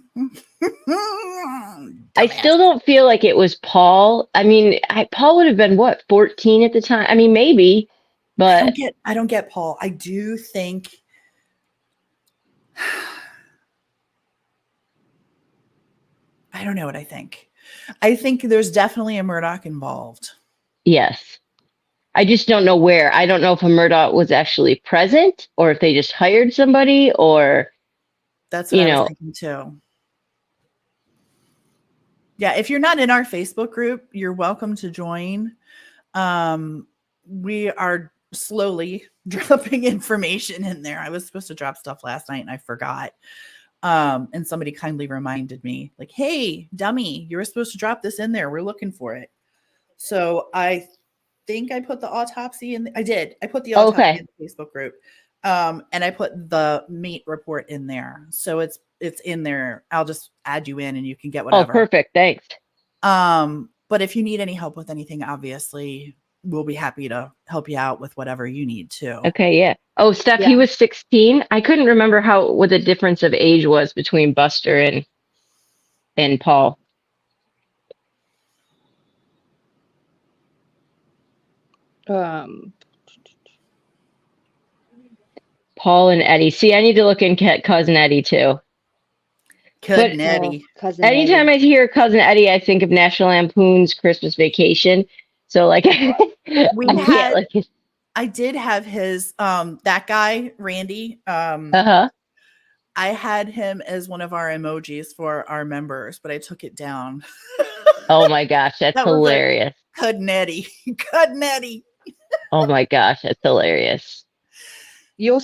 I still don't feel like it was Paul. I mean, Paul would have been what, 14 at the time? I mean, maybe, but I don't get Paul. I do think I don't know what I think. I think there's definitely a Murdaugh involved. yes. I just don't know where. I don't know if a Murdaugh was actually present or if they just hired somebody or that's what I was thinking too. Yeah, if you're not in our Facebook group, you're welcome to join. We are slowly dropping information in there. I was supposed to drop stuff last night and I forgot. And somebody kindly reminded me, like, hey, dummy, you were supposed to drop this in there. We're looking for it. So I think I put the autopsy in. I did. I put the autopsy in the Facebook group. And I put the meat report in there. So it's in there. I'll just add you in and you can get whatever. Oh, perfect. Thanks. But if you need any help with anything, obviously we'll be happy to help you out with whatever you need too. Okay, yeah. Oh, Steph, he was 16. I couldn't remember what the difference of age was between Buster and Paul. Paul and Eddie. See, I need to look in Cousin Eddie too. Cousin Eddie. Anytime I hear Cousin Eddie, I think of National Lampoon's Christmas Vacation. So like, I did have his that guy Randy. I had him as one of our emojis for our members, but I took it down. Oh my gosh, that's hilarious. Cousin Eddie. Cousin Eddie. Oh my gosh, that's hilarious. You'll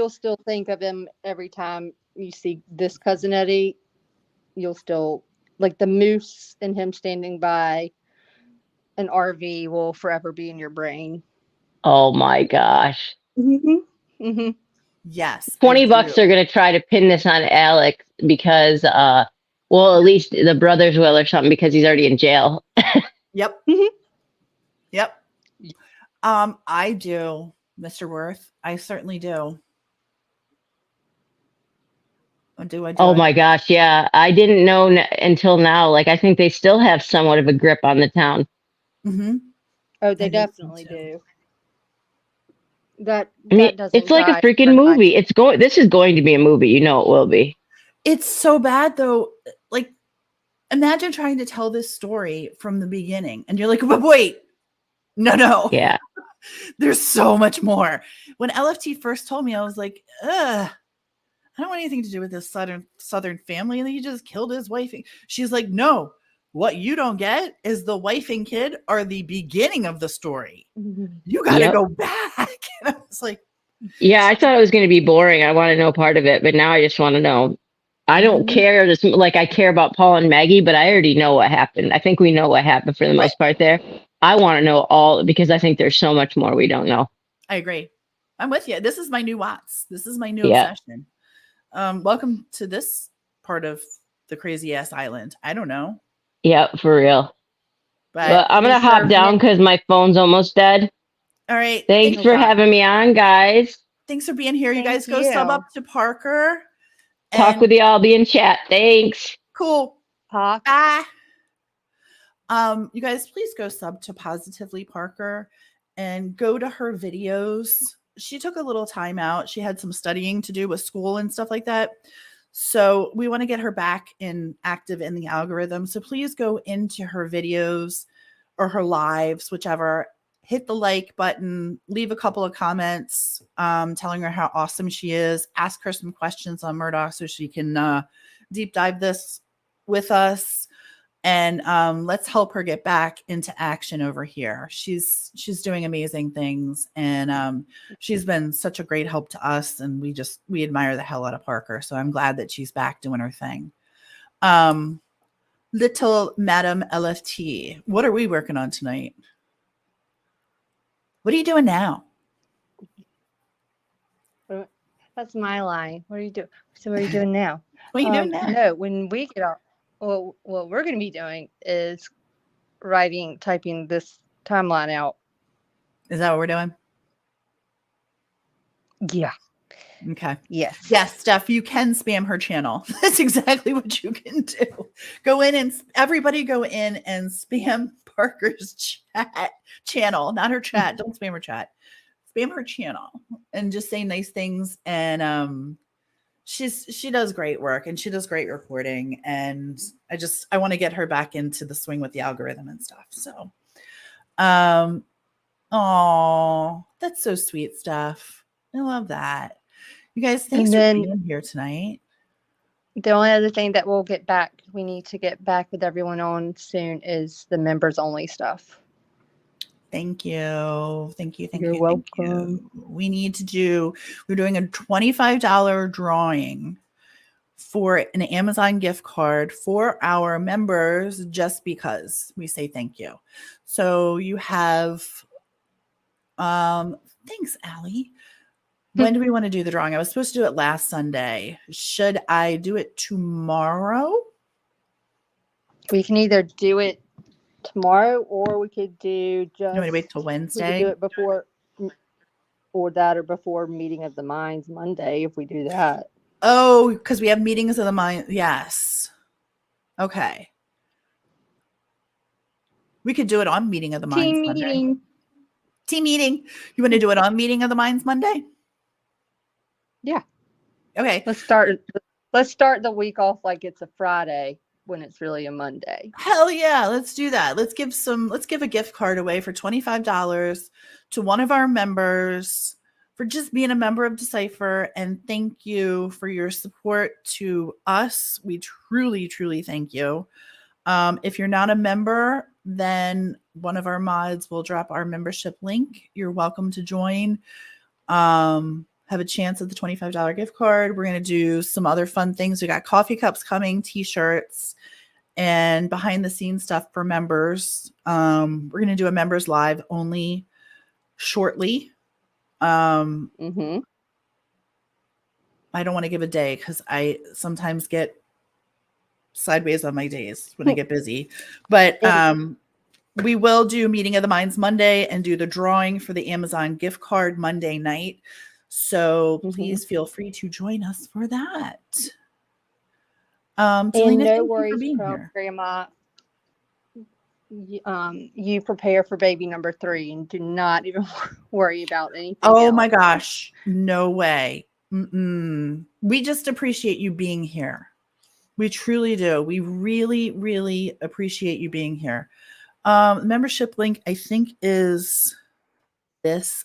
still think of him every time you see this Cousin Eddie. You'll still like the moose and him standing by an RV will forever be in your brain. Oh my gosh. Mm-hmm. Mm-hmm. Yes. $20 are going to try to pin this on Alex because, well, at least the brothers will or something because he's already in jail. Yep. Yep. I do, Mr. Worth. I certainly do. Oh my gosh, yeah. I didn't know until now. Like, I think they still have somewhat of a grip on the town. Mm-hmm. Oh, they I hope so, definitely too. do. That I mean, doesn't it's like a jive freaking with my- movie. This is going to be a movie. You know it will be. It's so bad though. Like, imagine trying to tell this story from the beginning, and you're like, but wait, no. Yeah. There's so much more. When LFT first told me, I was like, ugh, I don't want anything to do with this southern family. And then he just killed his wife. She's like, no, what you don't get is the wife and kid are the beginning of the story. You got to go back. And I was like, Yeah, I thought it was going to be boring. I want to know part of it, but now I just want to know. I don't Mhm. care. Like I care about Paul and Maggie, but I already know what happened. I think we know what happened for the most part there. I want to know all because I think there's so much more we don't know. I agree. I'm with you. This is my new Watts. This is my new Yeah. obsession. Welcome to this part of the crazy ass island. I don't know, Yeah, for real. But I'm going to Thanks for hop down because my phone's almost dead. all right. Thanks for God. having me on, guys. Thanks for being here. You Thank guys go sub you. up to Parker. Talk with y'all. Be in chat. Thanks. Cool. Talk. Bye. You guys, please go sub to Positively Parker and go to her videos. She took a little time out. She had some studying to do with school and stuff like that. So we want to get her back active in the algorithm. So please go into her videos or her lives, whichever. Hit the like button, leave a couple of comments telling her how awesome she is. Ask her some questions on Murdaugh so she can deep dive this with us. And let's help her get back into action over here. She's doing amazing things, and she's been such a great help to us. And we admire the hell out of Parker. So I'm glad that she's back doing her thing. Little Madam LFT, what are we working on tonight? What are you doing now? That's my line. What are you doing? So what are you doing now? What are you doing now? No, when we get off, well, what we're going to be doing is typing this timeline out. Is that what we're doing? Yeah. Okay. Yes. Yes, Steph, you can spam her channel. That's exactly what you can do. Go in and everybody go in and spam Parker's channel, not her chat. Don't spam her chat. Spam her channel and just say nice things. And she does great work and she does great reporting. And I want to get her back into the swing with the algorithm and stuff. So oh, that's so sweet, Steph. I love that. You guys, thanks for being here tonight. The only other thing that we need to get back with everyone on soon is the members only stuff. Thank you. You're welcome. We're doing a $25 drawing for an Amazon gift card for our members just because we say thank you. So you have, thanks, Allie. When do we want to do the drawing? I was supposed to do it last Sunday. Should I do it tomorrow? We can either do it tomorrow or we could do just. You want me to wait till Wednesday? We could do it before before meeting of the minds Monday if we do that. Oh, because we have meetings of the mind. Yes. Okay. We could do it on meeting of the minds Monday. Team meeting. You want to do it on meeting of the minds Monday? Yeah. Okay. Let's start the week off like it's a Friday when it's really a Monday. Hell yeah, let's do that. Let's give a gift card away for $25 to one of our members for just being a member of Decipher, and thank you for your support to us. We truly, truly thank you. If you're not a member, then one of our mods will drop our membership link. You're welcome to join. Have a chance at the $25 gift card. We're going to do some other fun things. We got coffee cups coming, t-shirts, and behind the scenes stuff for members. We're going to do a members live only shortly. I don't want to give a day because I sometimes get sideways on my days when I get busy. But we will do meeting of the minds Monday and do the drawing for the Amazon gift card Monday night. So please feel free to join us for that. And Delina, no worries, for being here. Grandma. you prepare for baby number 3 and do not even worry about anything Oh else. my gosh. No way. Mm-mm. We just appreciate you being here. We truly do. We really, really appreciate you being here. Membership link, I think, is this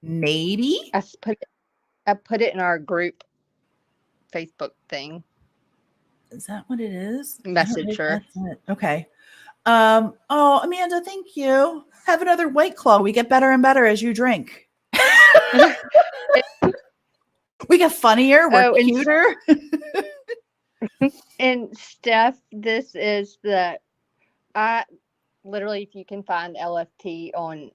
Nady. I put it in our group Facebook thing. Is that what it is? Message her. That's it. Okay. Oh, Amanda, thank you. Have another White Claw. We get better and better as you drink. We get funnier. We're cuter. And Steph, this is literally, if you can find LFT on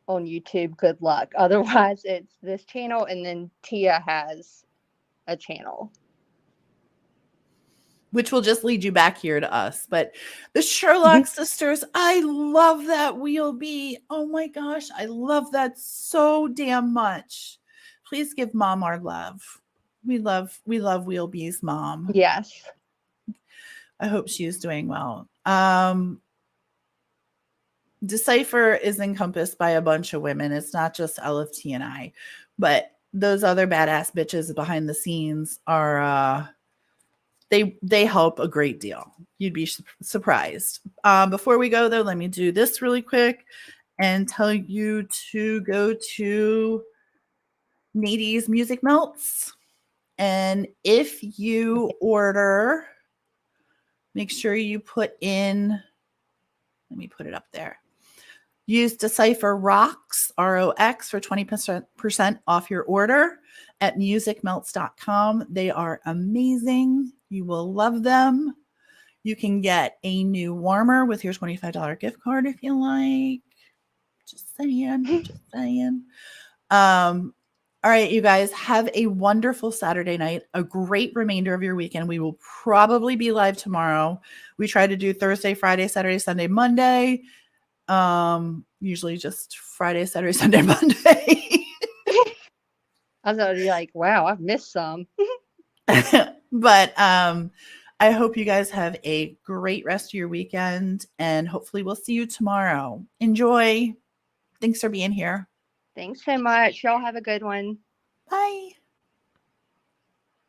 YouTube, good luck. Otherwise, it's this channel, and then Tia has a channel, which will just lead you back here to us. But the Sherlock sisters, I love that wheel bee. Oh my gosh, I love that so damn much. Please give Mom our love. We love Wheel Bee's mom. Yes. I hope she is doing well. Decipher is encompassed by a bunch of women. It's not just LFT and I, but those other badass bitches behind the scenes are they help a great deal. You'd be surprised. Before we go though, let me do this really quick and tell you to go to Nady's Music Melts. And if you order, make sure you put in, let me put it up there. Use Decipher Rocks, ROX, for 20% off your order at musicmelts.com. They are amazing. You will love them. You can get a new warmer with your $25 gift card if you like. Just saying. All right, you guys, have a wonderful Saturday night, a great remainder of your weekend. We will probably be live tomorrow. We try to do Thursday, Friday, Saturday, Sunday, Monday. Usually just Friday, Saturday, Sunday, Monday. I was already like, wow, I've missed some. But I hope you guys have a great rest of your weekend, and hopefully we'll see you tomorrow. Enjoy. Thanks for being here. Thanks so much. Y'all have a good one. Bye.